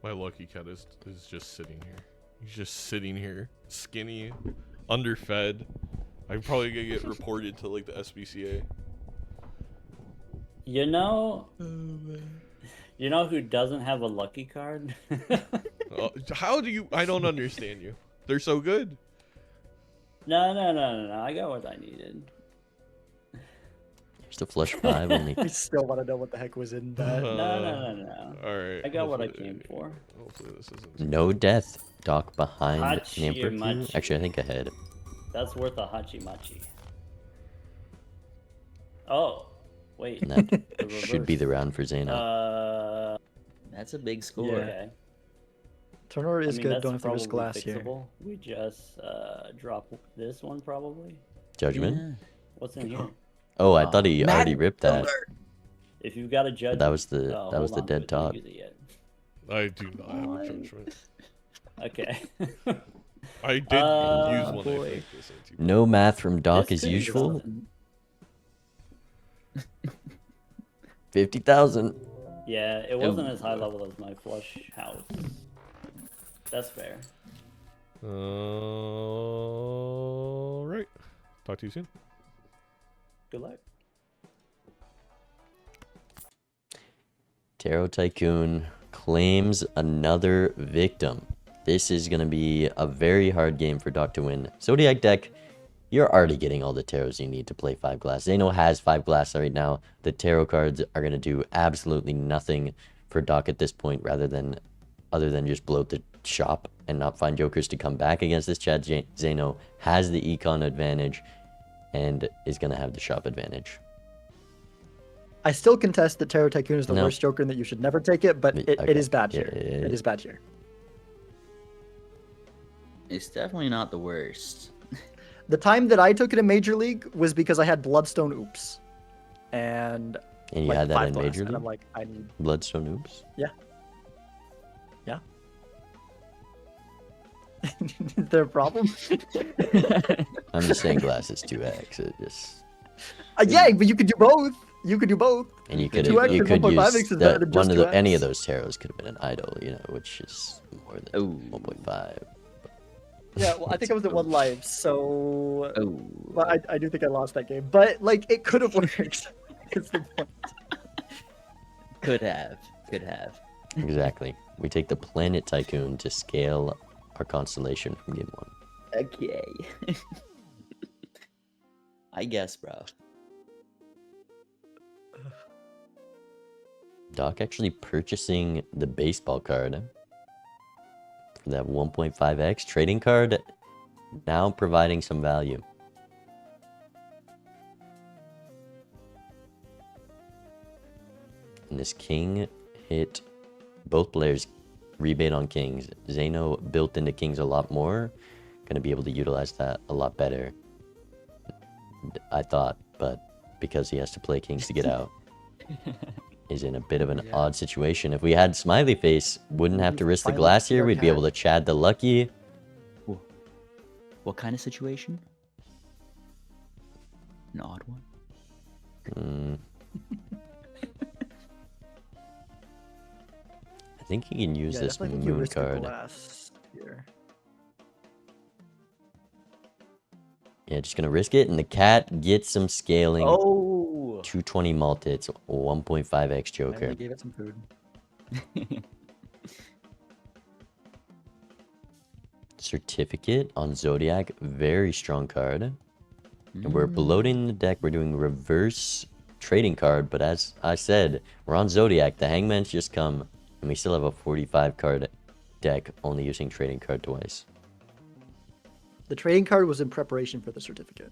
My lucky cat is just sitting here. He's just sitting here, skinny, underfed. I'm probably gonna get reported to like the SBCA. You know who doesn't have a lucky card? How do you? I don't understand you. They're so good. No. I got what I needed. Here's the flush 5 only. I still want to know what the heck was in that. No. All right. I got what I came for. Hopefully this isn't. No death. Doc behind Hachi the Emperor King. Machi. Actually, I think ahead. That's worth a hachi machi. Oh, wait. And that The should be the reverse. round for Zaino. That's a big score. Yeah. Okay. Turnover is good. That's Don't have to risk probably glass here. fixable. We just drop this one probably. Judgment? Yeah. What's in here? Oh, I thought he already ripped that. If you've got a judge, That was the oh, that was hold the on, dead we didn't talk. use it yet. I do not have a judgment. Okay. I did use one. I boy. think this ain't too No math from Doc This as could be usual. something. 50,000. Yeah, it wasn't as high level as my flush house. That's fair. All right. Talk to you soon. Good luck. Tarot Tycoon claims another victim. This is going to be a very hard game for Doc to win. Zodiac deck, you're already getting all the tarots you need to play 5 glass. Zaino has 5 glass right now. The tarot cards are going to do absolutely nothing for Doc at this point, other than just bloat the shop and not find jokers to come back against this Chad. Zaino has the econ advantage and is going to have the shop advantage. I still contest that Tarot Tycoon is the No. worst Joker and that you should never take it, but Okay. it is bad Yeah, here. yeah. It is bad here. It's definitely not the worst. The time that I took it in Major League was because I had Bloodstone Oops. And And you like had that 5 in glass, Major and League? I'm like, I need Bloodstone Oops? is there a problem? I'm just saying glass is 2x. It just... Yeah, but you could do both. You could do both. And you could 2x you and could 1.5x use is better that than one just of the, 2x. any of those tarots could have been an idol, you know, which is more than Ooh. 1.5. Yeah, well, I think I was at 1 life, so. Oh. But I do think I lost that game. But like, it could have worked. It's the point. Could have. Exactly. We take the Planet Tycoon to scale our constellation from game 1. Okay. I guess, bro. Doc actually purchasing the baseball card for that 1.5x trading card, now providing some value. And this king hit, both players rebate on kings. Zaino built into kings a lot more. Gonna be able to utilize that a lot better, I thought, but because he has to play kings to get out, is in a bit of an odd situation. If we had Smiley Face, wouldn't have to risk the Finally glass see here. our We'd be cat. able to Chad the Lucky. What kind of situation? An odd one. Hmm. I think he can use Yeah, this definitely think you moon risk a card. glass here. Yeah, just gonna risk it, and the cat gets some scaling. Oh, 220 malted, so 1.5x Joker. Finally gave it some food. Certificate on Zodiac, very strong card. And we're bloating the deck. We're doing reverse trading card, but as I said, we're on Zodiac. The Hangman's just come, and we still have a 45 card deck, only using trading card twice. The trading card was in preparation for the certificate.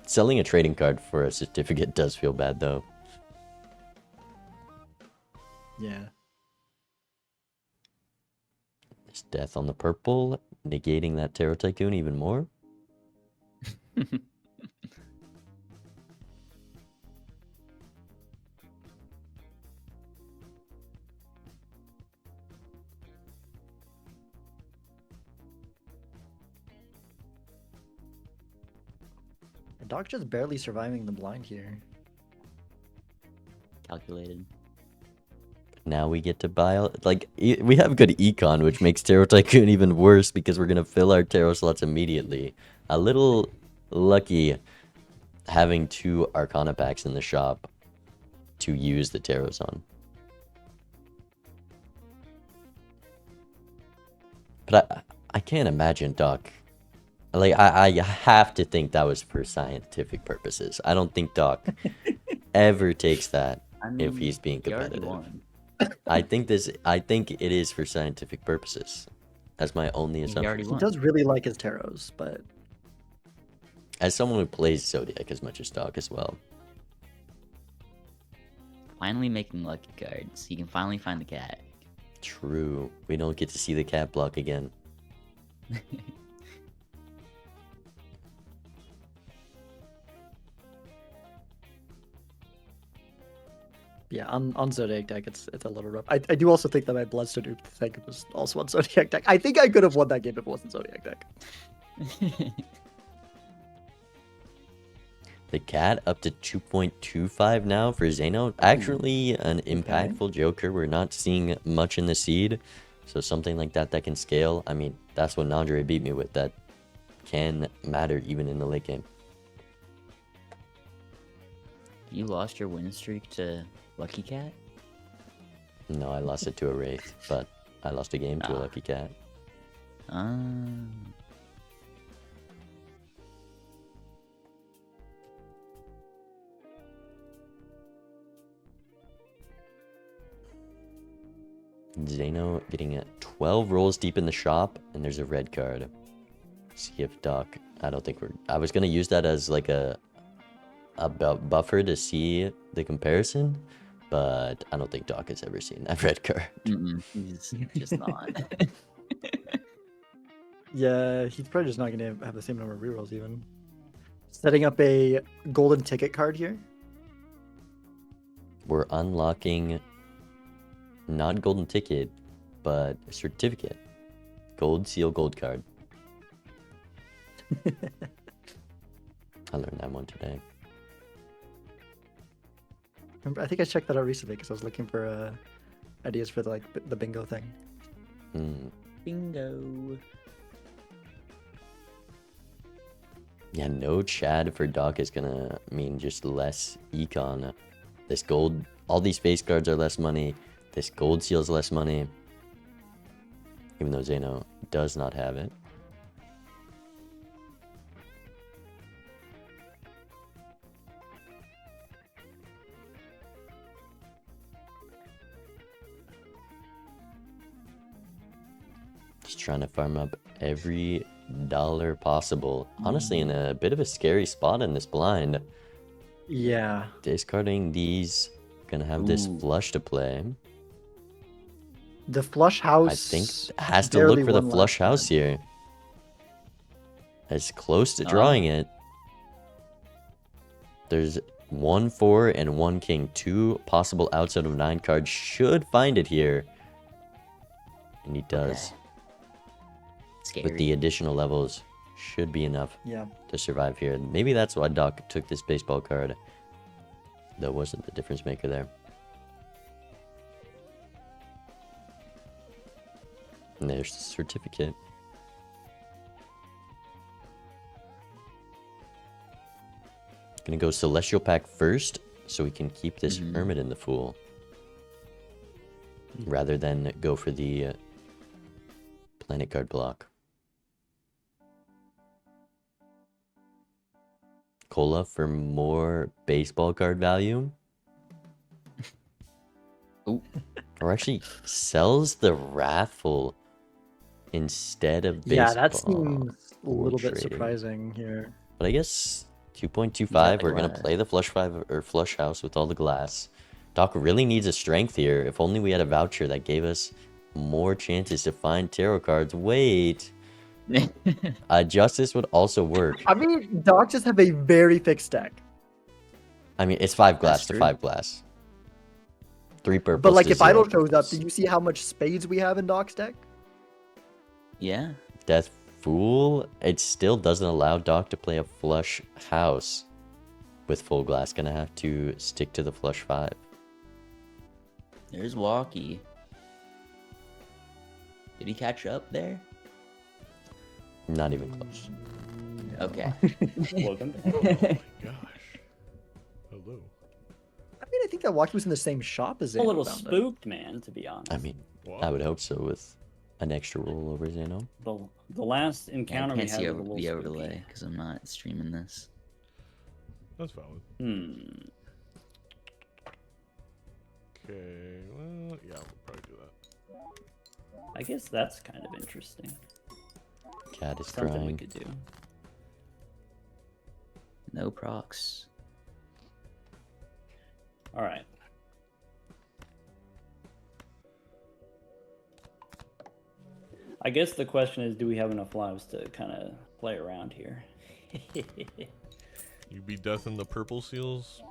Selling a trading card for a certificate does feel bad, though. Yeah. This death on the purple, negating that Tarot Tycoon even more. And Doc just barely surviving the blind here. Calculated. Now we get to buy, like, we have good econ, which makes Tarot Tycoon even worse because we're going to fill our tarot slots immediately. A little lucky having 2 Arcana packs in the shop to use the tarots on. But I can't imagine Doc. Like, I have to think that was for scientific purposes. I don't think Doc ever takes that if he's being he already competitive. won. I think it is for scientific purposes. That's my only He already assumption. He won. does really like his tarots, but As someone who plays Zodiac as much as Doc as well. Finally making lucky cards. You can finally find the cat. True. We don't get to see the cat block again. yeah, on Zodiac deck, it's a little rough. I do also think that my Bloodstone thing was also on Zodiac deck. I think I could have won that game if it wasn't Zodiac deck. The cat up to 2.25 now for Zaino. Actually, an impactful Joker. We're not seeing much in the seed. So something like that can scale. I mean, that's what Nandre beat me with. That can matter even in the late game. You lost your win streak to Lucky Cat? No, I lost it to a Wraith, but I lost a game to a Ah. Lucky Cat. Zaino getting 12 rolls deep in the shop, and there's a red card. See if Doc. I don't think we're. I was gonna use that as like a buffer to see the comparison, but I don't think Doc has ever seen that red card. He's just not. Yeah, he's probably just not going to have the same number of rerolls even. Setting up a golden ticket card here. We're unlocking not golden ticket, but a certificate. Gold seal gold card. I learned that one today. Remember, I think I checked that out recently because I was looking for ideas for the bingo thing. Bingo. Yeah, no Chad for Doc is gonna mean just less econ. This gold, all these face cards are less money. This gold seal is less money. Even though Zaino does not have it. Just trying to farm up every dollar possible. Honestly, in a bit of a scary spot in this blind. Yeah. Discarding these, gonna have this Ooh. flush to play. The flush house. I think has to look barely for the won flush last house time. here. As close to drawing it. There's 1 4 and 1 king. 2 possible outs out of 9 cards. Should find it here. And he does. Okay. Scary. With the additional levels, should be enough Yeah. to survive here. Maybe that's why Doc took this baseball card. That wasn't the difference maker there. And there's the certificate. Gonna go Celestial Pack first, so we can keep this Hermit in the Fool. Rather than go for the Planet card block. Cola for more baseball card value. Ooh. Or actually sells the Wrathful instead of baseball. Yeah, that seems a little bit trading. surprising here. But I guess 2.25, Got the we're going to glass. play the flush 5 or flush house with all the glass. Doc really needs a strength here. If only we had a voucher that gave us more chances to find tarot cards. Wait. Justice would also work. I mean, Doc just have a very fixed deck. I mean, it's 5 glass That's to true. 5 glass. 3 purples. But like, to if Idol 0 shows up, do purples. you see how much spades we have in Doc's deck? Yeah. Death Fool, it still doesn't allow Doc to play a flush house with full glass. Gonna have to stick to the flush 5. There's Walkie. Did he catch up there? Not even close. Okay. Welcome back. Gosh. Hello. I mean, I think that Walkie was in the same shop as A Zaino little found it. spooked, man, to be honest. I mean, Wow. I would hope so with an extra roll over Zaino. The last Yeah, I encounter we can't had see was a little the spooky. overlay because I'm not streaming this. That's valid. Okay. Well, yeah, we'll probably do that. I guess that's kind of interesting. Cat is Something we crying. could do. No procs. All right. I guess the question is, do we have enough lives to kind of play around here? You be death in the purple seals?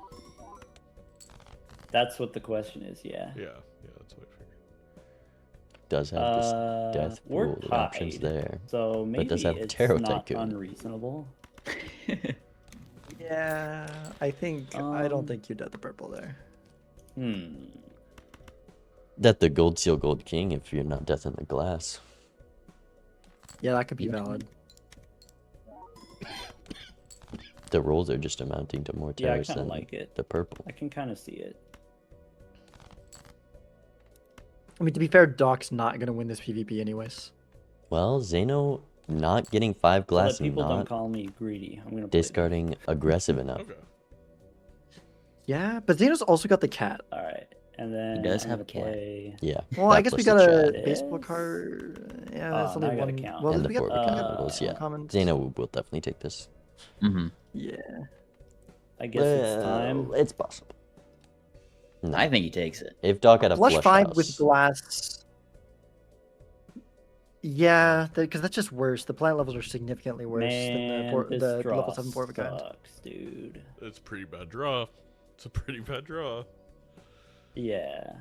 That's what the question is, yeah. Yeah, that's what I figured. Does have this death We're pool options tied, there. So maybe does have it's Tarot not Tycoon. unreasonable. Yeah, I don't Um, think you did the purple there. That the gold seal gold king if you're not death in the glass. Yeah, that could be valid. The rolls are just amounting to more Yeah, I terrors kind of than like it. the purple. I can kind of see it. I mean, to be fair, Doc's not gonna win this PvP anyways. Well, Zaino not getting 5 So glass that and people don't not call me greedy. I'm gonna play this. discarding aggressive enough. Okay. Yeah, but Zeno's also got the cat. All right, and then does I'm have a gonna cat. play. Yeah. Well, I that guess we plus got the a chat baseball Yes. card. Yeah, Oh, that's now I only gotta one. count. Well, And the we got 4 become uh, levels, yeah. common. Zaino will definitely take this. Mm-hmm. Yeah. I guess it's time. It's possible. No. I think he takes it. If Doc had a Flush flush 5 house, with glass. Yeah, because that's just worse. The plant levels are significantly worse Man, than this the draw level 7 4 of a kind. sucks, dude. It's a pretty bad draw. It's a pretty bad draw. Yeah,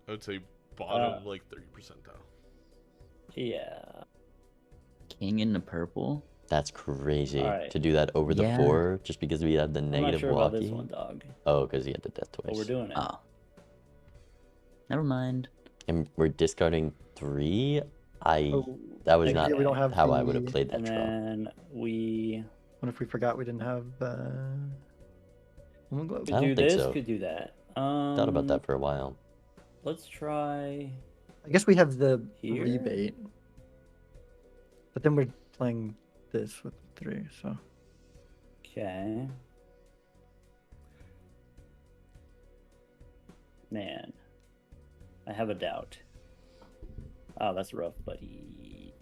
I would say bottom like 30 percentile. yeah. King in the purple. that's crazy Alright. to do that over the Yeah. 4 just because we had the I'm negative not sure about this walkie. one, dog. Oh, because he had the death twice. But we're doing it. Oh. Never mind. And we're discarding 3. Oh, That was thank not you, we don't have how I would have the- played that And draw. then we What if we forgot we didn't have Woman Glove? I could don't do think this, so. could do that. Thought about that for a while. Let's try. I guess we have the Here? rebate. But then we're playing this with 3, so. Okay. Man, I have a doubt. Oh, that's rough, buddy.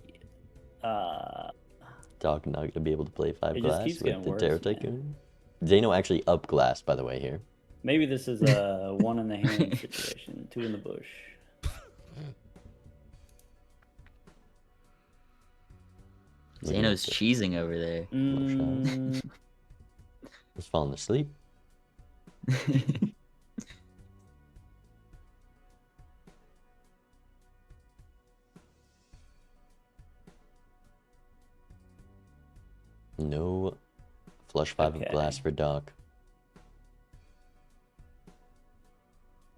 Doc not gonna be able to play 5 It just glass keeps with getting the worse, Tarot man. Tycoon. Zaino actually up glass, by the way, here. Maybe this is a one in the hand situation, 2 in the bush. Zaino's cheesing over there. Just falling asleep. No flush 5 of Okay. glass for Doc.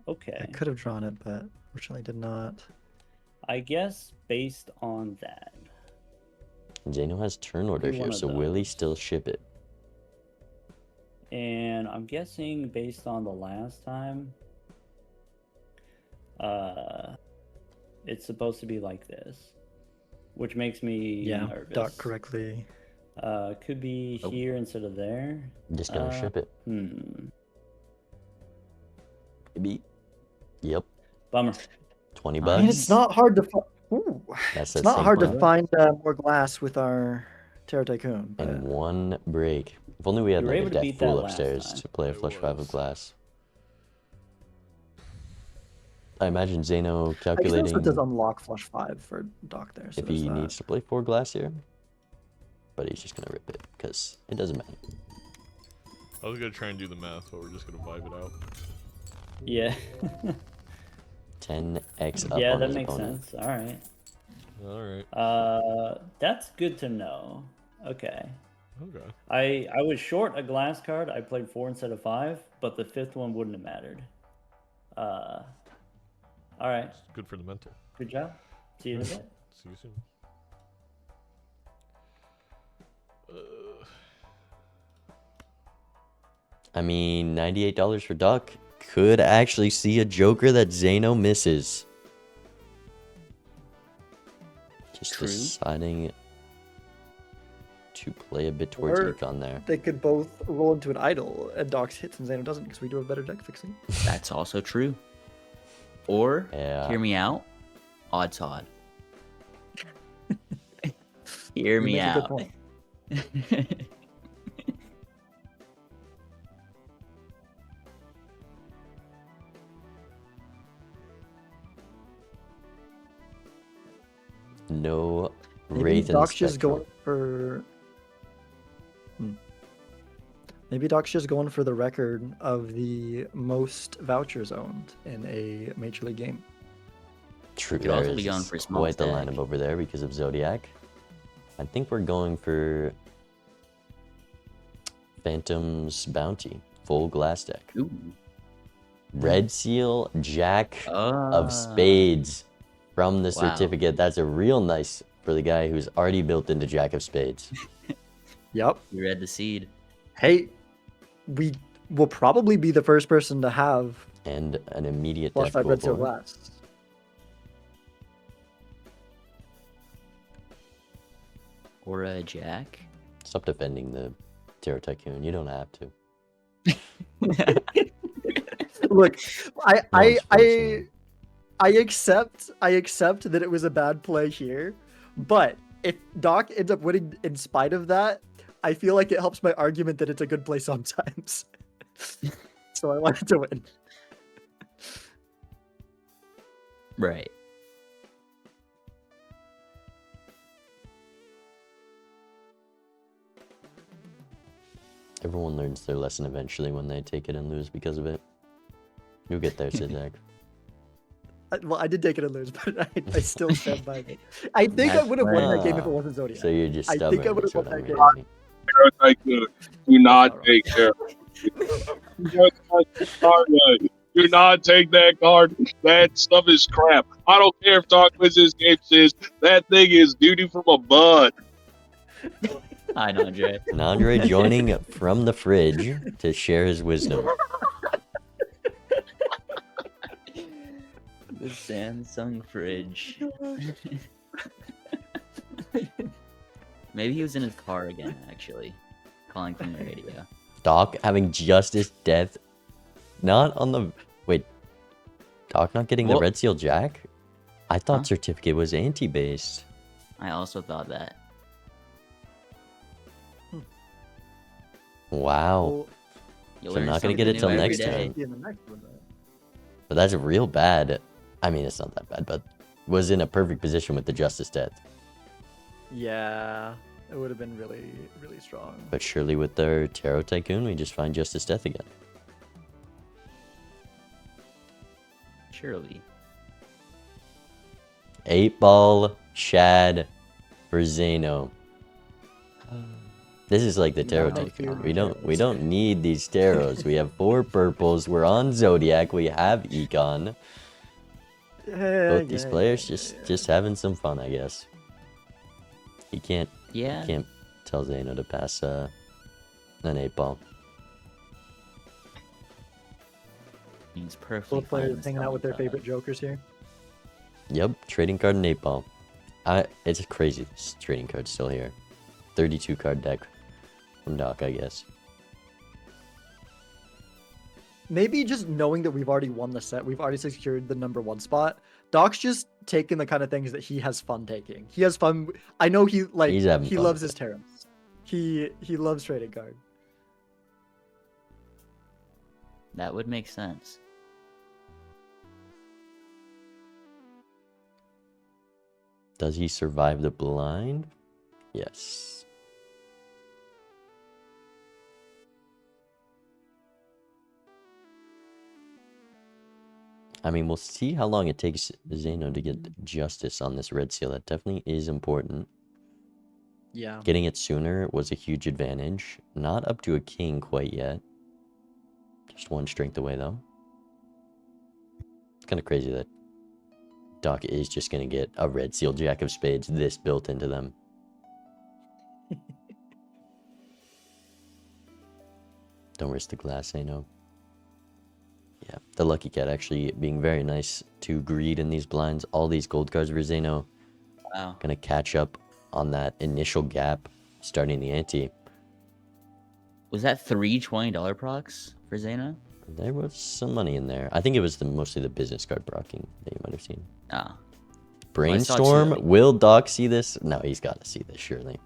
Okay. I could have drawn it, but fortunately did not. I guess based on that. Zaino has turn order Maybe here, one of so will he those. still ship it? And I'm guessing based on the last time, it's supposed to be like this, which makes me Yeah, nervous. Doc correctly. Could be Oh. here instead of there. I'm just gonna ship it. Maybe. Yep. Bummer. 20 I bucks. And it's not hard to That's it's that not same hard to plan. find more glass with our Terror Tycoon. And but- one break. If only we had You were like a able to deck beat that pool last upstairs time. to play a It flush 5 of was. glass. I imagine Zaino I guess calculating it does unlock flush 5 for Doc there. So if there's he that. needs to play 4 glass here. But he's just gonna rip it because it doesn't matter. I was gonna try and do the math, but we're just gonna vibe it out. Yeah. 10x up Yeah, on that his makes opponent. sense. All right. All right. That's good to know. Okay. Okay. I was short a glass card. I played 4 instead of 5, but the 5th one wouldn't have mattered. All right. It's good for the mental. Good job. See you in a bit. See you soon. I mean, $98 for Doc could actually see a Joker that Zaino misses. Just True. deciding to play a bit towards Or- Econ there. They could both roll into an idol, and Doc's hits and Zaino doesn't because we do a better deck fixing. That's also true. Or, Yeah. hear me out, odds odd. Hear You me make a good out. point. No Maybe Wraith in the Doc's just spectral. going for. Maybe Doc's just going for the record of the most vouchers owned in a Major League game. True, Could also there be is going for small quite the stack. lineup over there because of Zodiac. I think we're going for Phantom's Bounty, full glass deck. Ooh. Red Seal, Jack Ah. of Spades from the Wow. certificate. That's a real nice for the guy who's already built into Jack of Spades. Yep. You read the seed. Hey, we will probably be the first person to have And an immediate Flush death 5 pool Red Seal for him. glass. Or a jack. Stop defending the Terror Tycoon. You don't have to. Look, I Unfortunately. accept that it was a bad play here, but if Doc ends up winning in spite of that, I feel like it helps my argument that it's a good play sometimes. So I wanted to win. Right. Everyone learns their lesson eventually when they take it and lose because of it. You'll get there, Zodiac. Well, I did take it and lose, but I still stand by it. I think I would have won that game if it wasn't Zodiac. So you're just I stubborn. think I would is have what won I'm that hearing. Tycoon. Do not take care. Do not take that card. That stuff is crap. I don't care if Doc Quiz's game says that thing is duty from a bud. Hi, Andre. And Andre joining from the fridge to share his wisdom. The Samsung fridge. Maybe he was in his car again, actually. Calling from the radio. Doc having Justice Death. Not on the. Wait. Doc not getting the What? Red Seal Jack? I thought Huh? Certificate was anti based. I also thought that. Wow. Well, You'll So learn not gonna something get it new till every next day. time. be in the next one, though. But that's real bad. I mean, it's not that bad, but was in a perfect position with the Justice Death. Yeah, it would have been really, really strong. But surely with their Tarot Tycoon, we just find Justice Death again. Surely. 8-ball Shad for Zaino. This is like the tarot No, Tycoon. dude. We don't need these tarots. We have 4 purples. We're on Zodiac. We have Econ. Both these players just having some fun, I guess. You can't tell Zaino to pass an 8-ball. Means perfectly Both fine players with hanging out with their Sonic, favorite jokers here. Yep, trading card and 8-ball. It's crazy. This trading card's still here. 32 card deck from Doc, I guess. Maybe just knowing that we've already won the set, we've already secured the #1 spot. Doc's just taking the kind of things that he has fun taking. He has fun. I know he He's having fun loves with his tarots. He loves trading card. That would make sense. Does he survive the blind? Yes. I mean, we'll see how long it takes Zaino to get justice on this red seal. That definitely is important. Yeah. Getting it sooner was a huge advantage. Not up to a king quite yet. Just 1 strength away, though. It's kind of crazy that Doc is just going to get a red seal Jack of Spades this built into them. Don't risk the glass, Zaino. Yeah, the Lucky Cat actually being very nice to greed in these blinds. All these gold cards for Zaino. Wow. Gonna catch up on that initial gap starting the ante. Was that 3 $20 procs for Zaino? There was some money in there. I think it was mostly the business card brocking that you might have seen. Ah. Brainstorm? Will Doc see this? No, he's got to see this, surely.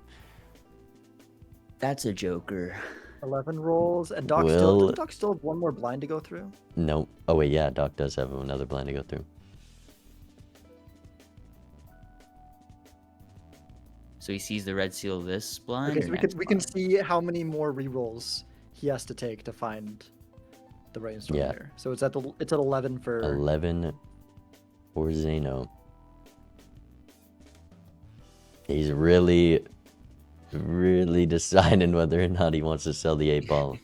That's a joker. 11 rolls, and Doc Will- Doc still have 1 more blind to go through? Nope. Oh, wait, yeah, Doc does have another blind to go through. So he sees the red seal this blind? Okay, or so next we can blind? see how many more rerolls he has to take to find the brainstorm Yeah. here. So it's at 11 for 11 for Zaino. He's really deciding whether or not he wants to sell the 8-ball.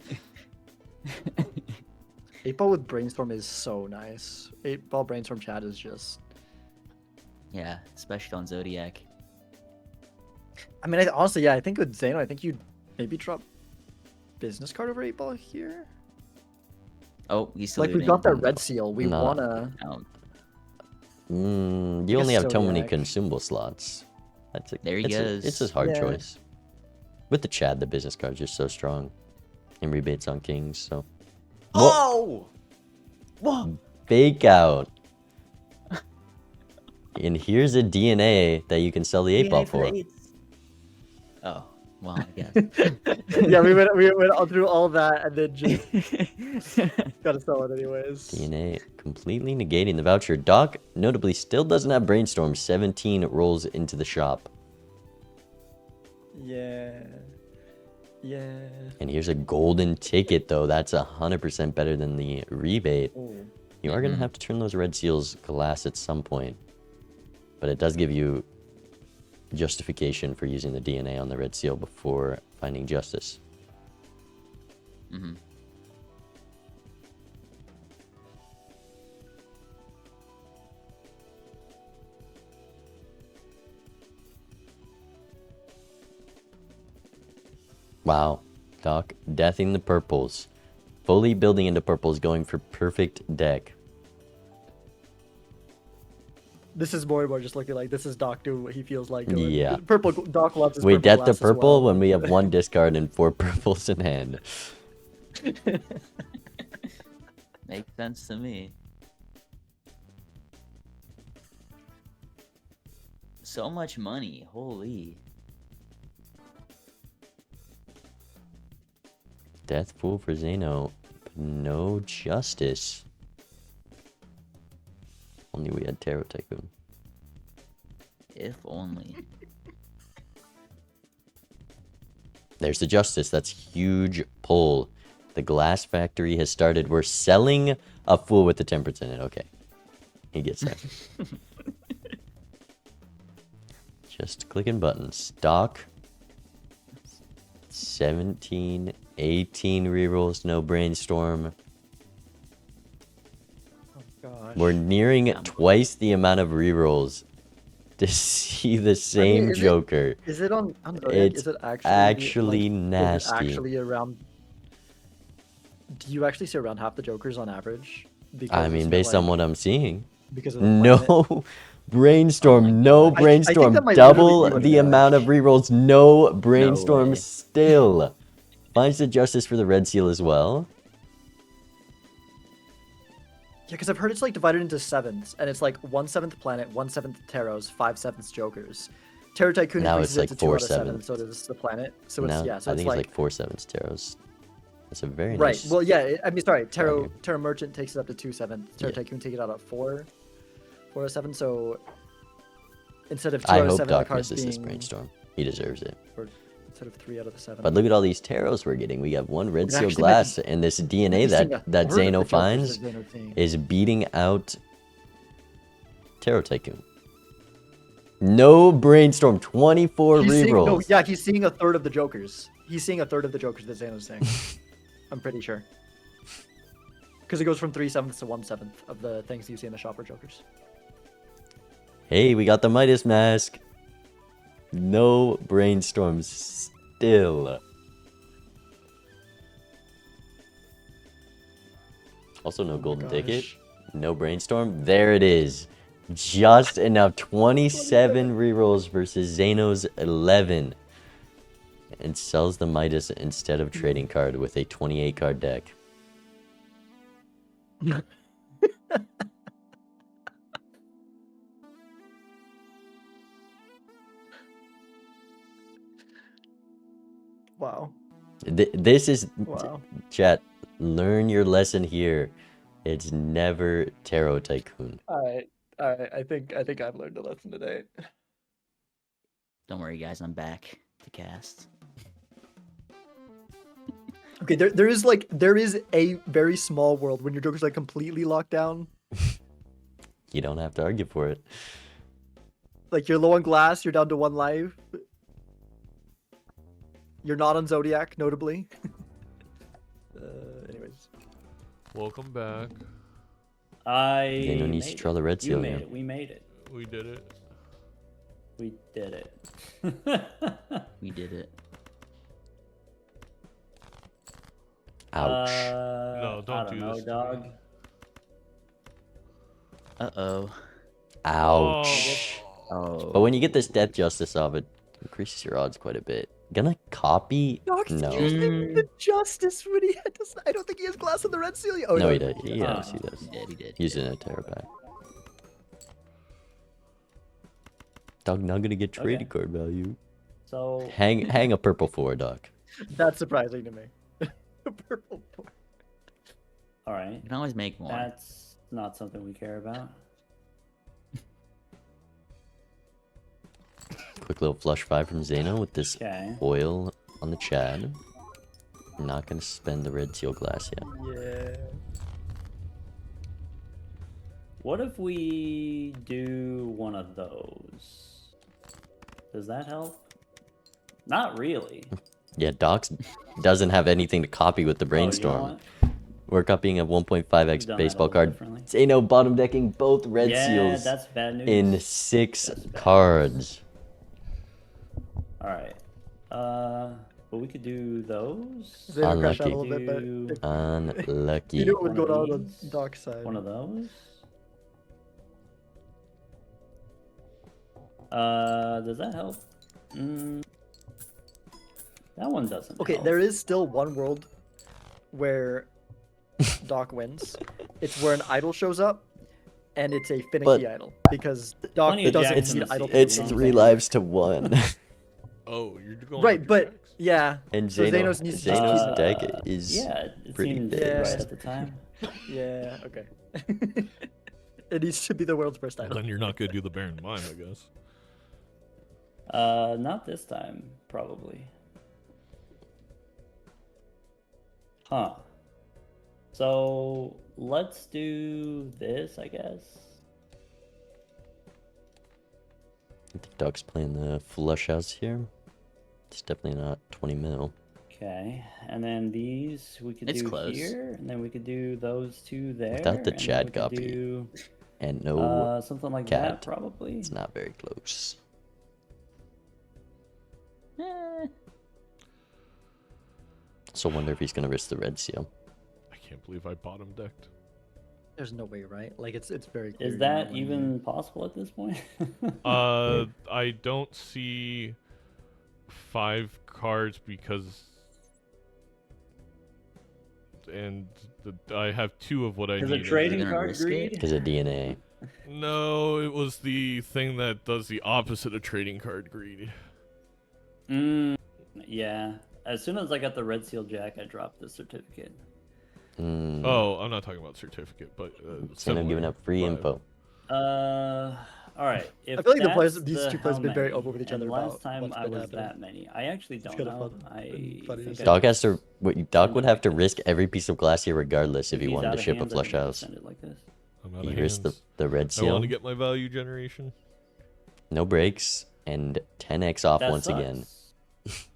8-ball with brainstorm is so nice. 8-ball brainstorm chat is just. Yeah, especially on Zodiac. I mean, honestly, yeah, I think with Zaino, I think you'd maybe drop business card over 8-ball here. Oh, he's still Like we got that red seal. We No. wanna. You only have so many Zodiac. consumable slots. There he it's goes. It's his hard Yeah. choice. With the Chad, the business card's just so strong. And rebates on kings, so. Oh! Whoa! Fake out. And here's a DNA that you can sell the 8-ball for. Oh, well, I guess. Yeah, we went all through all that and then just gotta sell it anyways. DNA completely negating the voucher. Doc notably still doesn't have brainstorm. 17 rolls into the shop. Yeah. Yeah. And here's a golden ticket, though. That's 100% better than the rebate. Ooh. You are going to have to turn those red seals glass at some point. But it does give you justification for using the DNA on the red seal before finding justice. Mm-hmm. Wow. Doc deathing the purples. Fully building into purples, going for perfect deck. This is more and more just looking like this is Doc doing what he feels like doing. Yeah. Purple Doc loves his We purple death the glass as purple well. when we have 1 discard and 4 purples in hand. Makes sense to me. So much money, holy. Death Fool for Zaino. But no justice. Only we had Tarot Tycoon. If only. There's the justice. That's huge pull. The glass factory has started. We're selling a fool with the temperance in it. Okay. He gets that. Just clicking buttons. Stock. 17, 18 rerolls, no brainstorm. Oh gosh. We're nearing twice the amount of rerolls to see the same is it- Joker. Is it on Zodiac? It's Is it actually like, nasty. Is it actually around? Do you actually see around half the Jokers on average? I mean, based on what I'm seeing. because of the climate? No brainstorm, no I think brainstorm. that might Double literally be the what it amount of rerolls, no brainstorm way. still. Finds the justice for the red seal as well. Yeah, because I've heard it's like divided into sevens, and it's like 1/7 planet, 1/7 Taros, 5/7 Jokers. Tarot Tycoon Now increases it's like it to 2 out of 7, 4/7. so does the planet. So it's Now, yeah, so I it's think like, it's like 4/7 taros. That's a very right. nice. Well, yeah. I mean, sorry. Tarot value. Tarot Merchant takes it up to 2/7. Tarot Yeah. Tycoon take it out at 4 out of 7. So instead of 2 I out of hope 7, the Doc cards misses this being brainstorm. He deserves it. or instead of 3 out of the 7. But look at all these taros we're getting. We have one red It seal actually glass, and this DNA that Zaino finds is beating out Tarot Tycoon. No brainstorm, 24 rerolls. No, yeah, he's seeing a third of the Jokers. He's seeing a third of the Jokers that Zaino's saying. I'm pretty sure. Because it goes from 3/7 to 1/7 of the things you see in the shop are Jokers. Hey, we got the Midas mask. No brainstorms still. Also, no golden ticket. gosh. No brainstorm. There it is. Just enough. 27 rerolls versus Zaino's 11. And sells the Midas instead of trading card with a 28 card deck. Wow. This is Wow. chat. Learn your lesson here. It's never Tarot Tycoon. Alright. Alright. I think I've learned a lesson today. Don't worry, guys. I'm back to cast. Okay, there is a very small world when your Joker's like completely locked down. You don't have to argue for it. Like you're low on glass, you're down to 1 life. You're not on Zodiac, notably. Anyways. Welcome back. Zaino needs to made draw it. the red seal. You made Yeah. it. We made it. We did it. We did it. We did it. Ouch. No, don't I don't do know, this to dog. me. Uh-oh. Ouch. Oh. But when you get this death justice off, it increases your odds quite a bit. Gonna copy? Doc's No. using the justice when he had to. I don't think he has glass on the red seal. Oh, No, he does. does. Yes, he does. He did, he did. Using a terror pack. Dog not gonna get trading card value. So Hang a purple 4, Doc. That's surprising to me. Purple board. all right. You can always make more. That's not something we care about. Quick little flush 5 from Zaino with this Okay. oil on the Chad. Not gonna spend the red seal glass yet. Yeah. What if we do one of those? Does that help? Not really. Yeah, Doc doesn't have anything to copy with the Oh, you know brainstorm. what? We're copying a 1.5x We've done that a baseball little card. differently. Zaino bottom decking both red Yeah, seals that's bad news. in 6 That's bad. cards. All right. But we could do those. Zaino crashed out a Unlucky. little bit, Do but Unlucky. you knew what was One of going on these. the Doc's side. One of those. Does that help? That one doesn't. Okay, help. there is still one world where Doc wins. It's where an idol shows up, and it's a finicky But- idol because Doc Plenty of doesn't Jacks in need the idol. sea. It's Wrong 3 thing. lives to 1. Oh, you're going. Right, with but your jacks. yeah, And So Zaino, Zaino's needs to just Zaino's keep- deck is Yeah, it pretty seemed big. right at the time. yeah, okay. It needs to be the world's first Well, idol. then you're not gonna do the Baron Mine, I guess. Not this time, probably. Huh. So let's do this, I guess. I think Doc's playing the flush house here. It's definitely not 20 mil. Okay, and then these we could It's do close. here, and then we could do those two there. Without the and then Chad we could copy. do, And no, something like cat. that, probably. it's not very close. Eh. So wonder if he's gonna risk the red seal. I can't believe I bottom decked. There's no way, right? Like it's very clear. Is you that know when even possible at this point? I don't see 5 cards because, and I have 2 of what I Is need. a trading gonna card risk it? greed? Because of DNA. No, it was the thing that does the opposite of trading card greed. Yeah. As soon as I got the red seal jack, I dropped the certificate. Mm. Oh, I'm not talking about certificate, but Zaino giving up free but- info. All right. If I feel like the players- that's these two players how have been very many, open with each and other last about time what's I been was happening. that many. I actually don't kinda know. fun I and funny to think see. I Doc just- has to. Doc would have to risk every piece of glass here regardless if he he's wanted out to of ship a hands, I flush think I'll house. send it like this. I'm out He of risked hands. the red I seal. want to get my value generation. No breaks and 10x off That once again. sucks.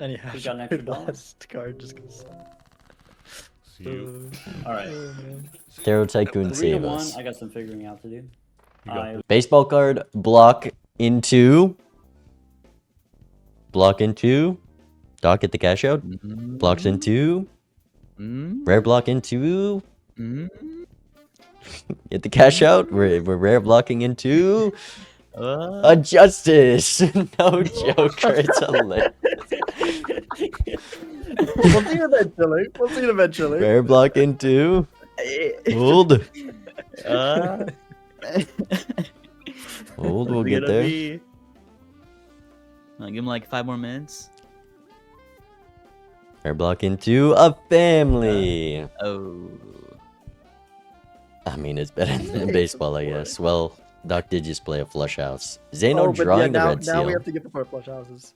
And he We has got an extra the dollar. last card just goes. See you. All right. Tarot Tycoon 3 to save 1. us. I got some figuring out to do. You got I this. Baseball card block into. Block into. Doc get the cash out. Blocks into. Rare block into. Get the cash out. We're rare blocking into. A justice. No joker. It's hilarious. We'll see it eventually. We'll see it eventually. Rare block into. Hold. Hold. We'll get there. I'll give him like 5 more minutes. Rare block into a family. Oh. I mean, it's better than baseball, I guess. Well, Doc did just play a flush house. Zaino but drawing now, the red now seal. we have to get the 4 flush houses.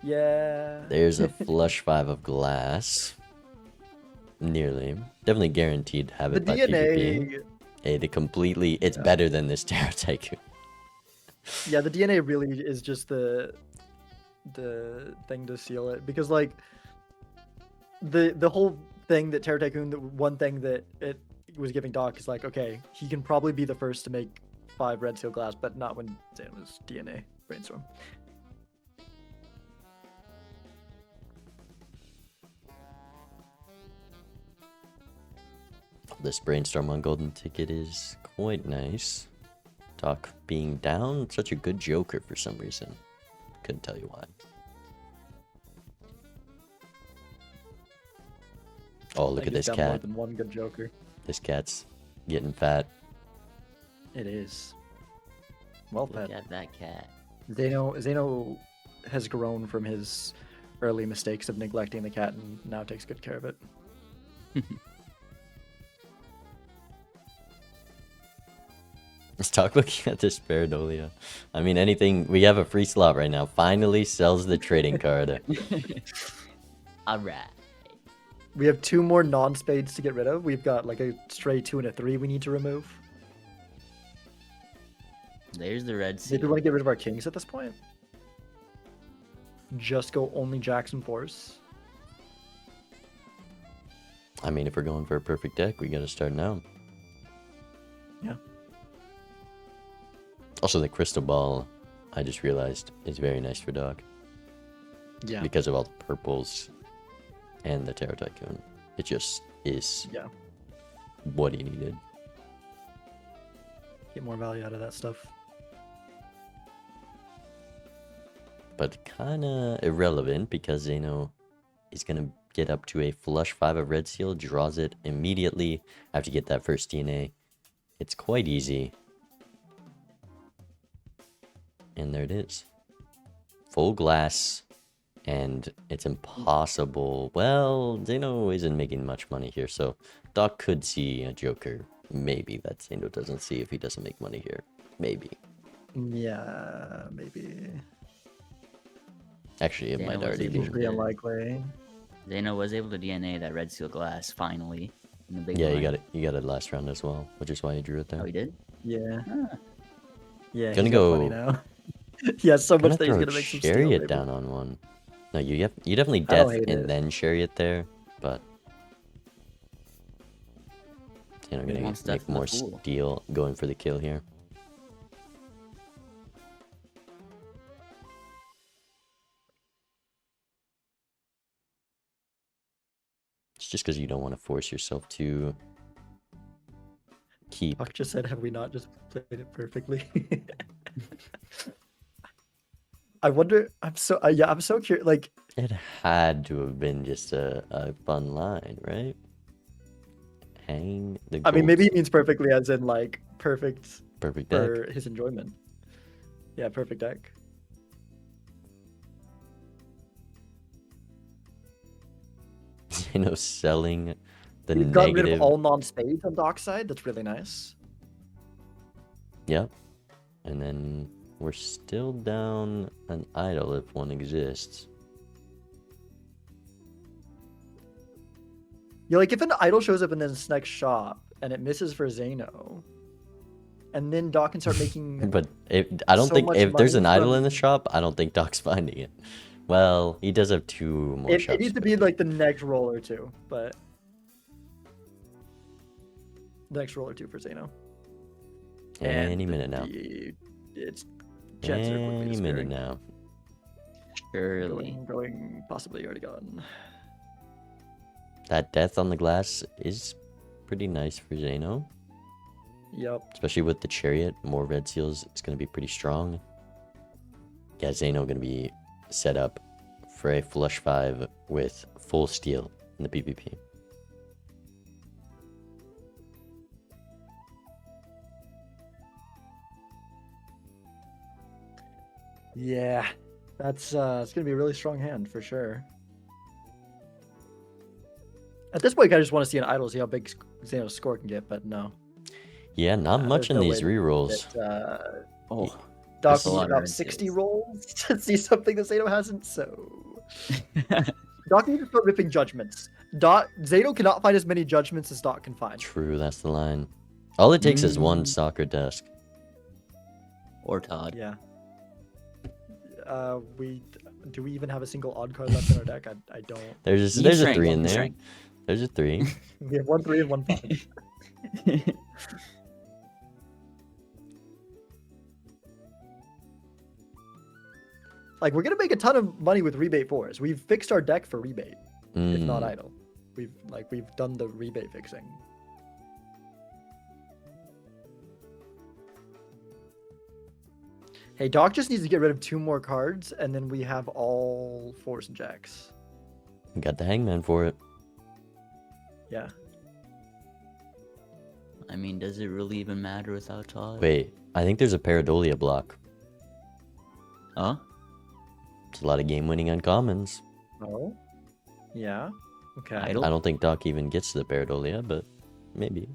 Yeah. There's a flush 5 of glass. Nearly. Definitely guaranteed to have The it by PvP. DNA. Hey, the completely... It's better than this Tarot Tycoon. Yeah, the DNA really is just the thing to seal it because like the whole thing that Terror Tycoon, the one thing that it was giving Doc is like, okay, he can probably be the first to make 5 red seal glass, but not when Zaino's DNA brainstorm. This brainstorm on golden ticket is quite nice. Doc being down, such a good joker for some reason. Couldn't tell you why. Oh, look at this More cat. than one good joker. This cat's getting fat. It is. Well Look fed. at that cat. Zaino has grown from his early mistakes of neglecting the cat and now takes good care of it. Let's talk looking at this Paradolia. I mean, anything. We have a free slot right now. Finally sells the trading card. Alright. We have 2 more non-spades to get rid of. We've got like a stray 2 and a 3 we need to remove. There's the red Maybe we seal. want to get rid of our kings at this point. Just go only jacks and 4s. I mean, if we're going for a perfect deck, we gotta start now. Yeah. Also, the crystal ball, I just realized, is very nice for Doc. Yeah. Because of all the purples and the Tarot Tycoon. It just is Yeah. what he needed. Get more value out of that stuff. But kinda irrelevant because Zaino is gonna get up to a flush 5 of red seal, draws it immediately after you get that first DNA. It's quite easy. And there it is. Full glass. And it's impossible. Well, Zaino isn't making much money here, so Doc could see a joker. Maybe that Zaino doesn't see if he doesn't make money here. Maybe. Yeah, maybe. Actually, it Zaino might was already able be. to- Usually unlikely. Zaino was able to DNA that red seal glass finally in the big Yeah, you blind. got it. You got it last round as well, which is why you drew it Oh, there. he did? Yeah. Ah. Yeah, Gonna he's got plenty go- now. He has so Gonna much that he's throw gonna make some steel. chariot Maybe. down on one. No, you definitely I don't death hate and it. then chariot there, but you know, He gonna wants make death in the more pool. steel going for the kill here. It's just because you don't want to force yourself to keep. Huck just said, "Have we not just played it perfectly?" I wonder. I'm so yeah. I'm so curious. Like, It had to have been just a fun line, right? Hang the. I mean, gold maybe he means perfectly as in like perfect perfect deck. for his enjoyment. Yeah, perfect deck. You know, selling the We've gotten rid negative. of all non-spades on Dockside. That's really nice. Yep. And then we're still down an idol if one exists. You're like, if an idol shows up in this next shop and it misses for Zaino, and then Doc can start making. But I don't So think much if there's an money idol in the from- shop, I don't think Doc's finding it. Well, he does have 2 more It shops. needs to be like the next roll or two, but the next roll or two for Zaino. Any minute now. It's Jets are quickly Any minute disappearing. now. Surely. Going, possibly already gone. That death on the glass is pretty nice for Zaino. Yep. Especially with the chariot, more red seals, it's going to be pretty strong. Yeah, Zaino going to be set up for a flush 5 with full steel in the PvP. Yeah, that's it's gonna be a really strong hand for sure. At this point, I just want to see an idol, see how big Zaino's score can get, but no. Yeah, not much there's in no these way rerolls. That, Oh, Doc That's a needs lot of about red 60 seals. rolls to see something that Zaino hasn't, so. Doc needs to start ripping judgments. Zaino cannot find as many judgments as Doc can find. True, that's the line. All it takes is one soccer desk. or Todd. Yeah. Do we even have a single odd card left in our deck? I don't. There's You a strength, 3 in you there. strength. There's a 3. We have 1 3 and 1 5. Like, we're gonna make a ton of money with rebate 4s. We've fixed our deck for rebate, if not Mm, idle. We've done the rebate fixing. Hey, Doc just needs to get rid of 2 more cards, and then we have all 4s and jacks. got the hangman for it. Yeah. I mean, does it really even matter without Todd? Wait, I think there's a Paradolia block. Huh? It's a lot of game winning uncommons. Oh. Yeah. Okay. Idle? I don't think Doc even gets to the Paradolia, but maybe.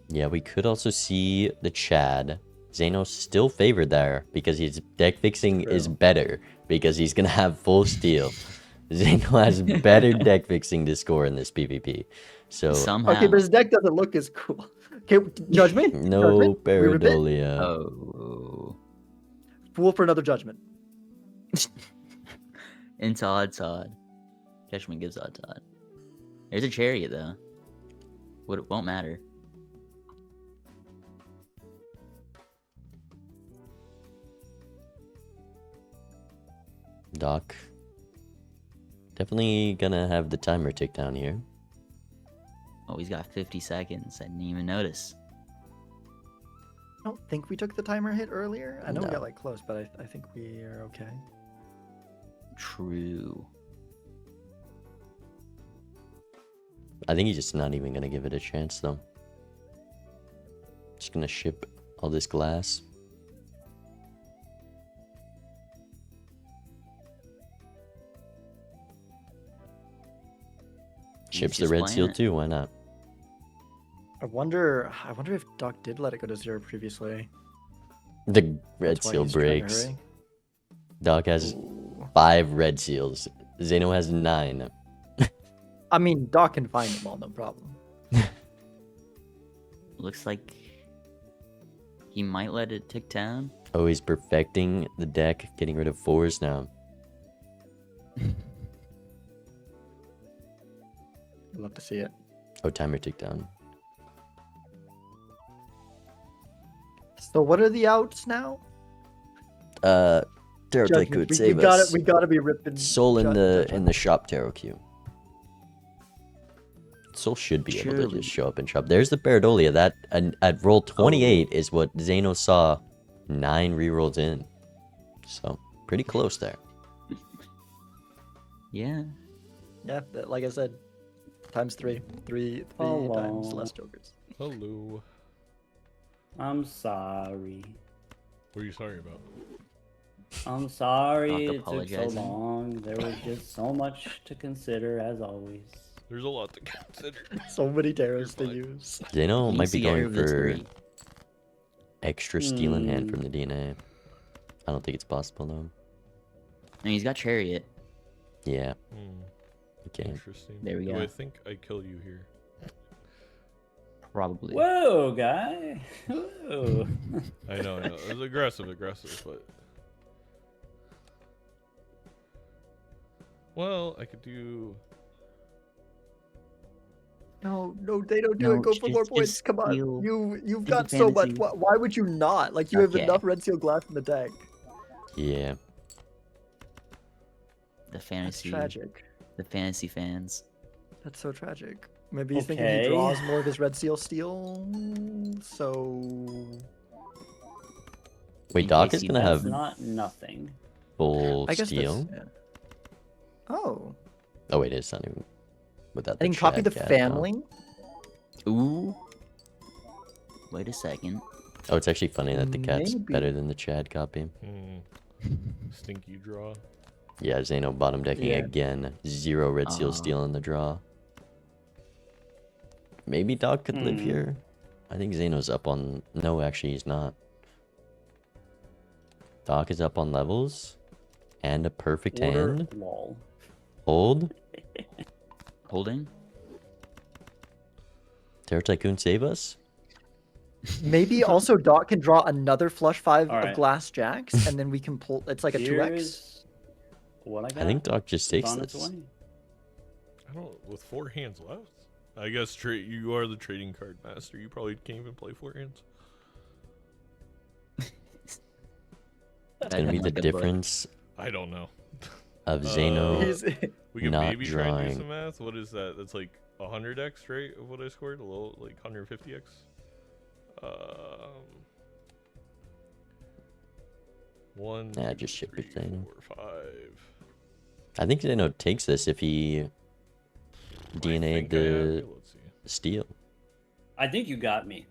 Yeah, we could also see the Chad. Zaino's still favored there because his deck fixing is True. better because he's gonna have full steel. Zaino has better deck fixing to score in this PvP. So Somehow. Okay, but his deck doesn't look as cool. Okay, judgment. no Judgment? We rip it? Paradolia. Oh. Fool for another judgment. Into Todd. Cashman gives Todd. There's a chariot though. It won't matter. Doc. Definitely gonna have the timer tick down here. Oh, he's got 50 seconds. I didn't even notice. I don't think we took the timer hit earlier. I know we No. got like close, but I think we are okay. True. I think he's just not even gonna give it a chance though. Just gonna ship all this glass. Chips the just red playing seal it. too. Why not? I wonder if Doc did let it go to 0 previously. The red That's why seal he's trying to breaks. hurry. Doc has Ooh. 5 red seals. Zaino has 9. I mean, Doc can find them all, no problem. Looks like he might let it tick down. Oh, he's perfecting the deck, getting rid of 4s now. I'd love to see it. Oh, timer tick down. So what are the outs now? Tarot Judgment. Tycoon, We save gotta us. we gotta be ripping. Soul in the Judgment. shop tarot queue. Soul should be able to Surely. just show up in shop. There's the Paradolia. That at roll 28 is what Zaino saw 9 rerolls in. So pretty close there. Yeah. Yeah, like I said, times 3. 3 Oh, times wow. less jokers. Hello. I'm sorry. What are you sorry about? I'm sorry Doc it took so apologizing. long. There was just so much to consider, as always. There's a lot to consider. So many tarots to fine. use. Zaino You might be see, I going heard this for 3. extra steal in hand Hmm. from the DNA. I don't think it's possible though. And he's got Chariot. Yeah. Hmm, Okay. interesting. There we Do go. I think I kill you here? Probably. Whoa, guy! Whoa. I know. It was aggressive, but. Well, I could do. No, they don't do No, it. Go for more just points. Come on, steal. you've Take got so much. fantasy. Why would you not? Like you have Okay. enough red seal glass in the deck. Yeah. The That's fantasy. tragic. The fantasy fans. That's so tragic. Maybe he's thinking Okay. he draws more of his red seal steel. So Wait, In Doc case is he gonna does That's have not nothing. full I guess steal. that's. Yeah. Oh, Oh wait, it's not even without I the can copy Chad the cat, huh? family. Ooh. Wait a second. Oh, it's actually funny that the cat's Maybe. better than the Chad copy. Stinky draw. Yeah, Zaino bottom decking Yeah. again. 0 red seal steal in the draw. Maybe Doc could live Hmm. here. I think Zaino's up on. No, actually, he's not. Doc is up on levels. And a perfect Order hand. lol. Hold. Holding. Terror Tycoon save us. Maybe also Doc can draw another flush 5 Alright. of glass jacks, and then we can pull. It's like a 2x. Here's what I got. I think Doc just It's takes on its this. way. I don't. With 4 hands left. I guess you are the trading card master. You probably can't even play 4 hands. It's gonna be the difference I don't know. of Zaino. He's, We can Not maybe try and do drawing. some math. What is that? That's like 100x, right? Of what I scored? A little like 150x. One. Yeah, two, just ship it, three, Zaino. 4, 5. I think Zaino takes this if he I DNA'd think I have the you. Let's see. steal. I think you got me.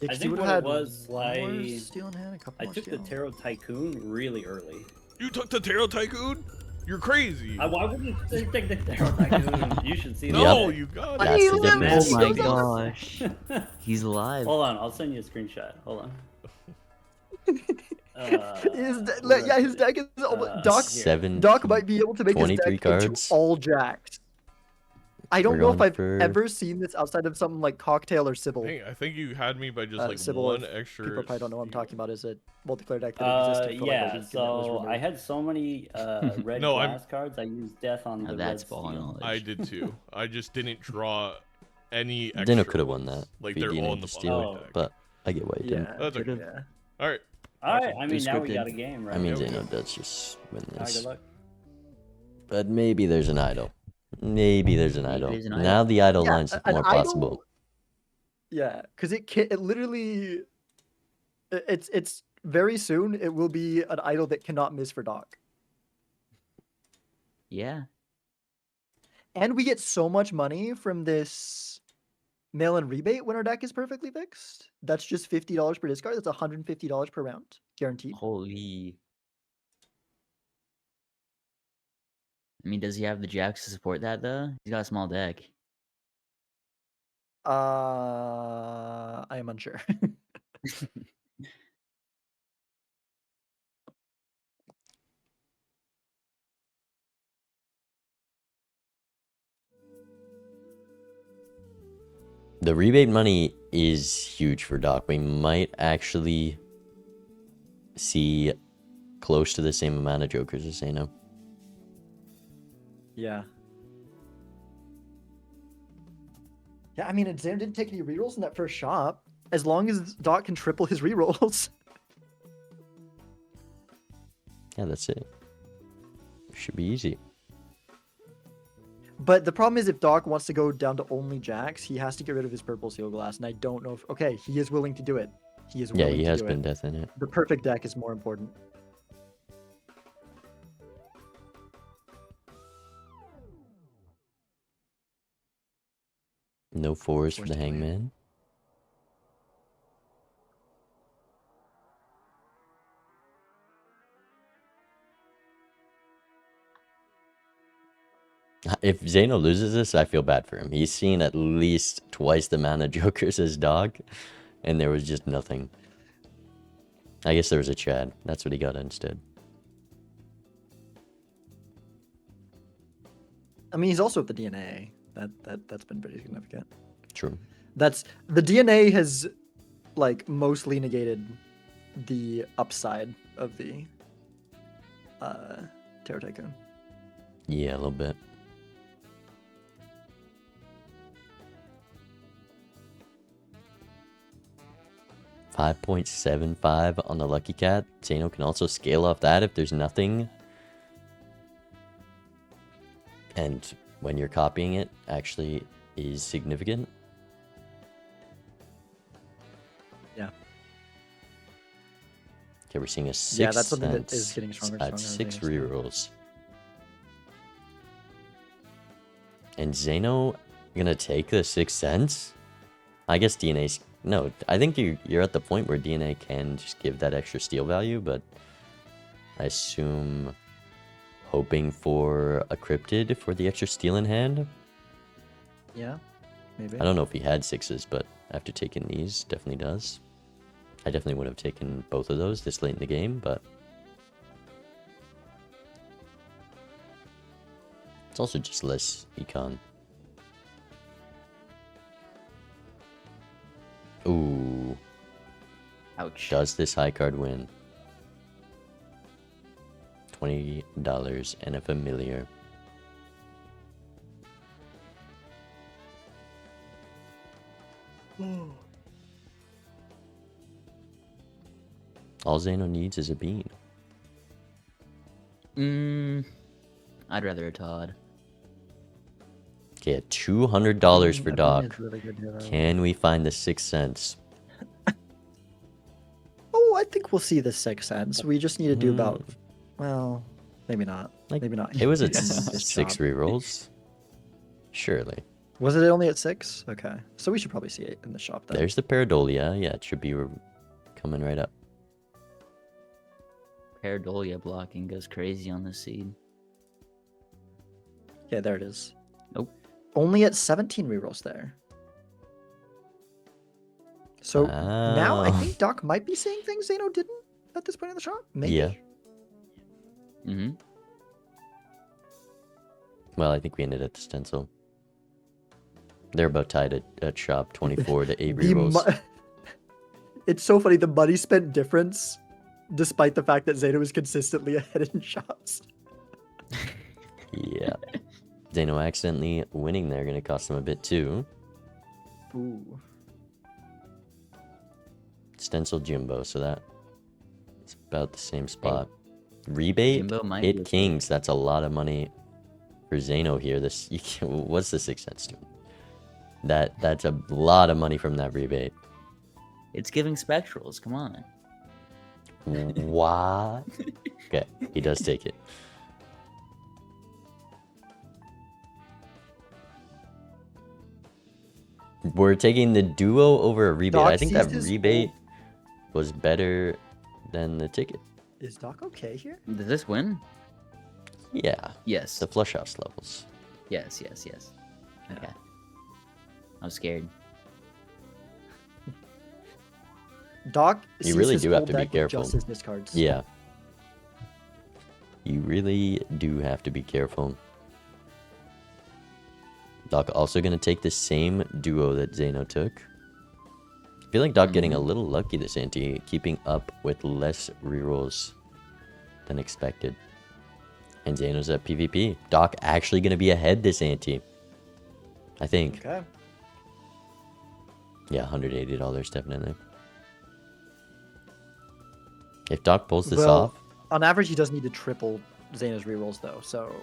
I Dixie think would what have it had was, more like, steel in hand, a couple I more took the steel. Tarot Tycoon really early. You took the Tarot Tycoon? You're crazy. Why would you take the Tarot Tycoon? You should see that. No, Yep. you got But it. That's he the lives, difference. he Oh my goes on. gosh. He's alive. Hold on, I'll send you a screenshot. Hold on. His deck is Doc. Seven. Doc might be able to make his 23 deck cards. into all jacks. I don't We're know if going I've for- ever seen this outside of something like Cocktail or Sybil. Hey, I think you had me by just like Sybil, one if extra. People probably don't know what I'm talking about. Is a multiplayer deck that existed for like a Yeah, week and it was so I removed. had so many red No, I'm- glass cards, I used death on Now the that's red ball steel. knowledge. I did too. I just didn't draw any. Dino extra could have won ones. that. Like if he they're all DNA'd in the the steal, bottom deck. but I get why he didn't. Yeah, That's okay. yeah. All right. Alright, I mean, Too now we scripted. got a game, right? I mean, Yeah, we Zaino do. does just win Alright, this. good luck. But maybe there's an idol. Maybe there's an Maybe idol. there's an Now the idol Yeah, lines look an more idol- possible. Yeah, because it literally, it's very soon. It will be an idol that cannot miss for Doc, Yeah. and we get so much money from this mail-in rebate when our deck is perfectly fixed. That's just $50 per discard. That's $150 per round, guaranteed. Holy. I mean, does he have the jacks to support that though? He's got a small deck. I am unsure. The rebate money is huge for Doc. We might actually see close to the same amount of jokers as Zaino. Yeah. Yeah, I mean, Zaino didn't take any rerolls in that first shop. As long as Doc can triple his rerolls. Yeah, that's it. Should be easy. But the problem is if Doc wants to go down to only jacks, he has to get rid of his purple seal glass. And I don't know if... Okay, he is willing to do it. He is Yeah, willing he to has do been it. death in it. The perfect deck is more important. No fours for Forced the to play. hangman. If Zaino loses this, I feel bad for him. He's seen at least twice the amount of jokers as Dog, and there was just nothing. I guess there was a Chad. That's what he got instead. I mean, he's also at the DNA. That's been pretty significant. True. That's the DNA has like mostly negated the upside of the Terror Tycoon. Yeah, a little bit. $5.75 on the Lucky Cat. Zaino can also scale off that if there's nothing. And when you're copying it, actually is significant. Yeah. Okay, we're seeing a 6 Yeah, that's something that cents is getting stronger and at stronger, 6 I think, rerolls. And Zaino gonna take the 6 cents? I guess DNA's... No, I think you're at the point where DNA can just give that extra steal value, but I assume hoping for a cryptid for the extra steal in hand. Yeah, maybe. I don't know if he had 6s, but after taking these, definitely does. I definitely would have taken both of those this late in the game, but it's also just less econ. Ooh. Ouch. Does this high card win? $20 and a familiar. All Zaino needs is a bean. I'd rather a Todd. Okay, $200 for I think Doc. it's really good, yeah. Can we find the 6 cents? Oh, I think we'll see the 6 cents. We just need to do about, well, maybe not. Like, Maybe not. It was at This 6 job. rerolls. Surely. Was it only at 6? Okay, so we should probably see it in the shop then. There's the Paradolia. Yeah, it should be coming right up. Paradolia blocking goes crazy on this seed. Okay, there it is. Nope. Only at 17 rerolls there. So now I Oh. think Doc might be saying things Zaino didn't at this point in the shop. Maybe. Yeah. Mm-hmm. Well, I think we ended at the stencil. They're about tied at shop 24 to 8 The rerolls. It's so funny. The money spent difference, despite the fact that Zaino was consistently ahead in shops. Yeah. Zaino accidentally winning there going to cost him a bit too. Ooh. Stencil Jimbo, so that it's about the same spot. Rebate, Jimbo might be a hit kings. That's a lot of money for Zaino here. This what's the 6 cents doing? That's a lot of money from that rebate. It's giving spectrals. Come on. What? Okay, he does take it. We're taking the duo over a rebate. Doc I think that sees his rebate whole- was better than the ticket. Is Doc okay here? Does this win? Yeah, Yes. the flush house levels. Yes. Okay. I'm scared. Doc You sees really his do have full to be deck with careful. just his discards. Yeah. You really do have to be careful. Doc also going to take the same duo that Zaino took. I feel like Doc getting a little lucky this ante, keeping up with less rerolls than expected. And Zaino's at PvP. Doc actually going to be ahead this ante. I think. Okay. Yeah, $180 definitely. If Doc pulls this Well, off, on average, he does need to triple Zaino's rerolls though, so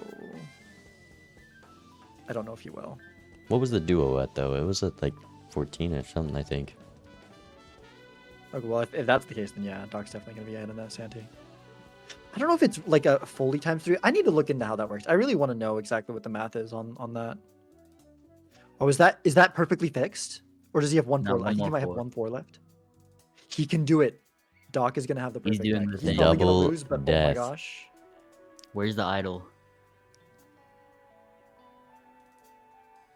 I don't know if he will. what was the duo at though? It was at like 14 or something, I think. Okay, well, if that's the case, then yeah, Doc's definitely gonna be ahead in that Santee. I don't know if it's like a fully times 3. I need to look into how that works. I really want to know exactly what the math is on that. Oh, is that perfectly fixed, or does he have one No, 4? one I think he more might have 4. 1 4 left. He can do it. Doc is gonna have the He's perfect doing deck. the He's thing. probably gonna Double lose, but oh my death. gosh. Where's the idol?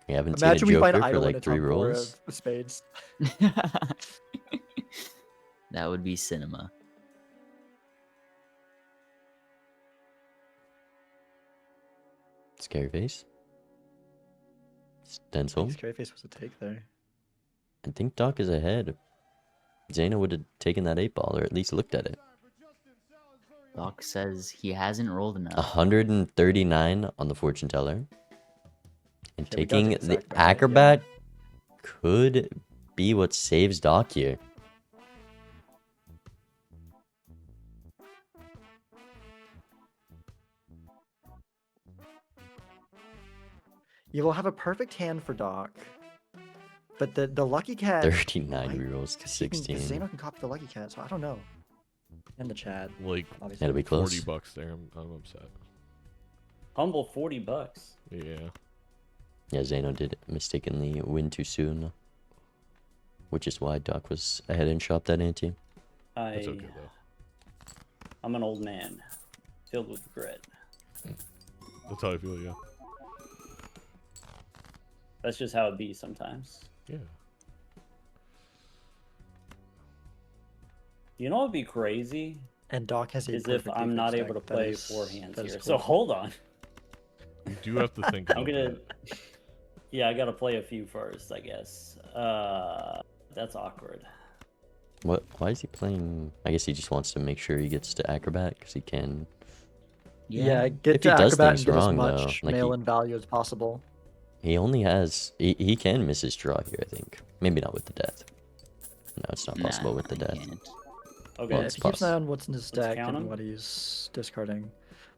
We haven't Imagine seen we a find Joker for idol in like a 3 top 4 rolls. of spades. That would be cinema. Scary face. Stencil. Scary face was a take there. I think Doc is ahead. Zaino would have taken that 8-ball, or at least looked at it. Doc says he hasn't rolled enough. 139 on the fortune teller. And Okay, we gotta taking take this the acrobat, yeah. acrobat could be what saves Doc here. You will have a perfect hand for Doc, but the lucky cat. 39 Wait, rerolls to 'cause he can- 'cause 16. Zaino can copy the lucky cat, so I don't know. And the Chad, Like obviously. It'll be close. $40 there. I'm upset. Humble $40. Yeah. Yeah, Zaino did mistakenly win too soon. Which is why Doc was ahead and shopped that ante. That's okay though. I'm an old man, filled with regret. That's how I feel. Yeah. That's just how it be sometimes. Yeah. You know what would be crazy And Doc has a is if perfectly I'm not fixed able to deck. That play is- 4 hands that is here. cool. So hold on. You do have to think I'm about gonna. that. Yeah, I gotta play a few first, I guess. That's awkward. What? Why is he playing? I guess he just wants to make sure he gets to acrobat because he can. Yeah, get If to he does acrobat things and get wrong, though, as much like mail-in value as possible. He only has. He can miss his draw here, I think. Maybe not with the death. No, it's not possible with the I death. can't. Okay. Well, Yeah, it's if he keeps an eye possible. on what's in his Let's deck count and 'em. what he's discarding.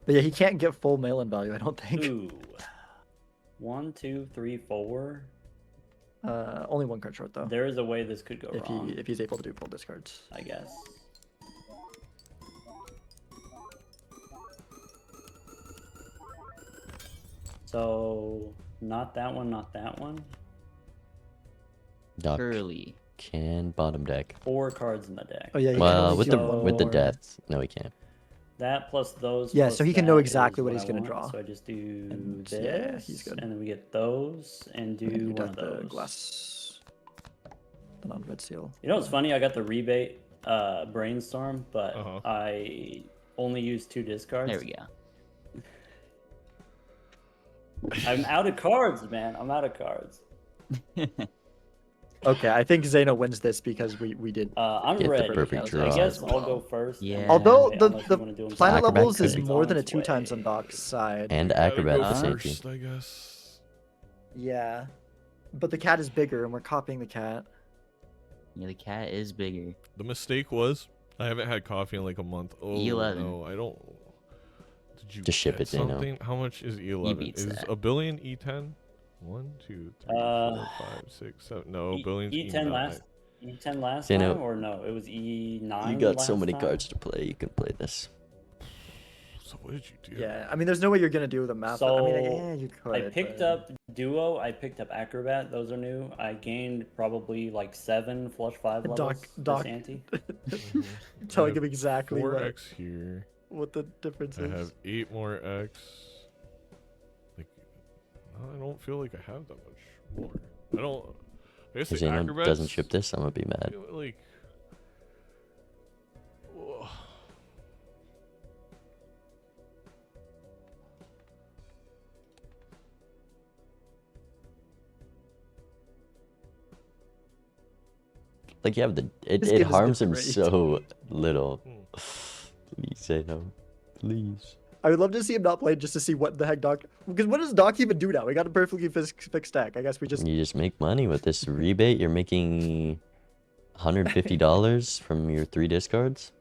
But yeah, he can't get full mail-in value, I don't think. Ooh. 1, 2, 3, 4. Only 1 card short though. There is a way this could go If wrong. if he's able to do full discards. I guess. So, not that one, not that one. Doc Surely. can bottom deck. 4 cards in the deck. Oh yeah, he can Well, only with do the one with the more. death, no, he can't. That plus those. Yeah, plus so he can know that exactly is what he's I gonna want. draw. So I just do And, this, yeah, he's good. and then we get those, and do And you one got of the those. glass, the non-red seal. You know what's funny? I got the rebate brainstorm, but Uh-huh. I only used 2 discards. There we go. I'm out of cards, man. I'm out of cards. Okay, I think Zaino wins this because we did. I'm Get the ready. perfect I draw guess as I'll well. go first. and Yeah. then Although wait, the unless you wanna do them planet Acrobat levels could is be more than a Don's 2 times way. on Doc's side. And Gotta acrobat go the same first, thing. I guess. Yeah, but the cat is bigger, and we're copying the cat. Yeah, the cat is bigger. The mistake was I haven't had coffee in like a month. Oh E11. no, I don't. Did you Just ship get it, Zaino. something? How much is E11? beats Is that. a billion E10? 1, 2, 3, 4, 5, 6, 7. No, billion's E10 E9. last E10 last Zaino, time, or no? It was E9. You got so last many time? cards to play. You can play this. So what did you do? Yeah, I mean, there's no way you're gonna do the math. I mean, So, yeah, you could. I picked but- up Duo. I picked up Acrobat. Those are new. I gained probably like 7 flush 5 levels. Doc. This ante. telling I him have exactly 4x here. what the difference I is. have 8 more X. Like, I don't feel like I have that much more. I don't. I guess If the Zaino acrobats doesn't ship this, I'm gonna be I mad. feel like Like you have the it This game is harms him great. so little. Hmm. Please say no. Please. I would love to see him not play just to see what the heck Doc. Because what does Doc even do now? We got a perfectly fixed deck. I guess we just. You just make money with this rebate. You're making $150 from your 3 discards.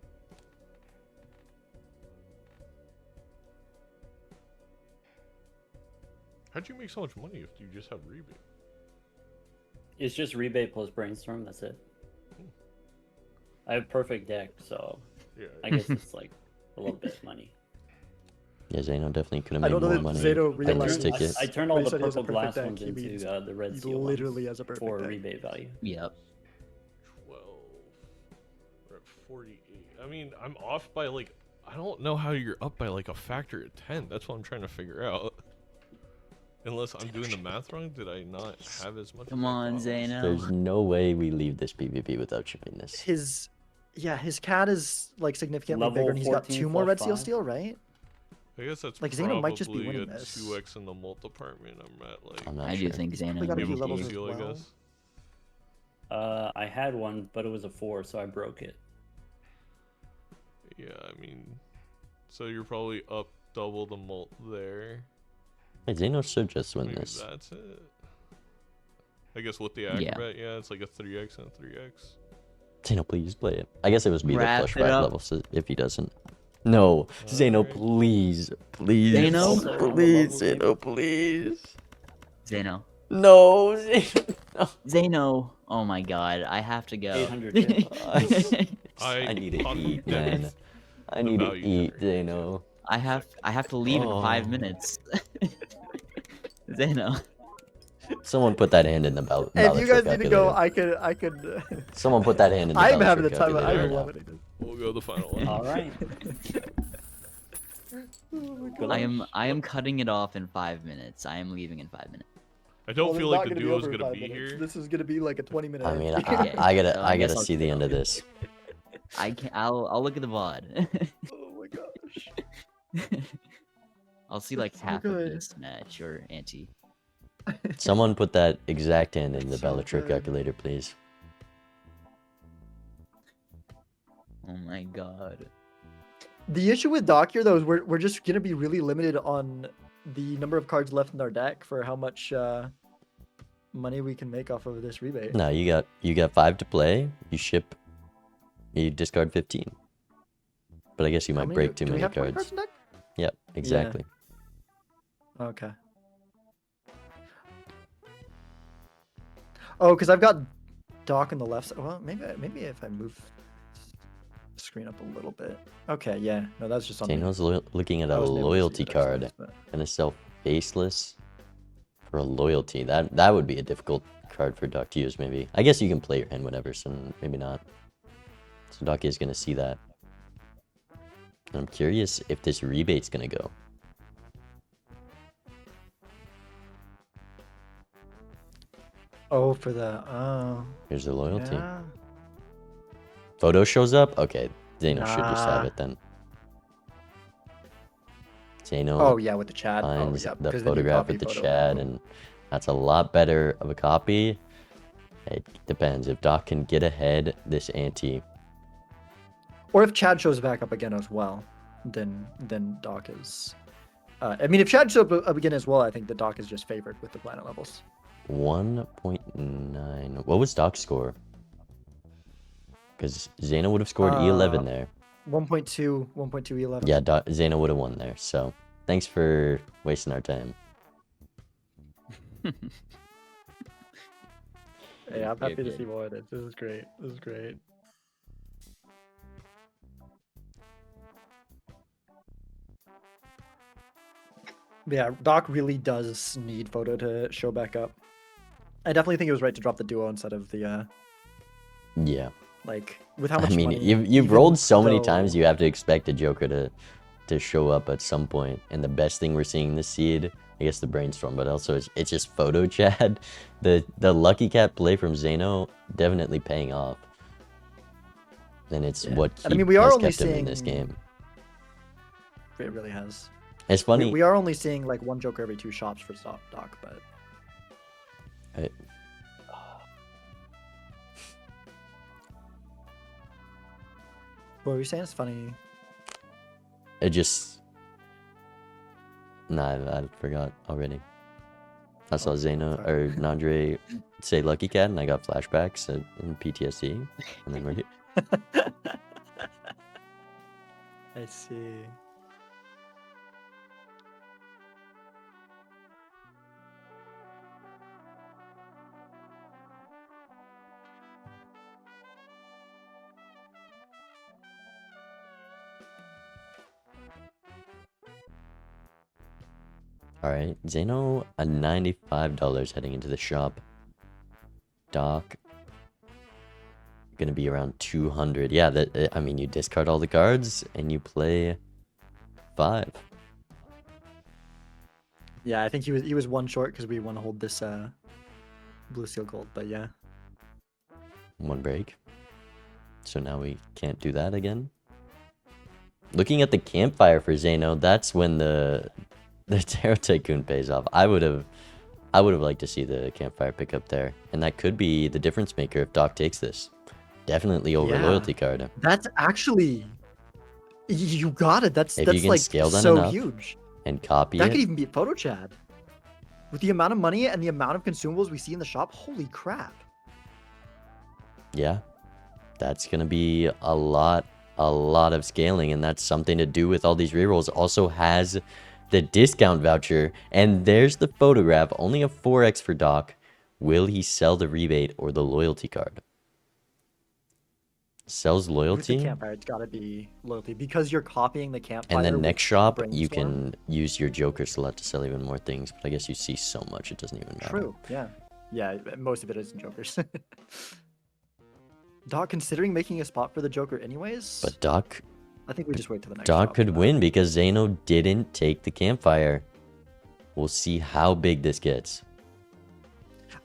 How'd you make so much money if you just have rebate? It's just rebate plus brainstorm. That's it. I have perfect deck, so Yeah. I guess it's like a little bit of money. Yeah, Zaino definitely could have I made don't know more that money Zaino than realized- this ticket. I turned all When he the said he has a purple perfect glass deck, ones he means into the red He seal literally ones has a perfect for deck. rebate value. Yep. 12. We're at 48. I mean, I'm off by like, I don't know how you're up by like a factor of 10. That's what I'm trying to figure out. Unless I'm doing the math wrong, did I not have as much? Come on, Zaino. There's no way we leave this PvP without shipping this. His cat is like significantly Level bigger, and he's got 14 2 more plus red seal 5. steel, right? I guess that's Like, Zaino might just be probably winning a this. 2x in the multi-department. I'm at like. I'm not I sure. do think Zaino We gotta You do have a levels blue as seal, I well. guess. I had one, but it was a 4, so I broke it. Yeah, I mean, so you're probably up double the mult there. Hey, Zaino should just win Maybe this. that's it. I guess with the Yeah. acrobat, yeah, it's like a 3x and a 3x. Zaino, please play it. I guess it was be the Wrap flush it ride up. level, so if he doesn't. No, Zaino, Alright. please. Please. Zaino? Please, Zaino, please. Zaino. No, Zaino. No. Zaino. Oh my god, I have to go. 800K. I need to cotton eat, dead man. I need to value eat, generator, Zaino. I have to leave in 5 Oh. minutes. Zaino. Someone put that hand in the belt. Hey, if you guys need to go, I could. Someone put that hand in the I'm Balatro having the time. calculator I'm now. loving it. We'll go the final one. All right. I am cutting it off in 5 minutes. I am leaving in 5 minutes. I don't Well, feel it's like not the gonna duo's over gonna 5 be minutes. here. This is gonna be like a 20-minute. I mean, Okay, I so gotta guess I'll see the end of this. I'll look at the VOD. Oh my gosh. I'll see like So half good. of this match or ante. Someone put that exact hand in the So Balatro good. calculator, please. Oh my god. The issue with Doc here, though, is we're just gonna be really limited on the number of cards left in our deck for how much money we can make off of this rebate. No, you got 5 to play. You ship. You discard 15. But I guess you How might many break too do we many have 20 cards. in deck? Yep, exactly. Okay. Oh, because I've got Doc on the left side. Well, maybe if I move the screen up a little bit. Okay, yeah. No, that's just on. Zaino's looking at I a wasn't able to see loyalty what I card said, but- and a sell faceless for a loyalty. That would be a difficult card for Doc to use, maybe. I guess you can play your hand whatever, so maybe not. So Doc is gonna see that. And I'm curious if this rebate's gonna go. Oh, for the Here's the loyalty. yeah. Photo shows up? Okay, Zaino should just have Nah. it then. Zaino Oh yeah, with the Chad. Oh finds yeah, the because then you photograph copy with the photo. Chad, and that's a lot better of a copy. It depends. If Doc can get ahead this ante, Or if Chad shows back up again as well, then Doc is. I mean, if Chad shows up again as well, I think the Doc is just favored with the planet levels. 1.9. What was Doc's score? Because Zaino would have scored E11 there. 1.2, 1.2 11. Yeah, Zaino would have won there. So thanks for wasting our time. Hey, I'm You're happy to good. see more of this. This is great. This is great. Yeah, Doc really does need photo to show back up. I definitely think it was right to drop the duo instead of the Yeah. like with how I much mean, money. you've even rolled so many though- times. You have to expect a Joker to show up at some point. And the best thing we're seeing this seed, I guess, the brainstorm, but also it's just photo Chad. The Lucky Cat play from Zaino definitely paying off. And it's Yeah. what And I mean, we are has only kept him in this seeing- game. It really has. It's funny. We are only seeing like one Joker every 2 shops for Doc, but What were you saying? It's funny. It just... Nah, I forgot already. I saw Zaino sorry. or Nandre say Lucky Cat, and I got flashbacks in PTSD, and then we're here. I see. Alright, Zaino, a $95 heading into the shop. Doc, gonna be around 200. Yeah, I mean, you discard all the cards, and you play 5. Yeah, I think he was one short because we want to hold this blue seal gold, but yeah. 1 break. So now we can't do that again. Looking at the campfire for Zaino, that's when the Tarot Tycoon pays off. I would have liked to see the campfire pick up there, and that could be the difference maker if Doc takes this. Definitely over Yeah. loyalty card. That's actually you got it. That's If you can like scale that so enough, huge. and copy That it. could even beat Photo Chad. With the amount of money and the amount of consumables we see in the shop, holy crap. Yeah, that's gonna be a lot of scaling, and that's something to do with all these rerolls. Also has the discount voucher, and there's the photograph. Only a 4x for Doc. Will he sell the rebate or the loyalty card? Sells With the loyalty, campfire, it's gotta be loyalty because you're copying the campfire. and then with next shop you Brainstorm. can use your Joker slot to sell even more things. But I guess you see so much it doesn't even matter. True. Yeah. Yeah. Most of it is Jokers. Doc, considering making a spot for the Joker anyways, But Doc I think we just wait till the next. Doc shop could for that. win because Zaino didn't take the campfire. We'll see how big this gets.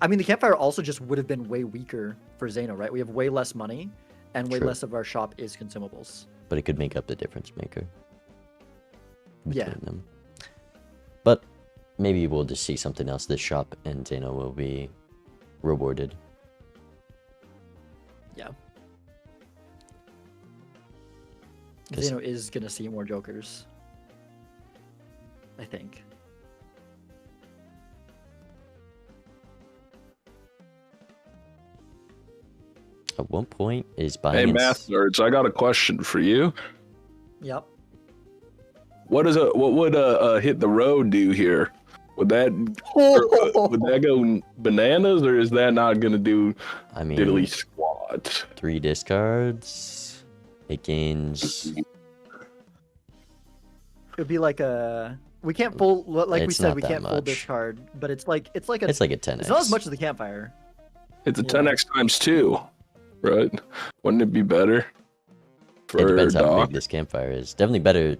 I mean, the campfire also just would have been way weaker for Zaino, right? We have way less money, and way True. less of our shop is consumables. But it could make up the difference maker between Yeah. them. But maybe we'll just see something else this shop, and Zaino will be rewarded. Yeah. 'Cause- Zaino is gonna see more Jokers. I think. At one point is Hey, buying. math nerds, I got a question for you. Yep. What would hit the road do here? Would that go bananas, or is that not gonna do I mean, diddly squat? 3 discards. It gains. It would be like a. We can't pull, like we It's said, not we that can't pull this much. card, but it's like a. It's like a 10x. It's not as much as the campfire. It's a Yeah. 10x times 2, right? Wouldn't it be better for It depends how Doc? big this campfire is. Definitely better.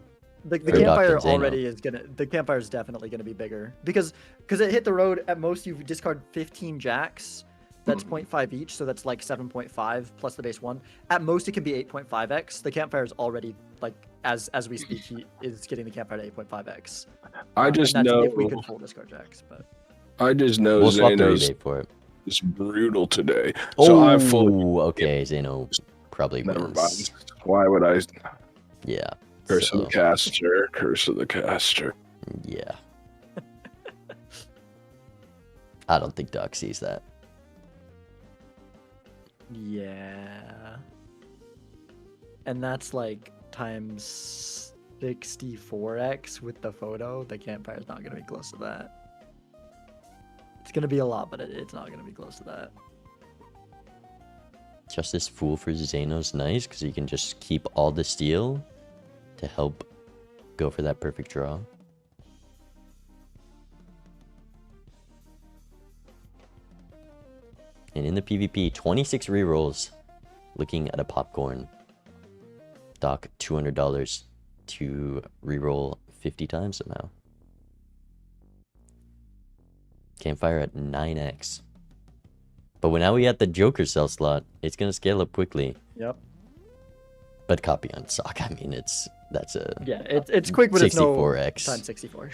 The For Doc campfire and Zaino. already is gonna. The campfire is definitely gonna be bigger because it hit the road. At most, you discard 15 jacks. That's 0.5 each, so that's like 7.5 plus the base 1. At most, it can be 8.5x. The campfire is already like as we speak, he is getting the campfire to 8.5x. I just and that's know. if we could full discard jacks, but I just know We'll swap the Zeno's rebate for it. is brutal today. So I fully Okay, Zaino probably never wins. mind. Why would I? Yeah. Curse of so, the caster. Curse of the caster. Yeah. I don't think Doc sees that. yeah. And that's like times 64x with the photo. The campfire's not gonna be close to that. It's gonna be a lot, but it's not gonna be close to that. Justice Fool for Zaino's nice because he can just keep all the steel to help go for that perfect draw. And in the PvP, 26 rerolls. Looking at a popcorn. Doc, $200 to reroll 50 times somehow. Campfire at 9x. But when now we at the Joker cell slot, it's gonna scale up quickly. Yep. But copy on sock, I mean, that's a Yeah, it's quick, but it's no 64x. times 64.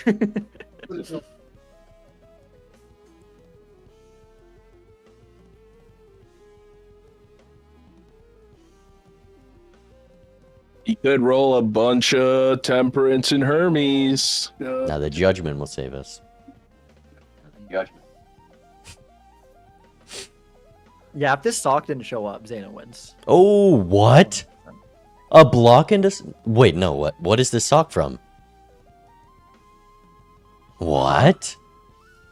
He could roll a bunch of Temperance and Hermes. Now the judgment will save us. Yeah, if this sock didn't show up, Zaino wins. Oh, what? A block and a... Wait, no, what? What is this sock from? What?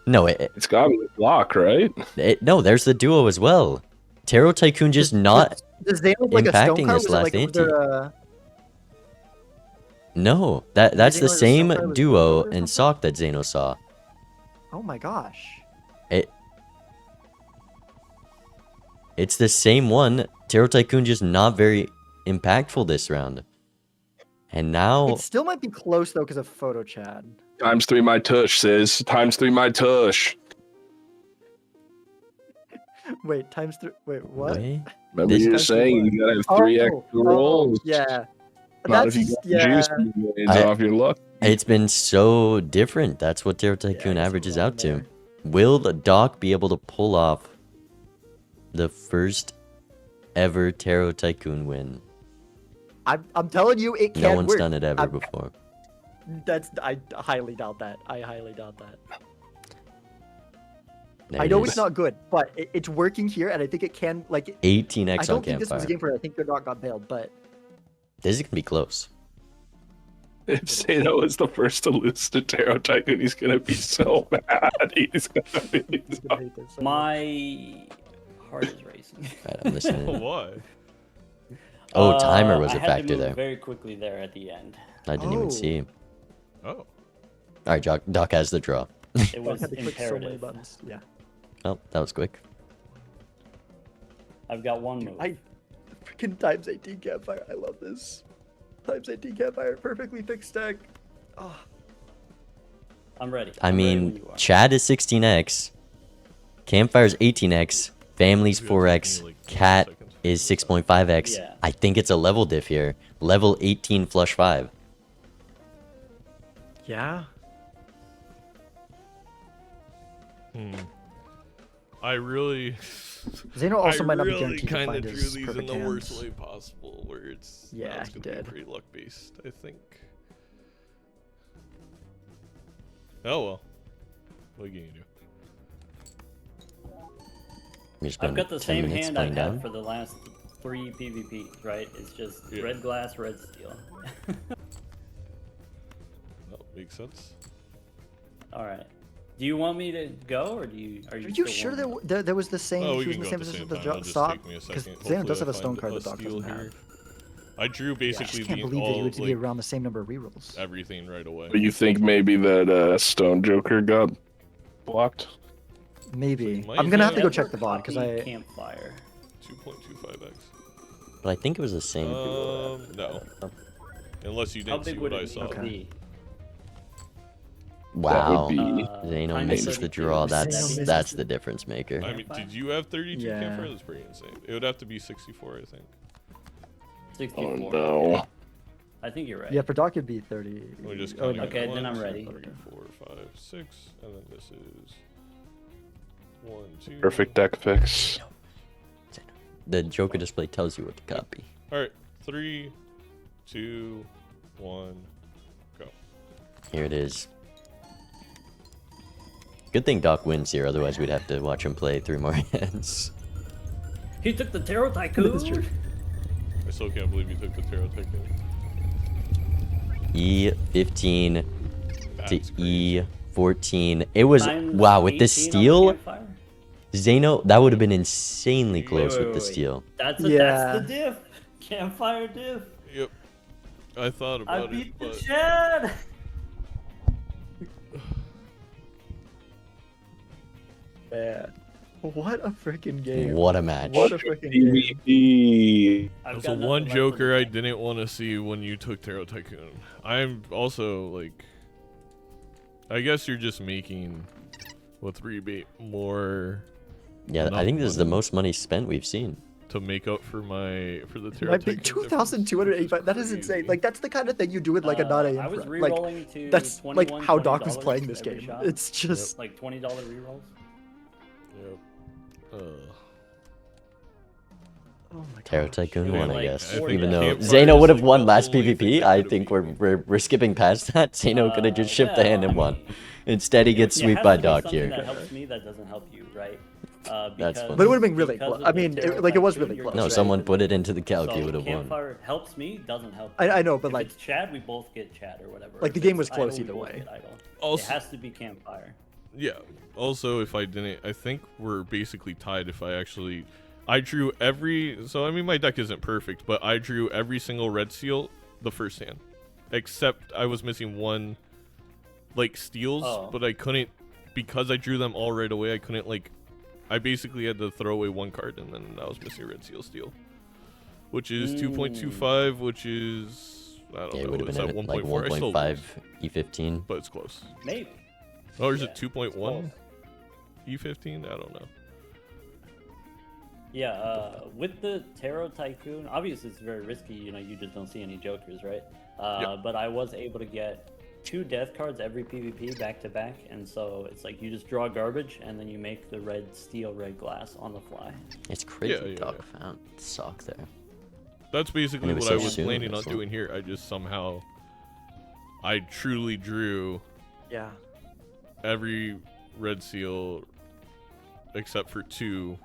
No, It's got to be a block, right? no, there's the duo as well. Tarot Tycoon just not... Does Zaino look like a stone impacting card? this Was it last like, was ante. there No, that's Zaino the like a same stone card with duo or and something? sock that Zaino saw. Oh my gosh. It's the same one. Tarot Tycoon just not very impactful this round. And now... It still might be close though because of photo Chad. Times 3 my tush, sis. Times 3 my tush. Wait, times 3. Wait, what? Wait, Remember This- you were Times 3 saying what? you gotta have 3 extra rolls. Yeah. Not That's if you got yeah. juice and you gains I- off your luck. it's been so different. That's what Tarot Tycoon I guess averages we're wrong out to. there. Will the Doc be able to pull off the first ever Tarot Tycoon win? I'm telling you, it No can't one's work. done it ever I'm- before. I highly doubt that. I highly doubt that. There I it know is. it's not good, but it's working here, and I think it can. Like, 18x I on don't think this was a Campfire. game for. I think your dog got bailed, but This is gonna be close. If Zaino is the first to lose to Tarot Tycoon, he's gonna be so mad. He's gonna be he's gonna hate this. My heart is racing. Right, I'm listening. Why? Oh, timer was I a had to factor move there. very quickly there at the end. I didn't even Oh. see. Oh. All right, Doc has the draw. It I was had to click so many imperative. buttons. Yeah. Oh, that was quick. I've got one move. I freaking times 18 campfire. I love this. Times 18 campfire, perfectly fixed deck. Oh, I'm ready. I I'm ready when mean, you are. Chad is 16x, Campfire's 18x, Family's You guys took 4x, me, like, 12 Cat seconds. is 6.5x. Yeah. I think it's a level diff here. Level 18 flush 5. yeah. I really. Zaino also I might not be really guaranteed to kind find of drew his these in perfect the worst hands. way possible, where it's Yeah, it's he gonna did. be pretty luck based. I think. Oh well. What can you do? You're just I've spending got the 10 same minutes hand I've playing had down. for the last 3 PvPs, right? It's just Yeah. red glass, red steel. That makes sense. All right. Do you want me to go, or are you Are you still sure warming there, up? there was the same? Oh, we he was can in the go same at the position same as time. the It'll just stop? take me a Because second. Zaino does Hopefully have I a stone find card a the Doc steal doesn't here. have. I drew I basically just can't the believe that all you would be like around the same number of rerolls. everything right away. But you think maybe that Stone Joker got blocked? Maybe. might I'm gonna have to go Never check the VOD because copy I. Campfire. 2.25x. But I think it was the same. No. Unless you How didn't see big would what I it saw. need to Okay. be? Wow. be- Zaino times missed the 32. draw. Zaino That's misses the difference maker. I mean, did you have 32 Yeah. campfire? That's pretty insane. It would have to be 64, I think. 64. Oh no. I think you're right. Yeah, for Doc it'd be 30. Let me just Oh, count no. it. Okay, then 1, I'm 2, ready. 3, 4, 5, 6, and then this is 1, 2. Perfect deck fix. The Joker display tells you what to copy. All right, 3, 2, 1, go. Here it is. Good thing Doc wins here, otherwise we'd have to watch him play 3 more hands. He took the Tarot Tycoon. That's true. I still can't believe you took the tarot technique. E15 to That's crazy. E14. It was Times wow with the 18 on the steal. campfire? Zaino, that would have been insanely close Wait, with the wait. steal. That's Yeah. the diff. Campfire diff. Yep. I thought I about it, beat the but Chad. Man. What a freaking game. What a match. What a freaking game. PvP. I've that's got the nothing one left Joker for I the didn't want to see when you took Tarot Tycoon. I'm also like, I guess you're just making with rebate more Yeah, I think this is the most money spent we've seen. to make up for the Tarot Might be Tycoon 2,285. That is difference. insane. Like that's the kind of thing you do with like a not a. I was infra. Like rerolling to that's like $21, how Doc was $20 playing this every game. shot. It's just like $20 rerolls. Yep. Oh my Tarot gosh. Tycoon We're won, I like guess. four Even down. though Campfire Zaino is, would have like, won the last only thing PvP, that I could've think beaten we're skipping past that. Zaino could have just shipped the hand and won. mean, Instead, he gets it sweep has by to be Doc something here. that helps me, that doesn't help you, right? That's Because- funny. But it would have been really because close. of I the mean, Tarot it was Tycoon, really you're close. No, just someone right. put it into the calc, he So would have won. Campfire helps me, doesn't help. I know, but If like, it's Chad, we both get Chad or whatever. Like, the If game it's was close Idle, we either both way. get Idle. Also, It has to be Campfire. yeah. Also, if I didn't, I think we're basically tied. If I drew every. So I mean, my deck isn't perfect, but I drew every single red seal the first hand, except I was missing one, like steals, Oh. but I couldn't because I drew them all right away. I couldn't like. I basically had to throw away one card, and then I was missing red seal steal, which is 2.25, which is I don't Yeah, it know. would have Is been that at like 1.4? I still 1.5 lose, E15. but it's close. Maybe. Oh, or is Yeah, it 2.1 close. E15? I don't know. Yeah, with the Tarot Tycoon, obviously it's very risky. You know, you just don't see any jokers, right? Yep. But I was able to get 2 death cards every PvP back to back, and so it's like you just draw garbage and then you make the red steel, red glass on the fly. It's crazy yeah, Doc found sock there. That's basically And it was what I so was soon, planning on that's all. doing here. I just somehow, I truly drew yeah. every red seal except for 2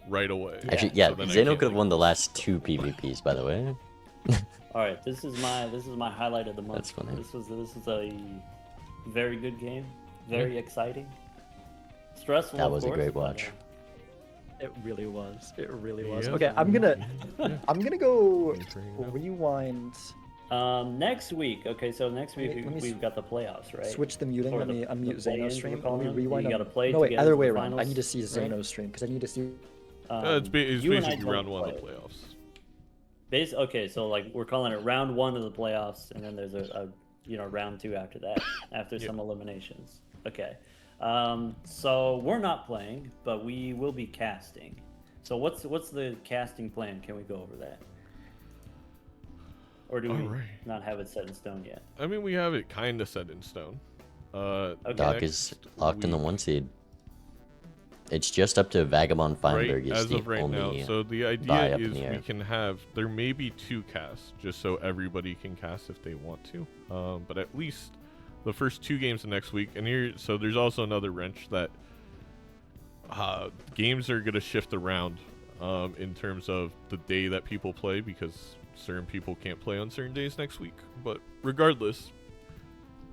right away. Actually, yeah, So then I Zaino can't, could have like, won the last 2 PvPs, by the way. All right, this is my highlight of the month. That's funny. This is a very good game, very exciting, stressful. That of was a course, great but, watch. It really was. It really was. Yeah. Okay, I'm gonna go Thanks for hanging out. rewind. Next week. Okay, so next week Let me we've got the playoffs, right? Switch the muting. Or Let the- me unmute the play-ins, Zaino's stream. we're calling Let me them. rewind. You gotta play No, to wait, get other into way the around. I finals, need to see right? Zaino's stream because I need to see. It's you and I basically don't round 1 of the play. playoffs. Okay, so like we're calling it round 1 of the playoffs, and then there's a round 2 after that, after some eliminations. Okay, so we're not playing, but we will be casting. So what's the casting plan? Can we go over that, or do we Alright. not have it set in stone yet? I mean, we have it kind of set in stone. Okay. Doc is next locked in the week- 1 seed. It's just up to Vagabond Feinberg Right, is as the of right only. now. So the buy idea up in is the we air. can have, there may be 2 casts, just so everybody can cast if they want to. But at least the first 2 games of next week. And here, so there's also another wrench that games are going to shift around in terms of the day that people play, because certain people can't play on certain days next week. But regardless,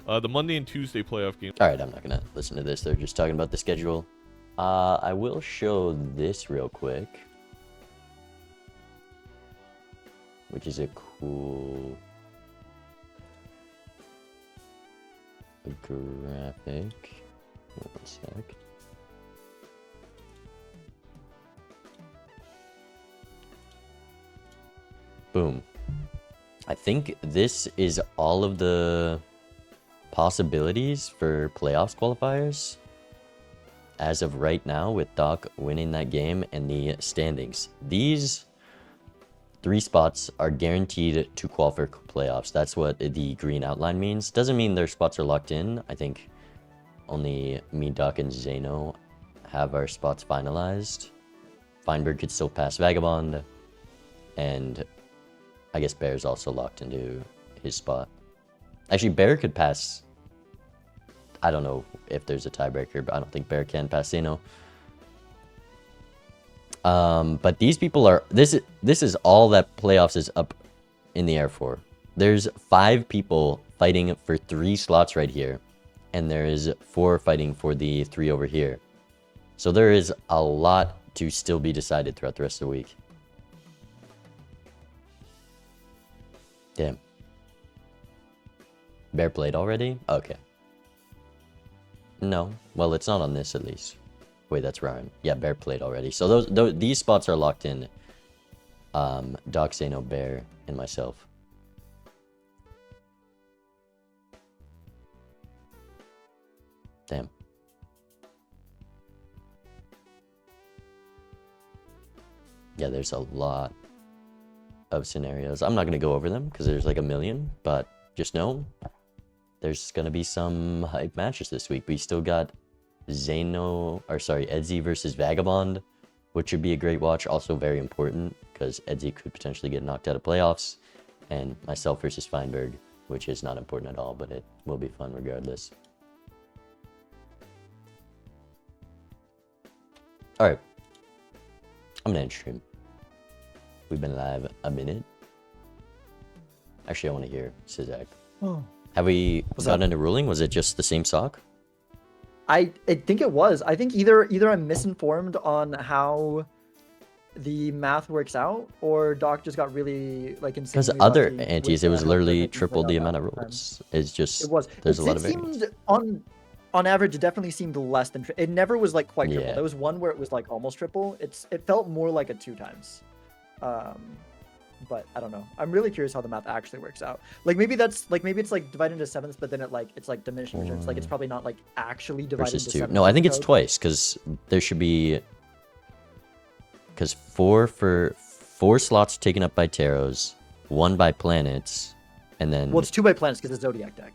the Monday and Tuesday playoff games. Alright, I'm not gonna listen to this. They're just talking about the schedule. I will show this real quick, which is a cool graphic. One sec. Boom. I think this is all of the possibilities for playoffs qualifiers as of right now, with Doc winning that game and the standings. These 3 spots are guaranteed to qualify for playoffs. That's what the green outline means. Doesn't mean their spots are locked in. I think only me, Doc, and Zaino have our spots finalized. Feinberg could still pass Vagabond, and I guess Bear's also locked into his spot. Actually, Bear could pass. I don't know if there's a tiebreaker, but I don't think Bear can pass Zaino. But these people are. This is all that playoffs is up in the air for. There's 5 people fighting for 3 slots right here, and there is 4 fighting for the 3 over here. So there is a lot to still be decided throughout the rest of the week. Damn. Bear played already? Okay. No. Well, it's not on this at least. Wait, that's Ryan. Yeah, Bear played already. So these spots are locked in. Doc, Zaino, Bear, and myself. Damn. Yeah, there's a lot of scenarios. I'm not going to go over them because there's like a million, but just know there's going to be some hype matches this week. We still got Zaino, or sorry, Edzy versus Vagabond which should be a great watch. Also very important because Edsy could potentially get knocked out of playoffs, and myself versus Feinberg, which is not important at all, but it will be fun regardless. All right, I'm gonna end stream. We've been live a minute. Actually, I want to hear Zodiac. Oh. Have we What's gotten up? into ruling? Was it just the same sock? I think it was. I think either I'm misinformed on how the math works out, or Doc just got really like Because insanely other lucky antes, with, it was how literally perfect he triple played the out amount of that time. rules. It's just It was. there's a lot It of variance. seemed on average, it definitely seemed less than. It never was like quite triple. Yeah. There was one where it was like almost triple. It felt more like a 2 times. But I don't know. I'm really curious how the math actually works out. Like maybe it's like divided into sevenths, but then it's like diminishing returns. Like it's probably not like actually divided Versus into 2. sevenths. No, I think like it's code. twice because there should be. Because 4 slots taken up by tarots, 1 by planets, and then Well, it's 2 by planets because it's Zodiac deck.